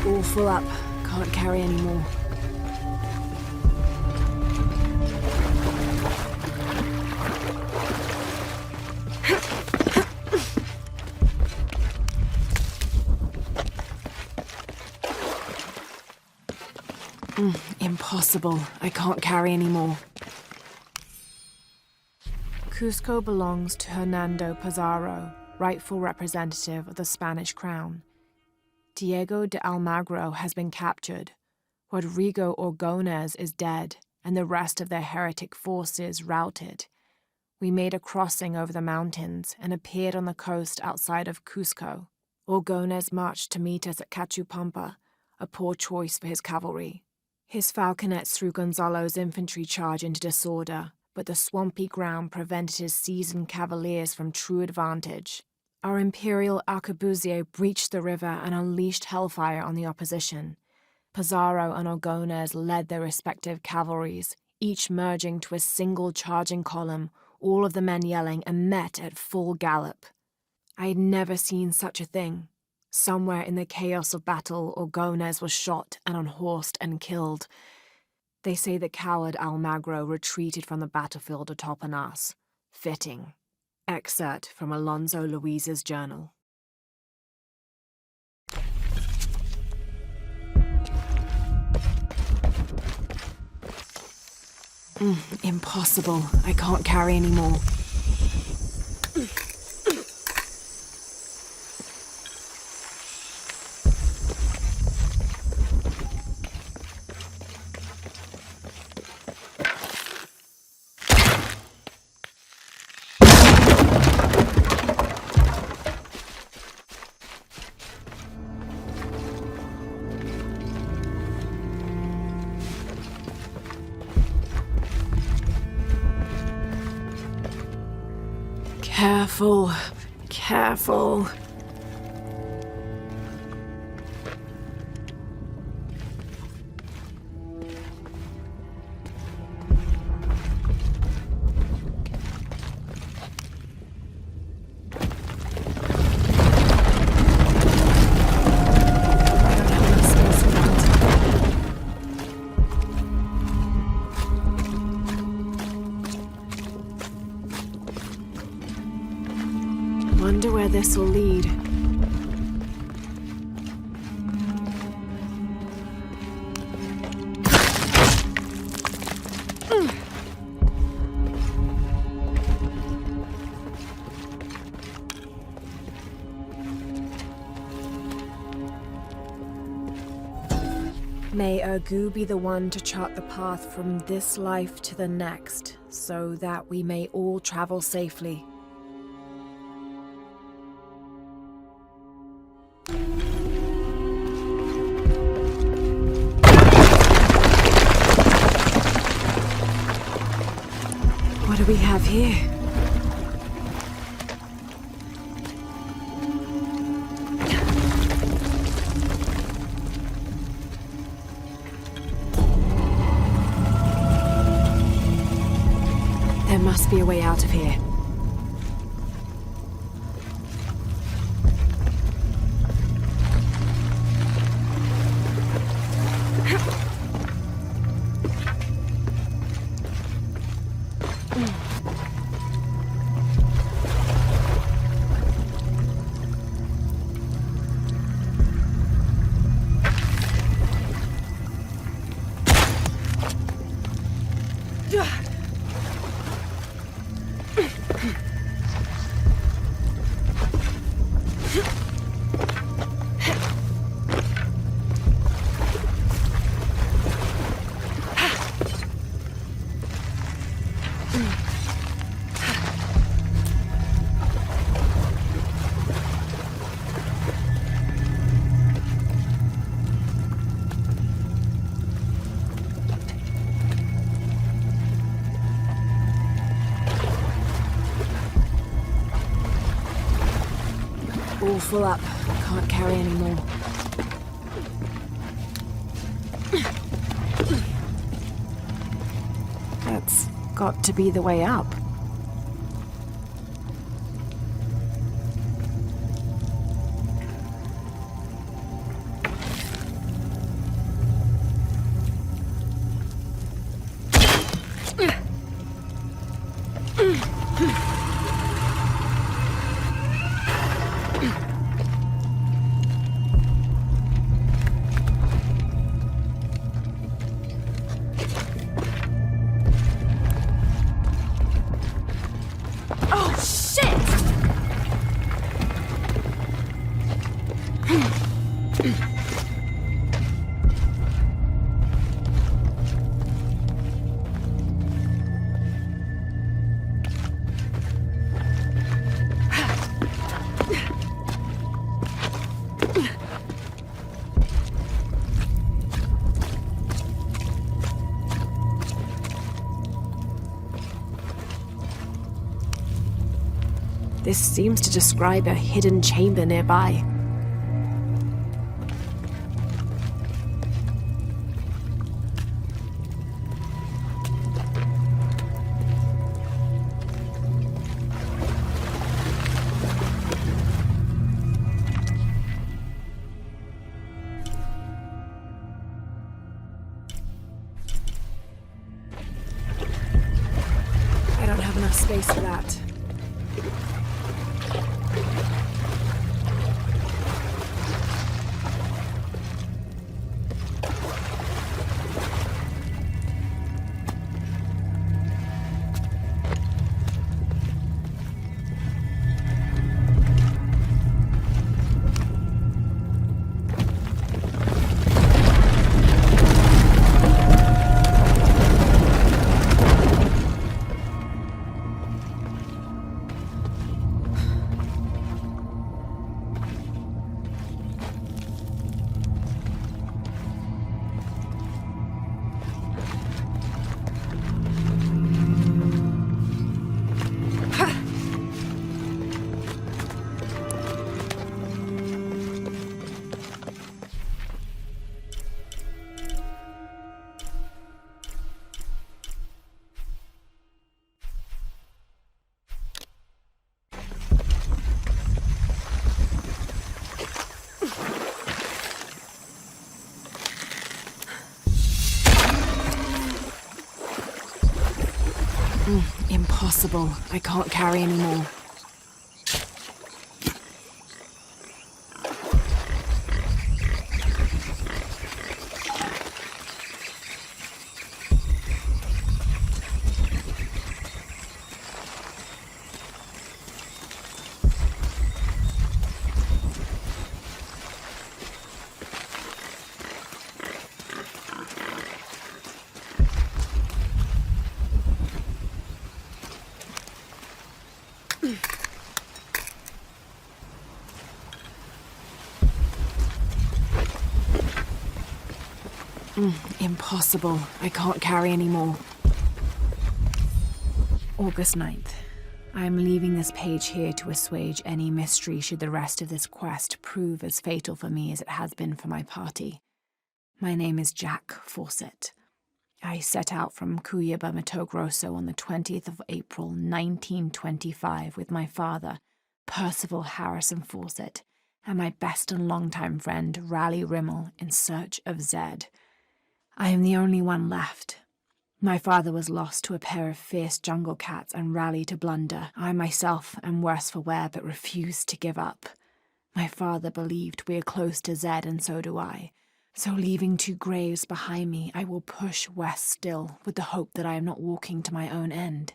Speaker 1: All full up. Can't carry any more. Impossible. I can't carry any more. Cusco belongs to Hernando Pizarro, rightful representative of the Spanish crown. Diego de Almagro has been captured. Rodrigo Orgones is dead, and the rest of their heretic forces routed. We made a crossing over the mountains and appeared on the coast outside of Cusco. Orgones marched to meet us at Cachupampa, a poor choice for his cavalry. His falconets threw Gonzalo's infantry charge into disorder, but the swampy ground prevented his seasoned cavaliers from true advantage. Our imperial arquebusier breached the river and unleashed hellfire on the opposition. Pizarro and Orgones led their respective cavalries, each merging to a single charging column, all of the men yelling, and met at full gallop. I had never seen such a thing. Somewhere in the chaos of battle, Orgones was shot and unhorsed and killed. They say the coward Almagro retreated from the battlefield atop an ass. Fitting. Excerpt from Alonso Luis's journal. Impossible. I can't carry any more. Careful. Careful. Wonder where this will lead. May Ergu be the one to chart the path from this life to the next, so that we may all travel safely. What do we have here? There must be a way out of here. All full up. Can't carry any more. That's got to be the way up. This seems to describe a hidden chamber nearby. I don't have enough space for that. Impossible. I can't carry anymore. Impossible. I can't carry anymore. August 9th. I am leaving this page here to assuage any mystery should the rest of this quest prove as fatal for me as it has been for my party. My name is Jack Fawcett. I set out from Cuyaba, Mato Grosso on the 20th of April, 1925 with my father, Percival Harrison Fawcett, and my best and longtime friend, Raleigh Rimmel, in search of Zed. I am the only one left. My father was lost to a pair of fierce jungle cats and Raleigh to blunder. I myself am worse for wear but refuse to give up. My father believed we are close to Zed and so do I. So leaving two graves behind me, I will push west still with the hope that I am not walking to my own end.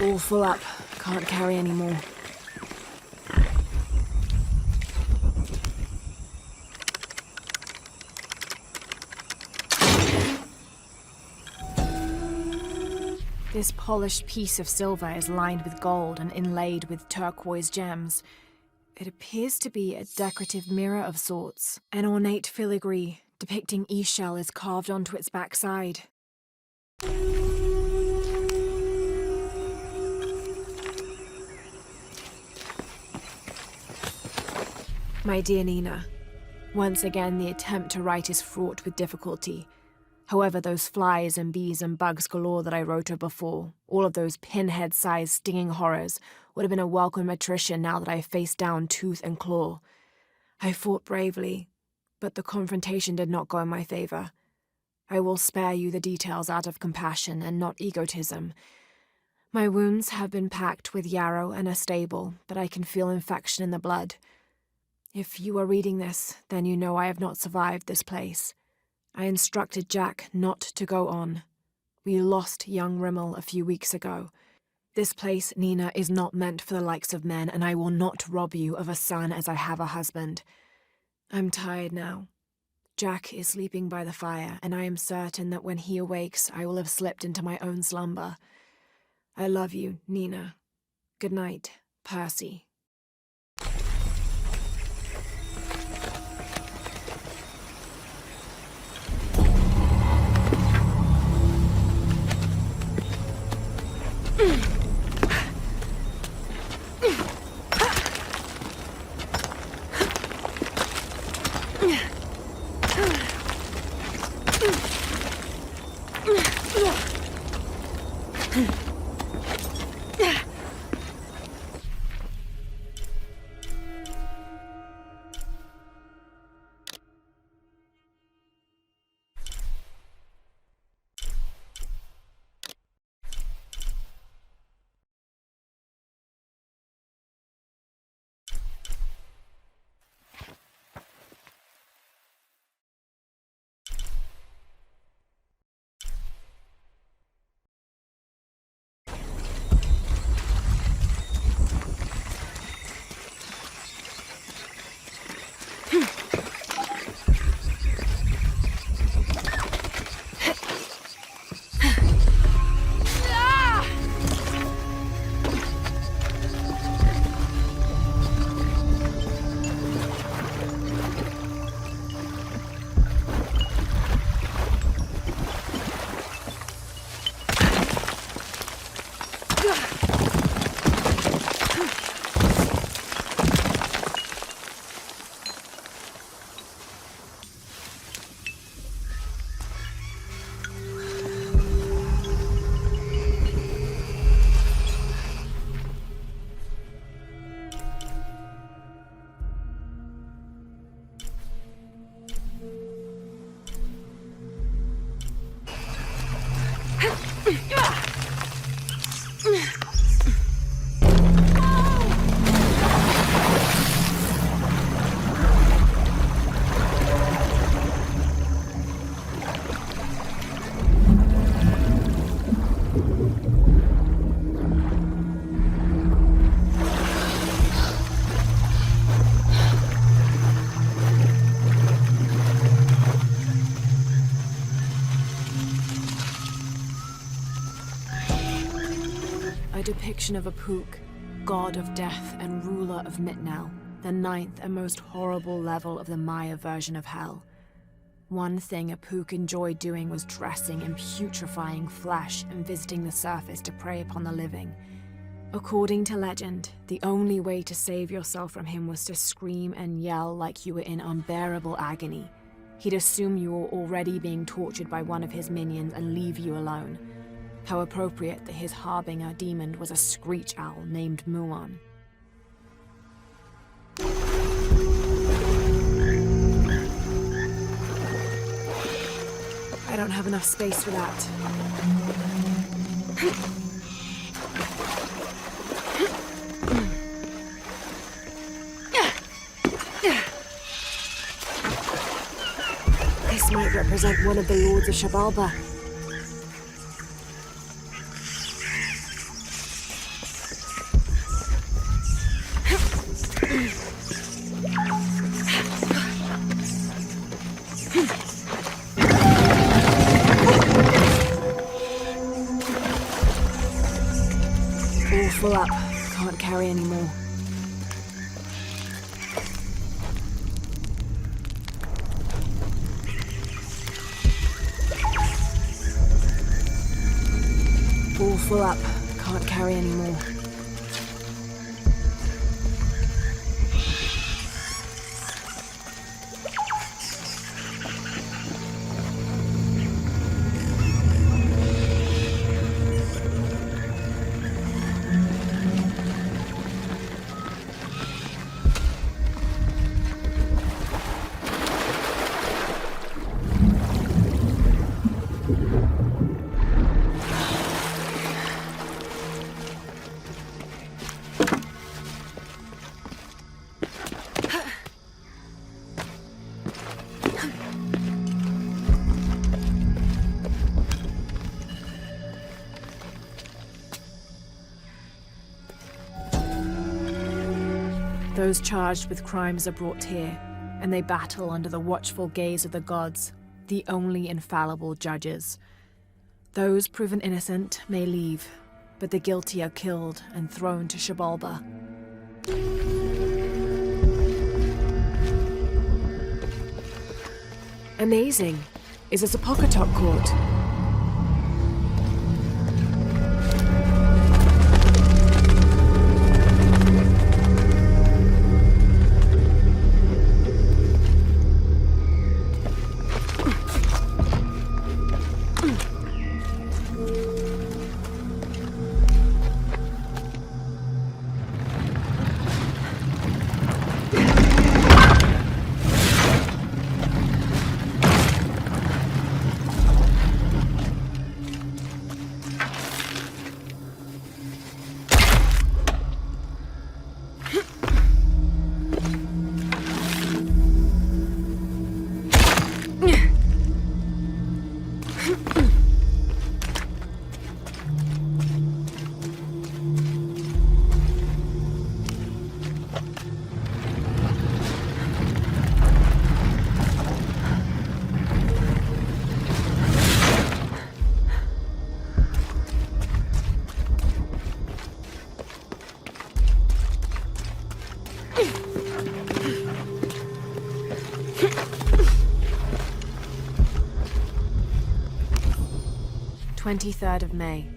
Speaker 1: All full up. Can't carry anymore. This polished piece of silver is lined with gold and inlaid with turquoise gems. It appears to be a decorative mirror of sorts. An ornate filigree depicting Eshel is carved onto its backside. My dear Nina, once again the attempt to write is fraught with difficulty. However, those flies and bees and bugs galore that I wrote of before, all of those pinhead-sized stinging horrors, would have been a welcome attrition now that I faced down tooth and claw. I fought bravely, but the confrontation did not go in my favor. I will spare you the details out of compassion and not egotism. My wounds have been packed with yarrow and are stable, but I can feel infection in the blood. If you are reading this, then you know I have not survived this place. I instructed Jack not to go on. We lost young Rimmel a few weeks ago. This place, Nina, is not meant for the likes of men, and I will not rob you of a son as I have a husband. I'm tired now. Jack is sleeping by the fire, and I am certain that when he awakes, I will have slipped into my own slumber. I love you, Nina. Good night, Percy.
Speaker 11: Yeah.
Speaker 1: A depiction of Apuk, god of death and ruler of Mitnel, the ninth and most horrible level of the Maya version of hell. One thing Apuk enjoyed doing was dressing in putrefying flesh and visiting the surface to prey upon the living. According to legend, the only way to save yourself from him was to scream and yell like you were in unbearable agony. He'd assume you were already being tortured by one of his minions and leave you alone. How appropriate that his harbinger demon was a screech owl named Muon. I don't have enough space for that. This might represent one of the lords of Shabalba. All full up. Can't carry anymore. All full up. Can't carry anymore. Those charged with crimes are brought here, and they battle under the watchful gaze of the gods, the only infallible judges. Those proven innocent may leave, but the guilty are killed and thrown to Shabalba. Amazing. Is this a Pocketok court? 23rd of May.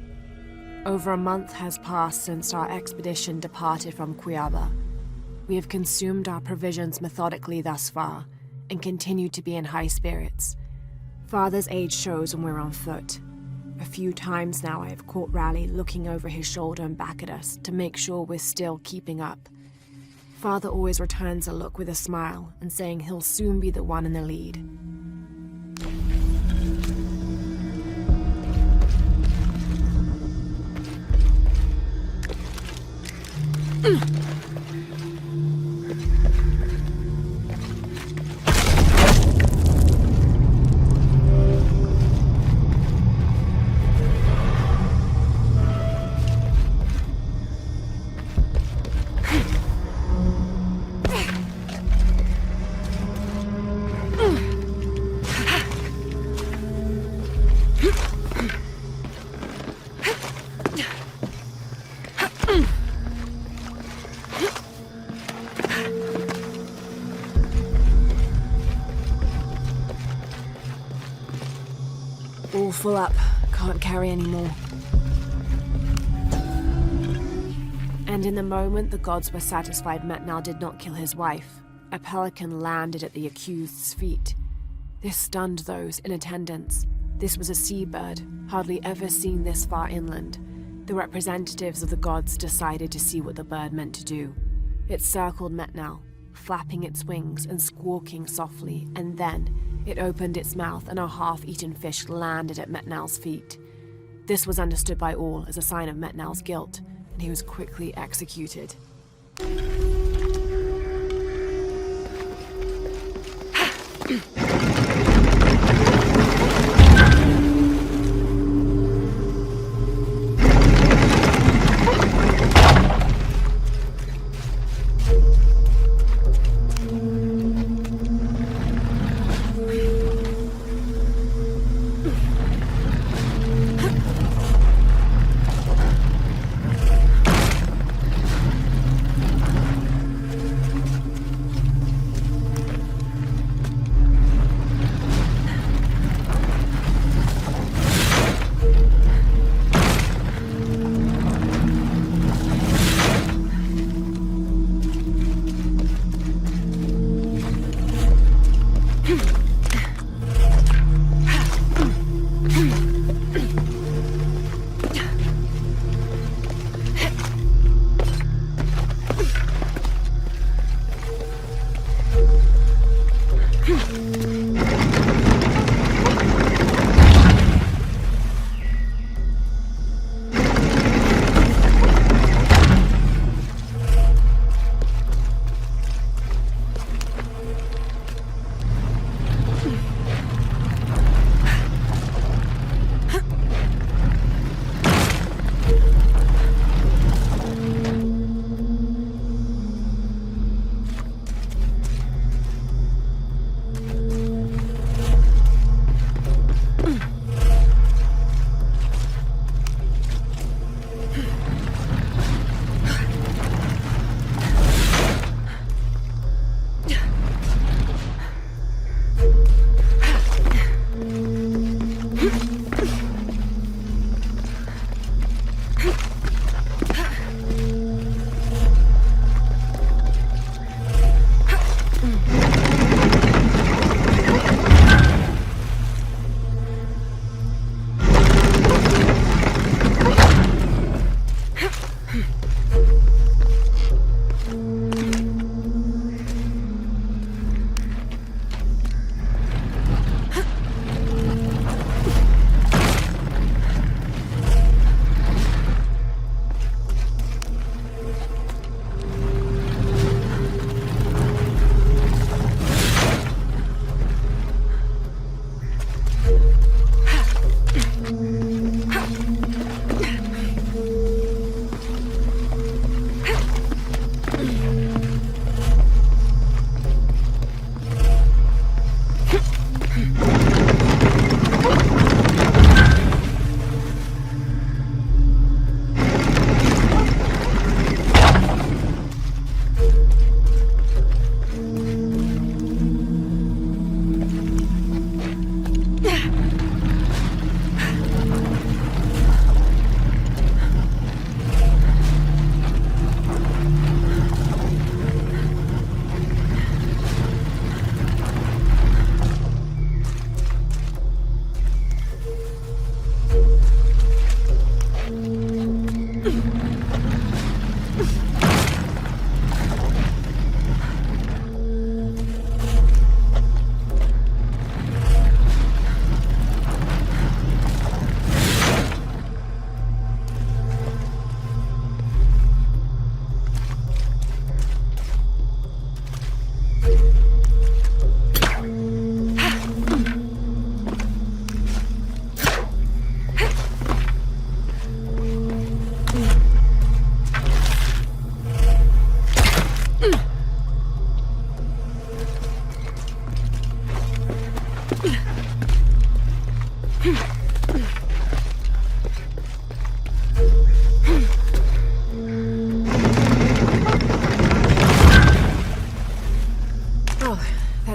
Speaker 1: Over a month has passed since our expedition departed from Cuiaba. We have consumed our provisions methodically thus far, and continue to be in high spirits. Father's age shows when we're on foot. A few times now I have caught Raleigh looking over his shoulder and back at us to make sure we're still keeping up. Father always returns a look with a smile and saying he'll soon be the one in the lead. All full up. Can't carry any more. And in the moment the gods were satisfied Metnal did not kill his wife, a pelican landed at the accused's feet. This stunned those in attendance. This was a seabird, hardly ever seen this far inland. The representatives of the gods decided to see what the bird meant to do. It circled Metnal, flapping its wings and squawking softly, and then it opened its mouth and a half-eaten fish landed at Metnal's feet. This was understood by all as a sign of Metnal's guilt, and he was quickly executed.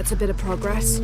Speaker 1: That's a bit of progress.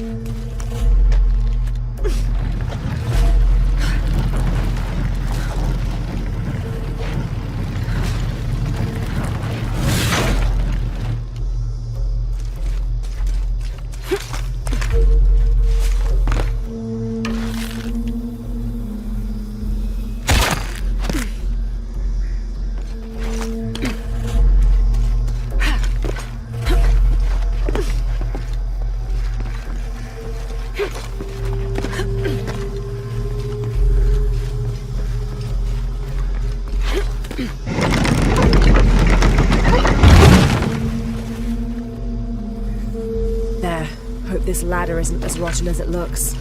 Speaker 1: There. Hope this ladder isn't as rotten as it looks.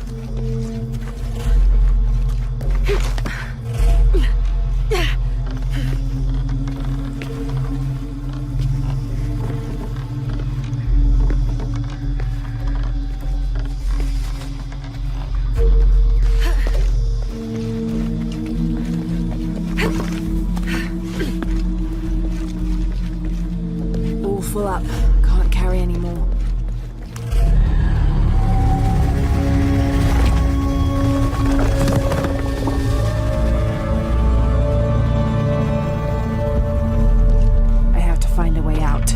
Speaker 1: All full up. Can't carry any more. I have to find a way out.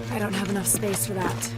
Speaker 1: I don't have enough space for that.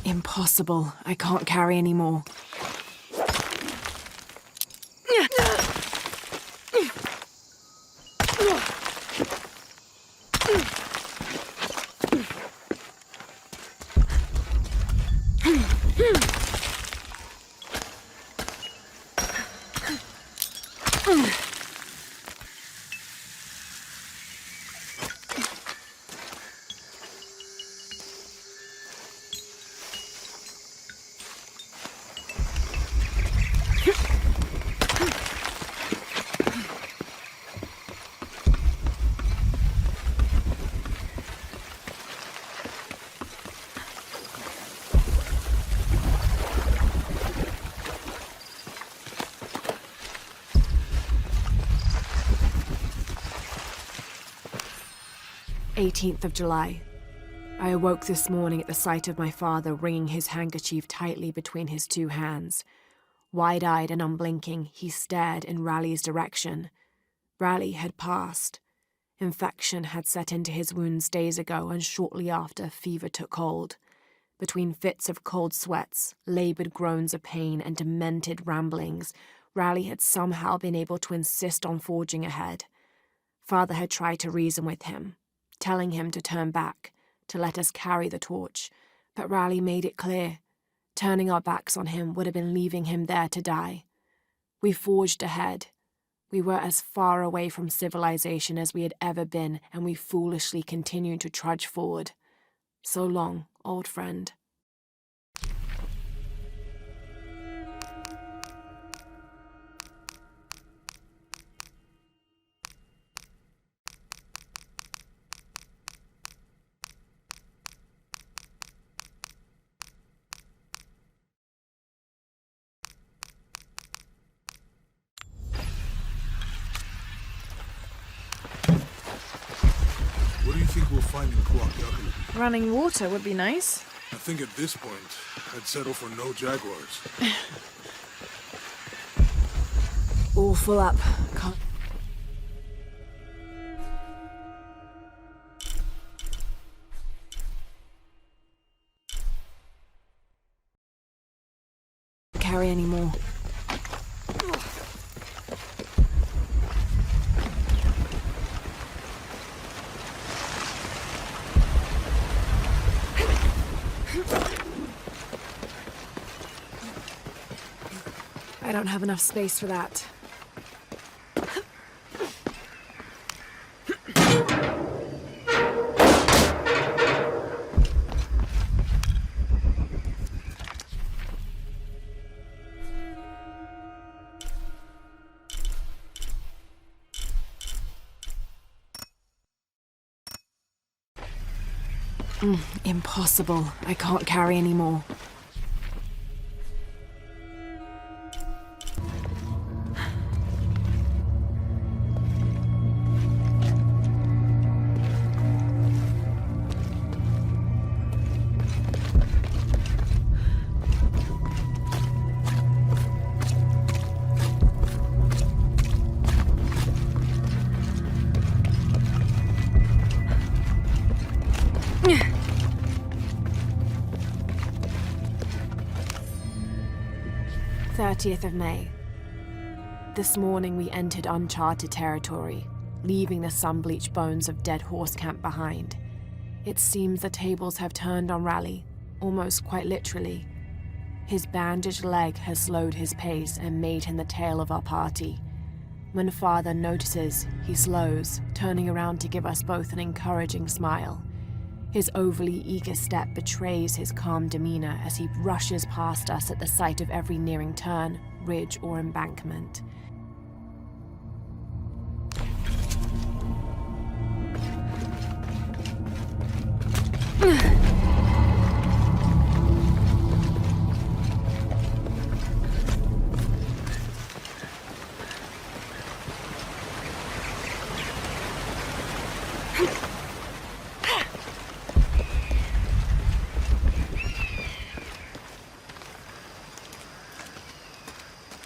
Speaker 1: Impossible. I can't carry any more. July 18th. I awoke this morning at the sight of my father wringing his handkerchief tightly between his two hands. Wide-eyed and unblinking, he stared in Raleigh's direction. Raleigh had passed. Infection had set into his wounds days ago, and shortly after, fever took hold. Between fits of cold sweats, laboured groans of pain, and demented ramblings, Raleigh had somehow been able to insist on forging ahead. Father had tried to reason with him, telling him to turn back, to let us carry the torch, but Raleigh made it clear. Turning our backs on him would have been leaving him there to die. We forged ahead. We were as far away from civilization as we had ever been, and we foolishly continued to trudge forward. So long, old friend.
Speaker 2: What do you think think we'll find in Kuakyaku?
Speaker 1: Running water would be nice.
Speaker 2: I think at this point, I'd settle for no jaguars.
Speaker 1: All full up. Can't... carry anymore. I don't have enough space for that. Impossible. I can't carry anymore. of May. This morning we entered uncharted territory, leaving the sun-bleached bones of dead horse camp behind. It seems the tables have turned on Raleigh, almost quite literally. His bandaged leg has slowed his pace and made him the tail of our party. When Father notices, he slows, turning around to give us both an encouraging smile. His overly eager step betrays his calm demeanor as he rushes past us at the sight of every nearing turn, ridge, or embankment.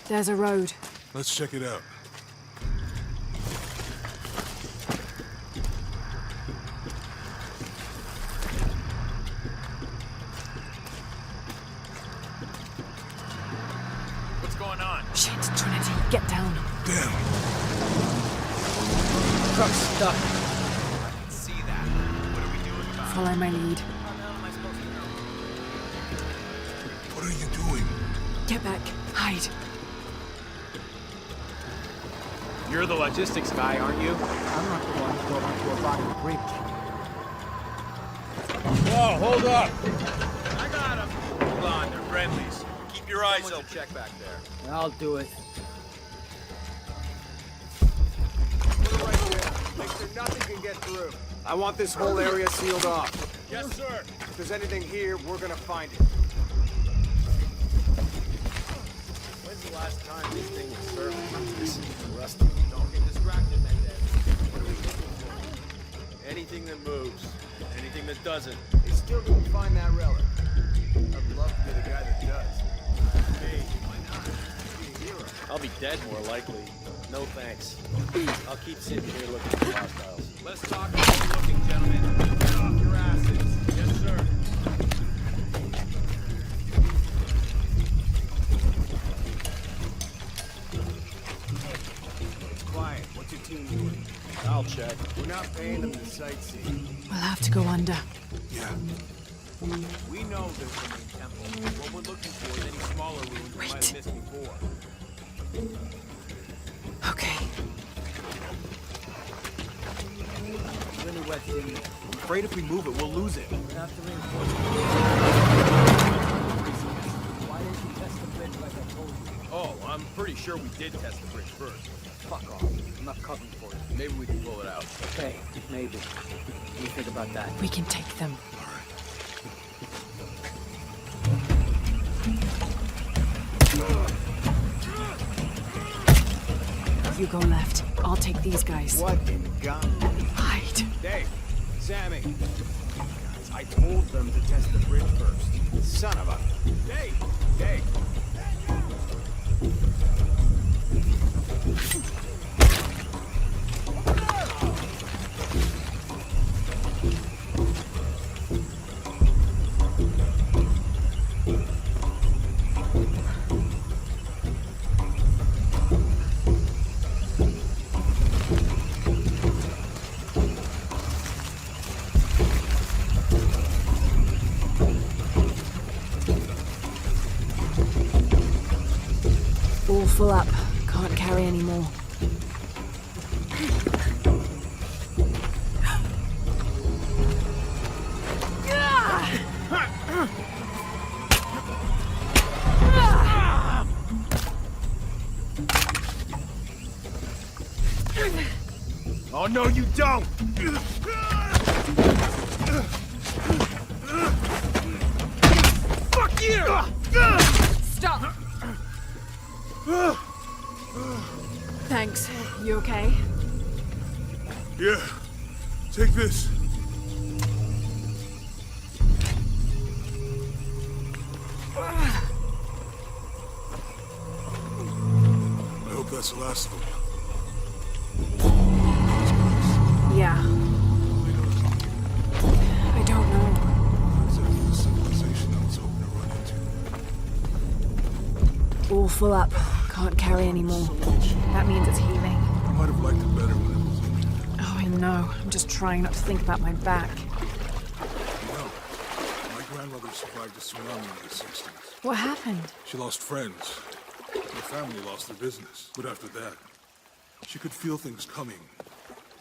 Speaker 1: There's a road.
Speaker 2: Let's check it out.
Speaker 6: What's going on?
Speaker 1: Shit, Trinity, get down.
Speaker 2: Damn.
Speaker 8: Truck's stuck.
Speaker 6: I can see that. What are we doing about it?
Speaker 1: Follow my lead.
Speaker 6: How the hell am I supposed to know?
Speaker 2: What are you doing?
Speaker 1: Get back. Hide.
Speaker 6: You're the logistics guy, aren't you?
Speaker 8: I'm not the one who drove onto a body bridge.
Speaker 6: Whoa, hold up! I got him! Hold on, they're friendlies. Keep your eyes open. Check back there.
Speaker 8: I'll do it.
Speaker 3: Put it right there. Make sure nothing can get through. I want this whole area sealed off.
Speaker 6: Yes, sir.
Speaker 3: If there's anything here, we're gonna find it.
Speaker 6: When's the last time this thing was serviced? This is rusty. Don't get distracted, Mendez. What are we looking for? Anything that moves. Anything that doesn't.
Speaker 3: They still didn't find that relic. I'd love to be the guy that does.
Speaker 6: Hey, why not? Be a hero. I'll be dead more likely. No thanks. I'll keep sitting here looking for hostiles. Let's talk about looking, gentlemen. Get off your asses. Yes, sir.
Speaker 3: Quiet. What's your team doing?
Speaker 6: I'll check.
Speaker 3: We're not paying them to sightsee.
Speaker 1: We'll have to go under.
Speaker 2: Yeah.
Speaker 6: We know there's a main temple. What we're looking for is any smaller ruins we might have missed before.
Speaker 1: Okay.
Speaker 8: Really wet in there.
Speaker 6: I'm afraid if we move it, we'll lose it.
Speaker 8: We'll have to reinforce it. Why didn't you test the bridge like I told you?
Speaker 6: Oh, I'm pretty sure we did test the bridge first.
Speaker 8: Fuck off. I'm not covering for you.
Speaker 6: Maybe we can pull it out.
Speaker 8: Okay, maybe. What do you think about that?
Speaker 1: We can take them. You go left. I'll take these guys.
Speaker 3: What in God?
Speaker 1: Hide.
Speaker 3: Dave, Sammy. I told them to test the bridge first. Son of a... Hey! Hey!
Speaker 1: All full up. Can't carry any more.
Speaker 3: Oh, no, you don't! Fuck you!
Speaker 1: Stop! Thanks. You okay?
Speaker 2: Yeah. Take this. I hope that's the last of them.
Speaker 1: Yeah. I don't know.
Speaker 2: Exactly the civilization I was hoping to run into.
Speaker 1: All full up. Can't carry any more. That means it's healing.
Speaker 2: I might have liked it better when it was in.
Speaker 1: Oh, I know. I'm just trying not to think about my back.
Speaker 2: No. My grandmother survived a tsunami in the 60s.
Speaker 1: What happened?
Speaker 2: She lost friends. Her family lost their business. But after that, she could feel things coming.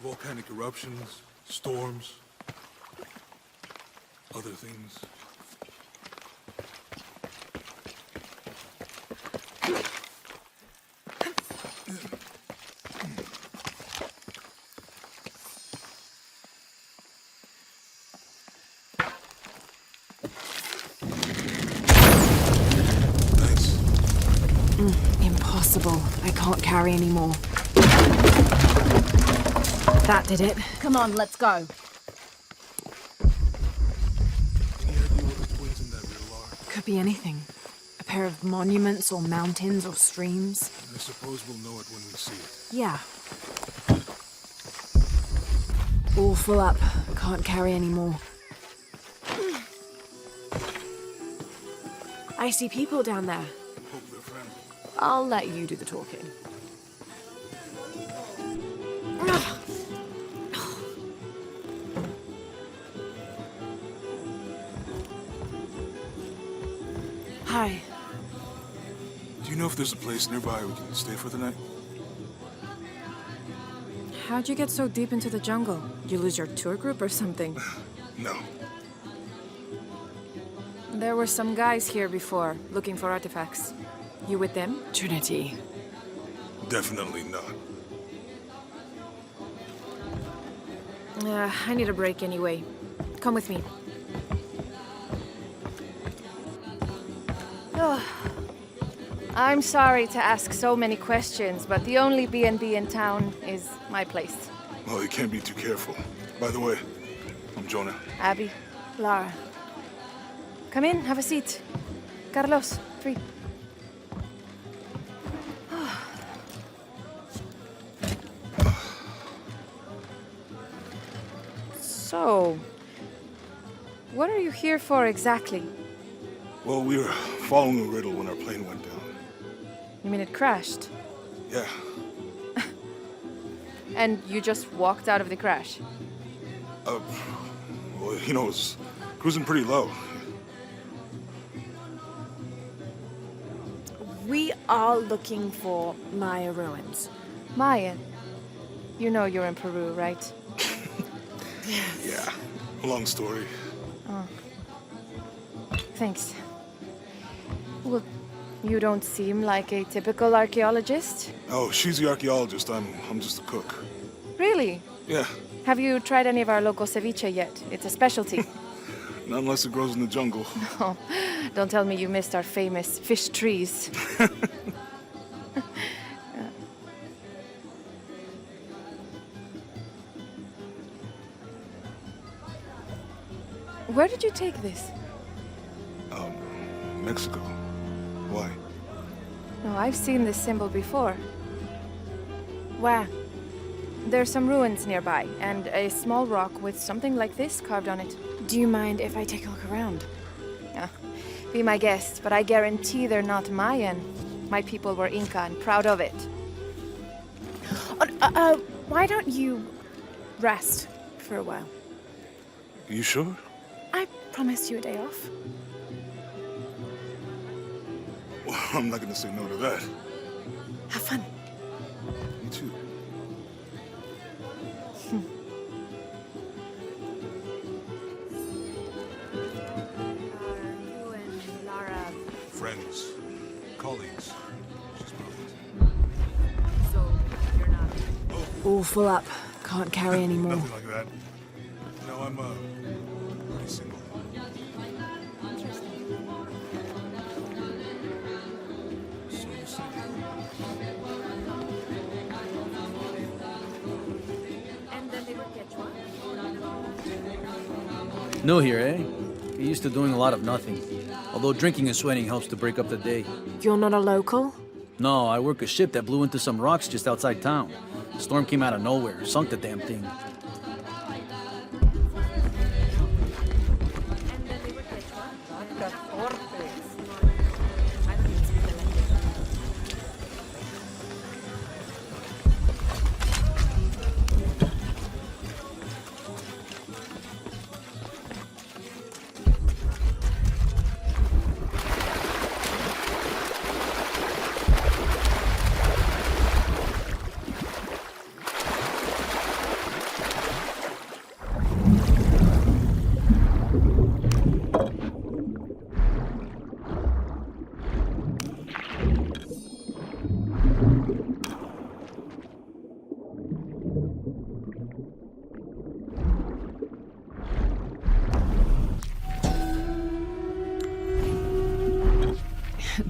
Speaker 2: Volcanic eruptions, storms, other things.
Speaker 1: Impossible. I can't carry any more. That did it.
Speaker 5: Come on, let's go.
Speaker 2: Any idea what the twins in that riddle are?
Speaker 1: Could be anything. A pair of monuments or mountains or streams.
Speaker 2: I suppose we'll know it when we see it.
Speaker 1: Yeah. All full up. Can't carry any more. I see people down there.
Speaker 2: Hope they're friendly.
Speaker 1: I'll let you do the talking. Hi.
Speaker 2: Do you know if there's a place nearby we can stay for the night?
Speaker 14: How'd you get so deep into the jungle? You lose your tour group or something?
Speaker 2: No.
Speaker 14: There were some guys here before, looking for artifacts. You with them?
Speaker 1: Trinity.
Speaker 2: Definitely not.
Speaker 14: I need a break anyway. Come with me.
Speaker 15: I'm sorry to ask so many questions, but the only B&B in town is my place.
Speaker 2: Well, you can't be too careful. By the way, I'm Jonah.
Speaker 15: Abby, Lara. Come in, have a seat. Carlos, free. So, what are you here for exactly?
Speaker 2: Well, we were following a riddle when our plane went down.
Speaker 15: You mean it crashed?
Speaker 2: Yeah.
Speaker 15: And you just walked out of the crash?
Speaker 2: Well, you know, it was cruising pretty low.
Speaker 1: We are looking for Maya ruins.
Speaker 15: Maya? You know you're in Peru, right?
Speaker 2: Yeah, long story.
Speaker 15: Oh. Thanks. Well, you don't seem like a typical archaeologist.
Speaker 2: Oh, she's the archaeologist. I'm just a cook.
Speaker 15: Really?
Speaker 2: Yeah,
Speaker 15: Have you tried any of our local ceviche yet? It's a specialty.
Speaker 2: not unless it grows in the jungle.
Speaker 15: Oh, don't tell me you missed our famous fish trees. Where did you take this?
Speaker 2: Mexico. Why?
Speaker 15: No, I've seen this symbol before. Where? There's some ruins nearby, and a small rock with something like this carved on it.
Speaker 14: Do you mind if I take a look around?
Speaker 15: Be my guest, but I guarantee they're not Mayan. My people were Inca and proud of it.
Speaker 14: Why don't you rest for a while?
Speaker 2: You sure?
Speaker 14: I promised you a day off.
Speaker 2: Well, I'm not gonna say no to that.
Speaker 14: Have fun.
Speaker 2: You too.
Speaker 14: You and Lara...
Speaker 2: Friends. Colleagues. She's brilliant.
Speaker 14: So, you're not...
Speaker 1: All full up. Can't carry any more.
Speaker 2: Nothing like that. No, I'm, pretty single. So you see.
Speaker 14: And then they would get you
Speaker 8: New here, eh? Get used to doing a lot of nothing. Although drinking and sweating helps to break up the day.
Speaker 1: You're not a local?
Speaker 8: No, I work a ship that blew into some rocks just outside town. The storm came out of nowhere, sunk the damn thing.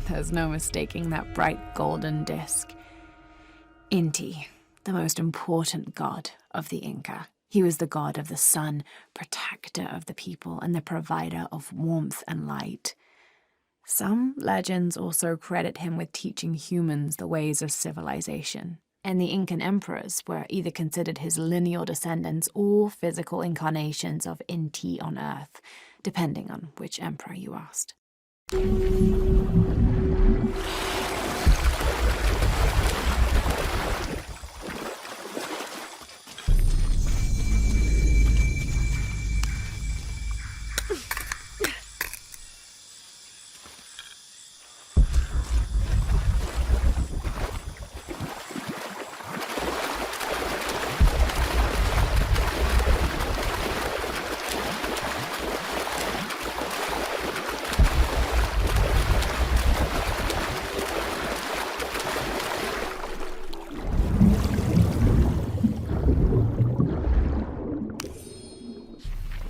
Speaker 1: There's no mistaking that bright golden disk. Inti, the most important god of the Inca. He was the god of the sun, protector of the people, and the provider of warmth and light. Some legends also credit him with teaching humans the ways of civilization, and the Incan emperors were either considered his lineal descendants or physical incarnations of Inti on Earth, depending on which emperor you asked.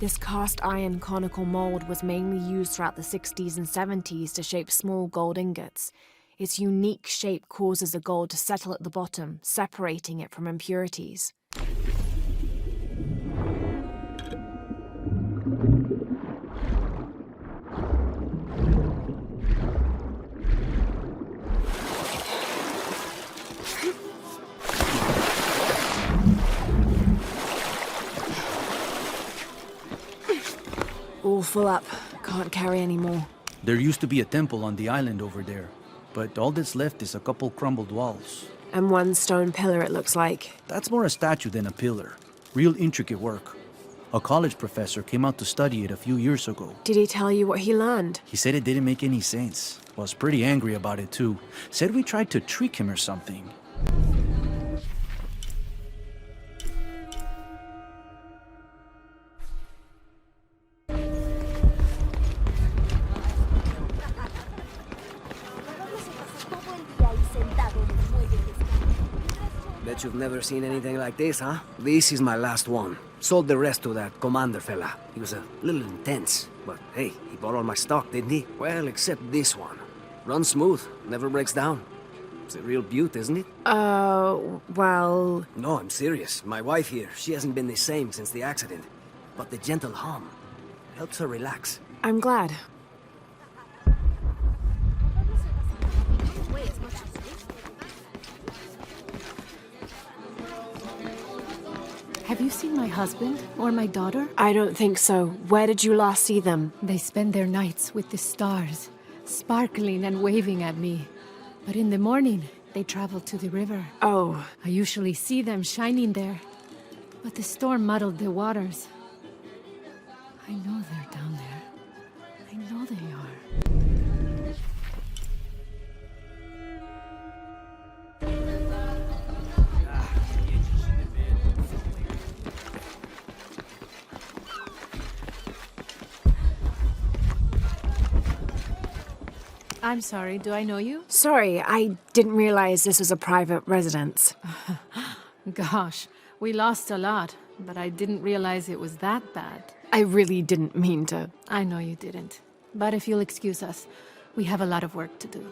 Speaker 1: This cast iron conical mold was mainly used throughout the 60s and 70s to shape small gold ingots. Its unique shape causes the gold to settle at the bottom, separating it from impurities. All full up. Can't carry any more.
Speaker 8: There used to be a temple on the island over there, but all that's left is a couple crumbled walls.
Speaker 1: And one stone pillar, it looks like.
Speaker 8: That's more a statue than a pillar. Real intricate work. A college professor came out to study it a few years ago.
Speaker 1: Did he tell you what he learned?
Speaker 8: He said it didn't make any sense. Was pretty angry about it too. Said we tried to trick him or something.
Speaker 16: Bet you've never seen anything like this, huh? This is my last one. Sold the rest to that commander fella. He was a little intense, but hey, he bought all my stock, didn't he? Well, except this one. Runs smooth, never breaks down. It's a real beaut, isn't it?
Speaker 1: Well...
Speaker 16: No, I'm serious. My wife here, she hasn't been the same since the accident. But the gentle hum, Helps her relax.
Speaker 1: I'm glad.
Speaker 17: Have you seen my husband or my daughter?
Speaker 1: I don't think so. Where did you last see them?
Speaker 17: They spend their nights with the stars, sparkling and waving at me. But in the morning, they travel to the river.
Speaker 1: Oh.
Speaker 17: I usually see them shining there. But the storm muddled the waters. I know they're down there. I know they are. I'm sorry, do I know you?
Speaker 1: Sorry, I didn't realize this was a private residence.
Speaker 17: Gosh, we lost a lot, but I didn't realize it was that bad.
Speaker 1: I really didn't mean to.
Speaker 17: I know you didn't. But if you'll excuse us, we have a lot of work to do.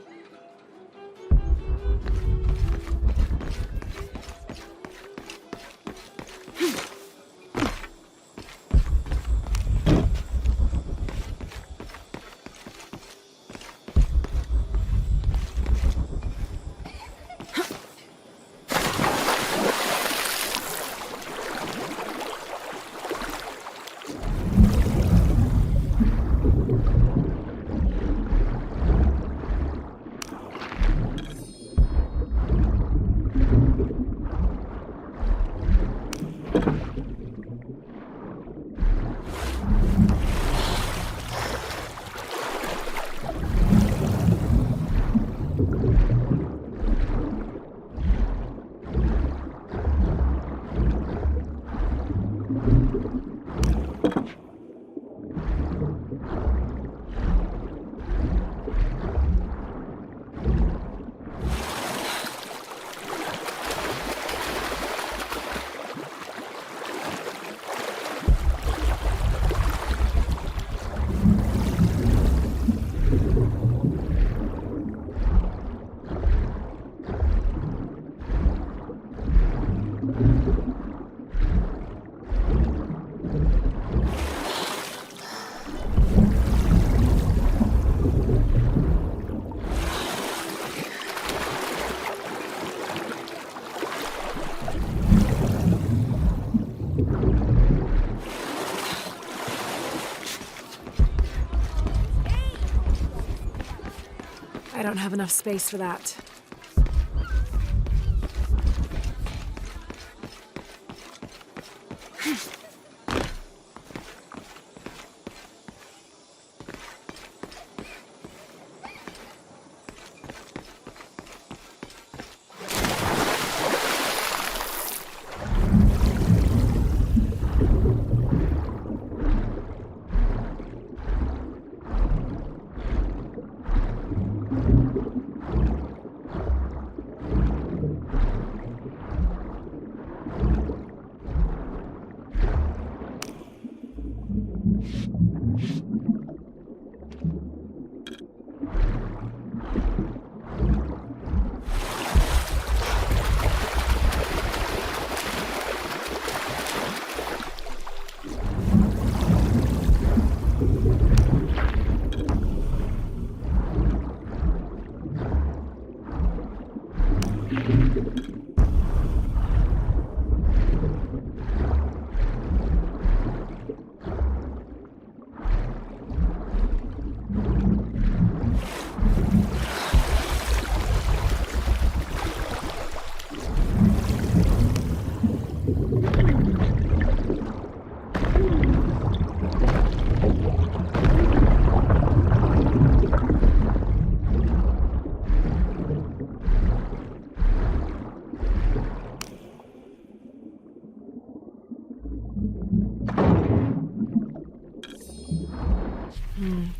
Speaker 1: I don't have enough space for that.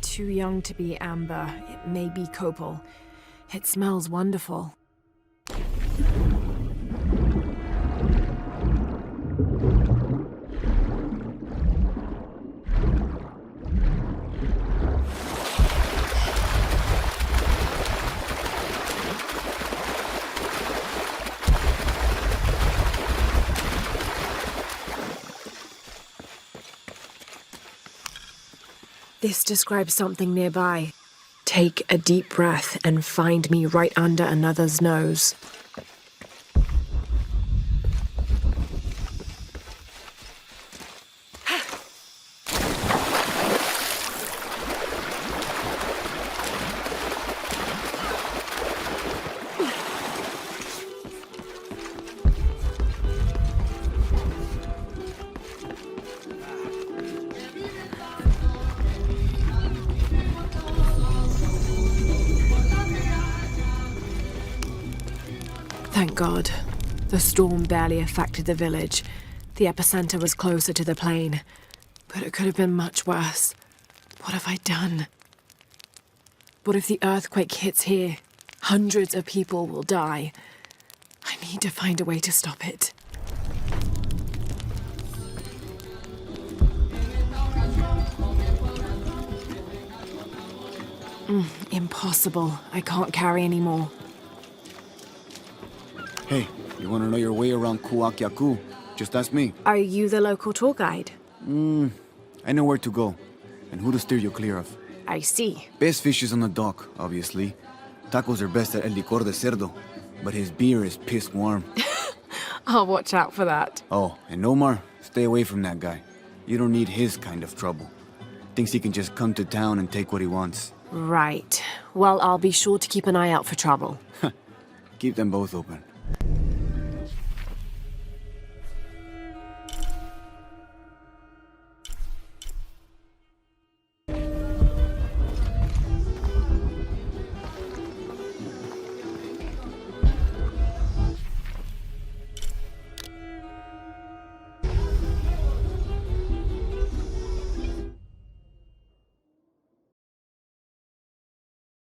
Speaker 1: Too young to be amber. It may be copal. It smells wonderful. This describes something nearby. Take a deep breath and find me right under another's nose. Thank God. The storm barely affected the village. The epicenter was closer to the plain. But it could have been much worse. What have I done? What if the earthquake hits here? Hundreds of people will die. I need to find a way to stop it. Impossible. I can't carry anymore.
Speaker 3: Hey, you want to know your way around Kuakyaku? Just ask me.
Speaker 1: Are you the local tour guide?
Speaker 3: I know where to go, and who to steer you clear of.
Speaker 1: I see.
Speaker 3: Best fish is on the dock, obviously. Tacos are best at El Licor de Cerdo, but his beer is piss warm.
Speaker 1: I'll watch out for that.
Speaker 3: Oh, and Omar, stay away from that guy. You don't need his kind of trouble. Thinks he can just come to town and take what he wants.
Speaker 1: Right. Well, I'll be sure to keep an eye out for trouble.
Speaker 3: Keep them both open.